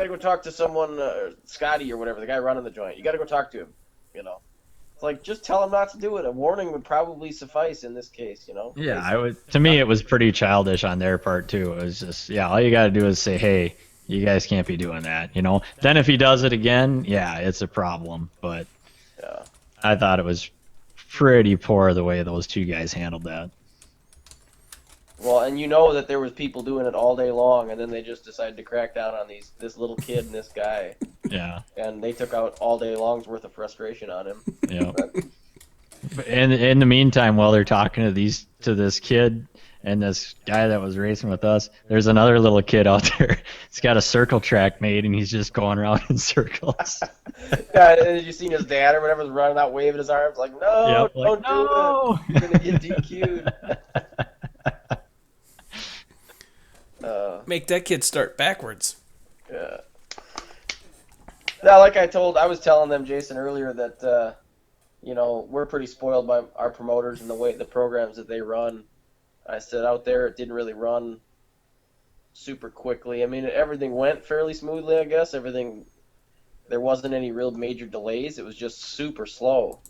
Speaker 2: go talk to someone, Scotty or whatever, the guy running the joint. You got to go talk to him, It's like, just tell him not to do it. A warning would probably suffice in this case,
Speaker 5: Yeah, to me, it was pretty childish on their part, too. It was just, yeah, all you got to do is say, hey, you guys can't be doing that, Then if he does it again, yeah, it's a problem. But
Speaker 2: Yeah.
Speaker 5: I thought it was pretty poor the way those two guys handled that.
Speaker 2: Well, and that there was people doing it all day long, and then they just decided to crack down on this little kid and this guy,
Speaker 5: Yeah,
Speaker 2: and they took out all day long's worth of frustration on him.
Speaker 5: yeah. And in the meantime, while they're talking to this kid and this guy that was racing with us, there's another little kid out there. He's got a circle track made, and he's just going around in circles.
Speaker 2: Yeah, and did you see his dad or whatever was running out waving his arms like, no,
Speaker 5: Yep, like,
Speaker 2: don't do it. You're going to get DQ'd.
Speaker 1: Make that kid start backwards.
Speaker 2: Yeah. Now, like I was telling them, Jason, earlier that, we're pretty spoiled by our promoters and the programs that they run. I said out there it didn't really run super quickly. I mean, everything went fairly smoothly, I guess. There wasn't any real major delays. It was just super slow.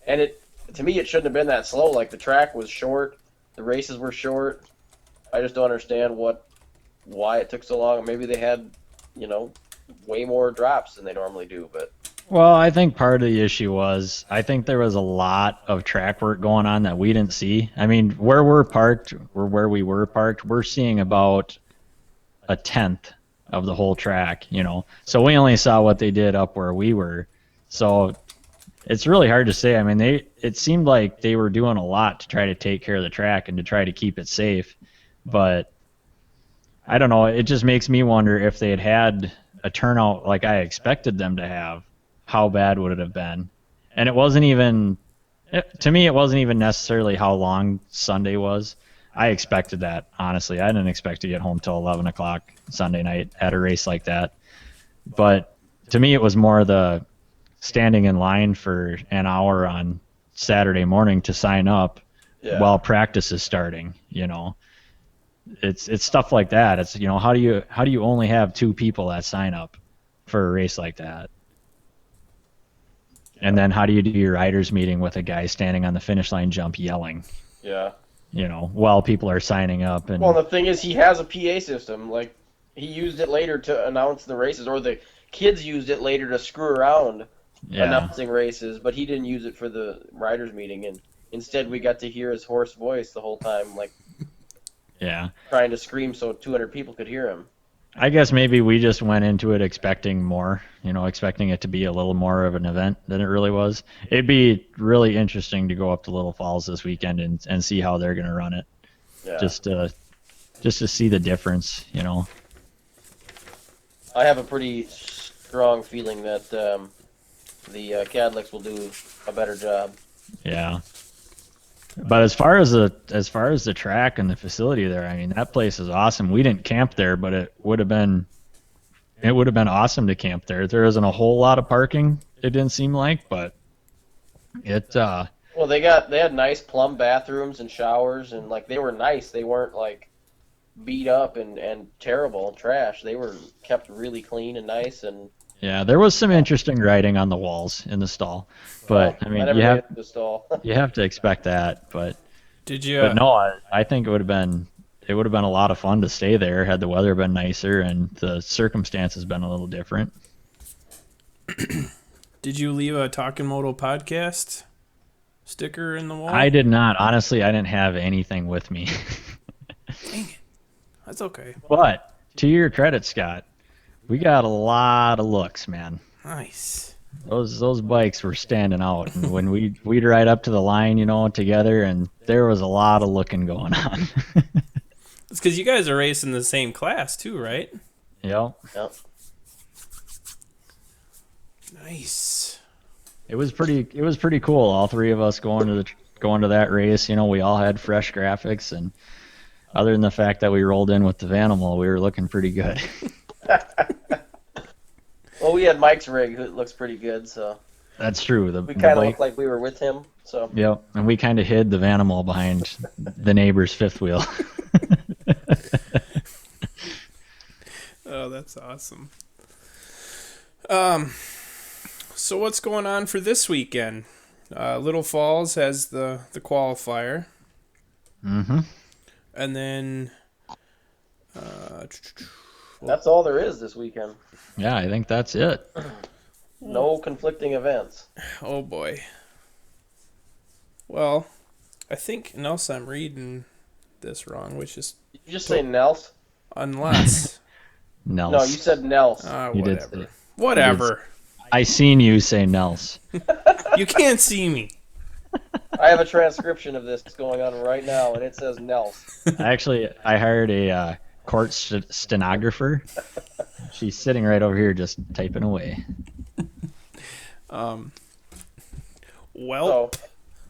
Speaker 2: And to me, it shouldn't have been that slow. Like, the track was short. The races were short. I just don't understand why it took so long. Maybe they had, way more drops than they normally do. But
Speaker 5: Well, I think part of the issue was I think there was a lot of track work going on that we didn't see. I mean, where we were parked, we're seeing about a tenth of the whole track, So we only saw what they did up where we were. So it's really hard to say. I mean, it seemed like they were doing a lot to try to take care of the track and to try to keep it safe. But I don't know. It just makes me wonder if they had a turnout like I expected them to have, how bad would it have been? And to me, it wasn't even necessarily how long Sunday was. I expected that, honestly. I didn't expect to get home till 11 o'clock Sunday night at a race like that. But to me, it was more the standing in line for an hour on Saturday morning to sign up while practice is starting, It's stuff like that. It's, how do you only have 2 people that sign up for a race like that? And then how do you do your riders meeting with a guy standing on the finish line jump yelling?
Speaker 2: yeah.
Speaker 5: While people are signing up. And
Speaker 2: Well, the thing is, he has a PA system. Like, he used it later to announce the races, or the kids used it later to screw around announcing races, but he didn't use it for the riders meeting. And instead, we got to hear his hoarse voice the whole time, like, trying to scream so 200 people could hear him.
Speaker 5: I guess maybe we just went into it expecting more, expecting it to be a little more of an event than it really was. It'd be really interesting to go up to Little Falls this weekend and see how they're going to run it.
Speaker 2: Yeah.
Speaker 5: Just to see the difference,
Speaker 2: I have a pretty strong feeling that the Cadillacs will do a better job.
Speaker 5: Yeah. But as far as the track and the facility there, I mean, that place is awesome. We didn't camp there, but it would have been awesome to camp there. There isn't a whole lot of parking, it didn't seem like, but it
Speaker 2: Well, they had nice plumb bathrooms and showers, and like, they were nice. They weren't like beat up and terrible and trash. They were kept really clean and nice. And
Speaker 5: yeah, there was some interesting writing on the walls in the stall, but I mean, you have to expect that. But But no, I think it would have been a lot of fun to stay there had the weather been nicer and the circumstances been a little different.
Speaker 1: Did you leave a Talkin Moto podcast sticker in the wall?
Speaker 5: I did not. Honestly, I didn't have anything with me.
Speaker 1: Dang it. That's okay.
Speaker 5: But to your credit, Scott, we got a lot of looks, man.
Speaker 1: Nice.
Speaker 5: Those bikes were standing out, and when we'd ride up to the line, together, and there was a lot of looking going on.
Speaker 1: It's because you guys are racing the same class too, right?
Speaker 5: Yep.
Speaker 1: Nice.
Speaker 5: It was pretty cool. All 3 of us going to that race. We all had fresh graphics, and other than the fact that we rolled in with the Vanimal, we were looking pretty good.
Speaker 2: Well, we had Mike's rig, who looks pretty good, so
Speaker 5: That's true.
Speaker 2: we kind of looked like we were with him. So
Speaker 5: Yep, and we kind of hid the Vanimal behind the neighbor's fifth wheel.
Speaker 1: Oh, that's awesome. So what's going on for this weekend? Little Falls has the qualifier.
Speaker 5: Mm-hmm.
Speaker 1: And then
Speaker 2: that's all there is this weekend.
Speaker 5: Yeah, I think that's it.
Speaker 2: No conflicting events.
Speaker 1: Oh boy. Well, I think Nelson, I'm reading this wrong, which is
Speaker 2: Did you just say Nels?
Speaker 1: unless.
Speaker 5: Nels.
Speaker 2: No, you said Nels.
Speaker 5: You did
Speaker 1: Whatever.
Speaker 5: say-
Speaker 1: Whatever.
Speaker 5: I seen you say Nels.
Speaker 1: You can't see me.
Speaker 2: I have a transcription of this going on right now, and it says Nels.
Speaker 5: I hired a court stenographer. She's sitting right over here just typing away.
Speaker 1: Well,
Speaker 2: So,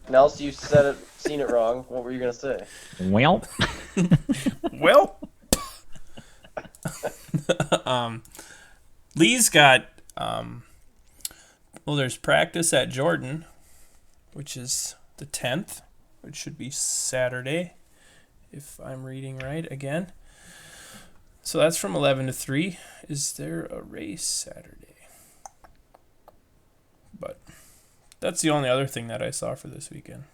Speaker 2: Nels, you seen it wrong. What were you gonna say?
Speaker 5: Well,
Speaker 1: well. Lee's got there's practice at Jordan, which is the 10th, which should be Saturday, if I'm reading right again. So that's from 11 to 3. Is there a race Saturday? But that's the only other thing that I saw for this weekend.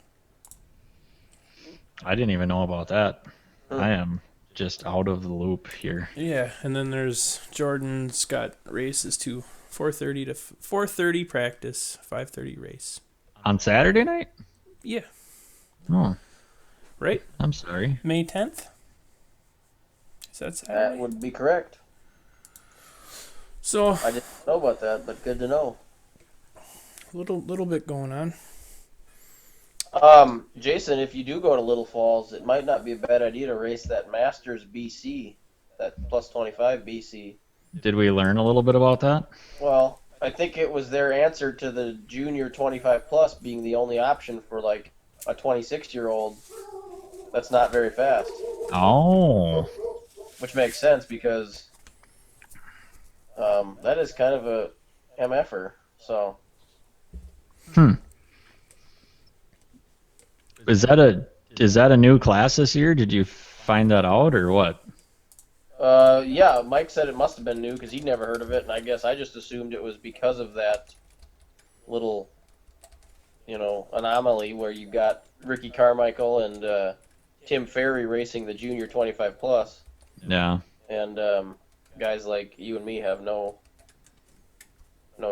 Speaker 5: I didn't even know about that. I am just out of the loop here.
Speaker 1: Yeah, and then there's Jordan's got races too. 4:30 to 4:30 practice, 5:30 race.
Speaker 5: On Saturday night?
Speaker 1: Yeah,
Speaker 5: Oh,
Speaker 1: right?
Speaker 5: I'm sorry.
Speaker 1: May 10th? Is that
Speaker 2: That
Speaker 1: Saturday?
Speaker 2: would be correct.
Speaker 1: So,
Speaker 2: I didn't know about that, but good to know.
Speaker 1: little bit going on.
Speaker 2: Jason, if you do go to Little Falls, it might not be a bad idea to race that Masters BC, that plus 25 BC.
Speaker 5: Did we learn a little bit about that?
Speaker 2: Well, I think it was their answer to the junior 25 plus being the only option for like a 26-year-old that's not very fast,
Speaker 5: Oh,
Speaker 2: which makes sense because that is kind of a MFer. So
Speaker 5: is that a new class this year? Did you find that out or what?
Speaker 2: yeah, Mike said it must have been new because he'd never heard of it, and I guess I just assumed it was because of that little, anomaly where you got Ricky Carmichael and Tim Ferry racing the junior 25 plus,
Speaker 5: Yeah.
Speaker 2: and guys like you and me have no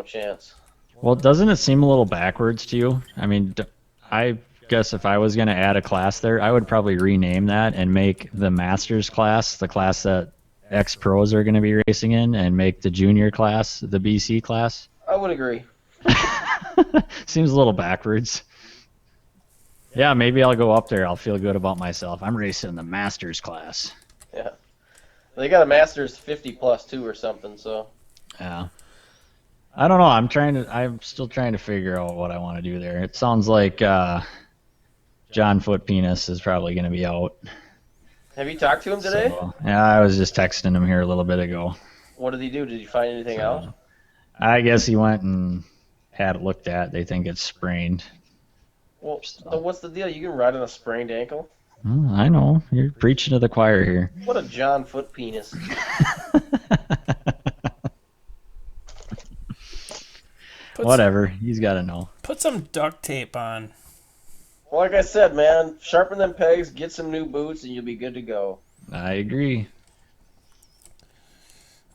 Speaker 2: chance.
Speaker 5: Well, doesn't it seem a little backwards to you? I mean, I guess if I was going to add a class there, I would probably rename that and make the Masters class the class that ex-pros are going to be racing in, and make the junior class the BC class.
Speaker 2: I would agree.
Speaker 5: Seems a little backwards. Yeah, maybe I'll go up there. I'll feel good about myself. I'm racing the Masters class.
Speaker 2: Yeah, they got a Masters 50 plus too or something. So
Speaker 5: Yeah. I don't know. I'm still trying to figure out what I want to do there. It sounds like John Foot Penis is probably going to be out.
Speaker 2: have you talked to him today?
Speaker 5: So, yeah, I was just texting him here a little bit ago.
Speaker 2: What did he do? Did you find anything out?
Speaker 5: I guess he went and had it looked at. They think it's sprained.
Speaker 2: Well, so what's the deal? You can ride on a sprained ankle?
Speaker 5: I know. You're preaching to the choir here.
Speaker 2: What a John Foot penis.
Speaker 5: Whatever. He's got to know.
Speaker 1: Put some duct tape on.
Speaker 2: Well, like I said, man, sharpen them pegs, get some new boots, and you'll be good to go.
Speaker 5: I agree.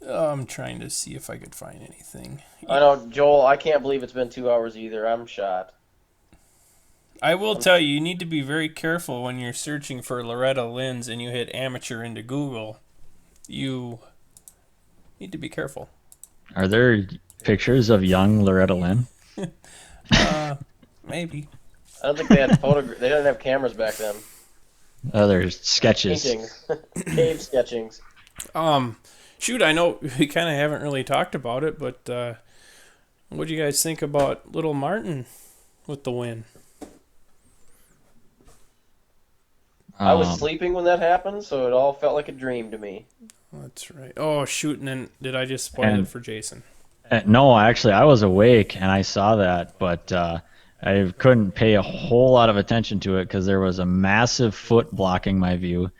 Speaker 1: I'm trying to see if I could find anything.
Speaker 2: I know, Joel, I can't believe it's been 2 hours either. I'm shot.
Speaker 1: I will tell you, you need to be very careful when you're searching for Loretta Lynn's and you hit amateur into Google. You need to be careful.
Speaker 5: Are there pictures of young Loretta Lynn?
Speaker 1: Maybe.
Speaker 2: I don't think they had they didn't have cameras back then.
Speaker 5: Oh, there's sketches.
Speaker 2: Paintings. Cave sketchings.
Speaker 1: Shoot, I know we kind of haven't really talked about it, but what do you guys think about Little Martin with the win?
Speaker 2: I was sleeping when that happened, so it all felt like a dream to me.
Speaker 1: That's right. Oh, shoot, and then did I just spoil it for Jason?
Speaker 5: No, actually, I was awake and I saw that, but I couldn't pay a whole lot of attention to it because there was a massive foot blocking my view,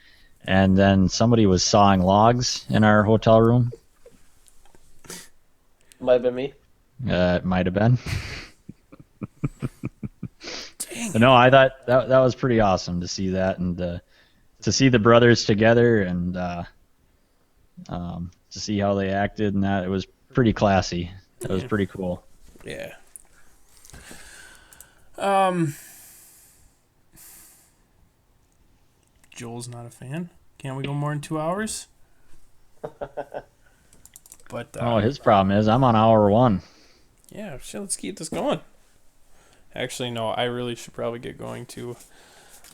Speaker 5: and then somebody was sawing logs in our hotel room.
Speaker 2: Might have been me.
Speaker 5: It might have been. But no, I thought that was pretty awesome to see that, and to see the brothers together, and to see how they acted, and that it was pretty classy. That was pretty cool.
Speaker 1: Yeah. Joel's not a fan. Can't we go more than 2 hours? But
Speaker 5: His problem is I'm on hour 1.
Speaker 1: yeah, sure, let's keep this going. Actually, no, I really should probably get going too.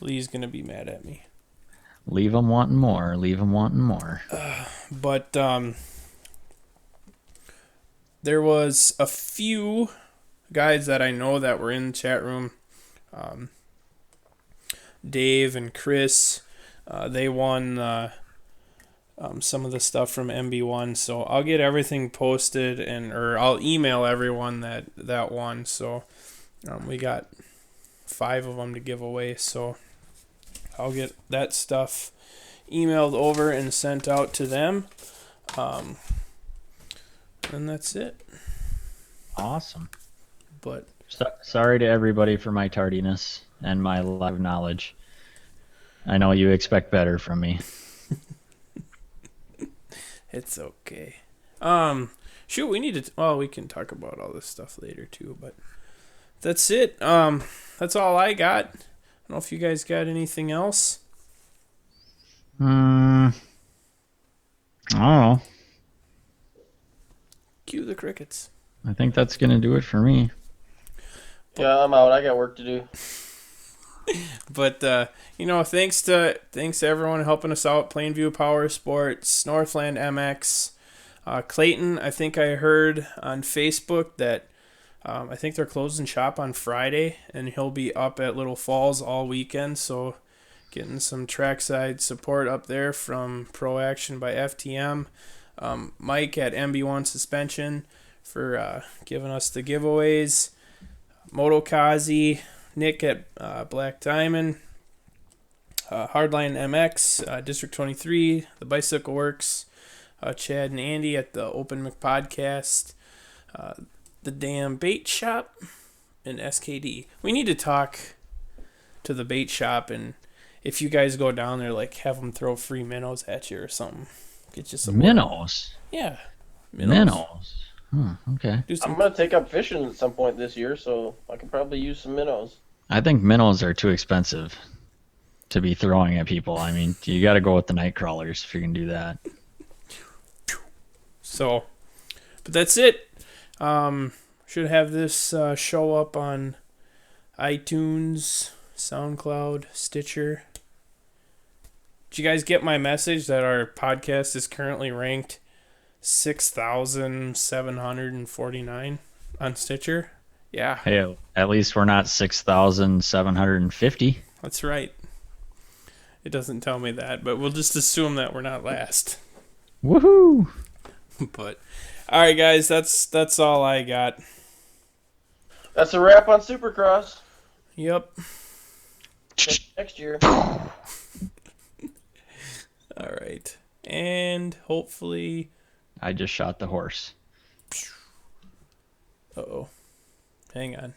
Speaker 1: Lee's gonna be mad at me.
Speaker 5: Leave 'em wanting more. Leave 'em wanting more.
Speaker 1: But there was a few guys that I know that were in the chat room. Dave and Chris, they won some of the stuff from MB1. So I'll get everything posted or I'll email everyone that won. So we got 5 of them to give away. So I'll get that stuff emailed over and sent out to them. And that's it.
Speaker 5: Awesome.
Speaker 1: But
Speaker 5: Sorry to everybody for my tardiness and my lack of knowledge. I know you expect better from me.
Speaker 1: it's okay. Shoot, we need to. We can talk about all this stuff later too. But that's it. That's all I got. I don't know if you guys got anything else.
Speaker 5: I don't know.
Speaker 1: Cue the crickets.
Speaker 5: I think that's gonna do it for me.
Speaker 2: Yeah, I'm out. I got work to do.
Speaker 1: But thanks to everyone helping us out. Plainview Power Sports, Northland MX, Clayton. I think I heard on Facebook that I think they're closing shop on Friday, and he'll be up at Little Falls all weekend. So getting some trackside support up there from Pro Action by FTM. Mike at MB1 Suspension for giving us the giveaways. Moto Kazi, Nick at Black Diamond, Hardline MX, District 23, The Bicycle Works, Chad and Andy at the Open Mic Podcast, The Damn Bait Shop, and SKD. We need to talk to the bait shop, and if you guys go down there, like, have them throw free minnows at you or something. Get you some
Speaker 5: Minnows?
Speaker 1: Yeah.
Speaker 5: Minnows. Okay.
Speaker 2: I'm going to take up fishing at some point this year, so I could probably use some minnows.
Speaker 5: I think minnows are too expensive to be throwing at people. I mean, you got to go with the night crawlers if you can do that.
Speaker 1: So, but that's it. Should have this show up on iTunes, SoundCloud, Stitcher. Did you guys get my message that our podcast is currently ranked 6,749 on Stitcher? Yeah.
Speaker 5: Hey, at least we're not 6,750.
Speaker 1: That's right. It doesn't tell me that, but we'll just assume that we're not last.
Speaker 5: Woohoo!
Speaker 1: But all right, guys, that's all I got.
Speaker 2: That's a wrap on Supercross.
Speaker 1: Yep.
Speaker 2: Next year.
Speaker 1: All right. And hopefully
Speaker 5: I just shot the horse.
Speaker 1: Uh-oh. Hang on.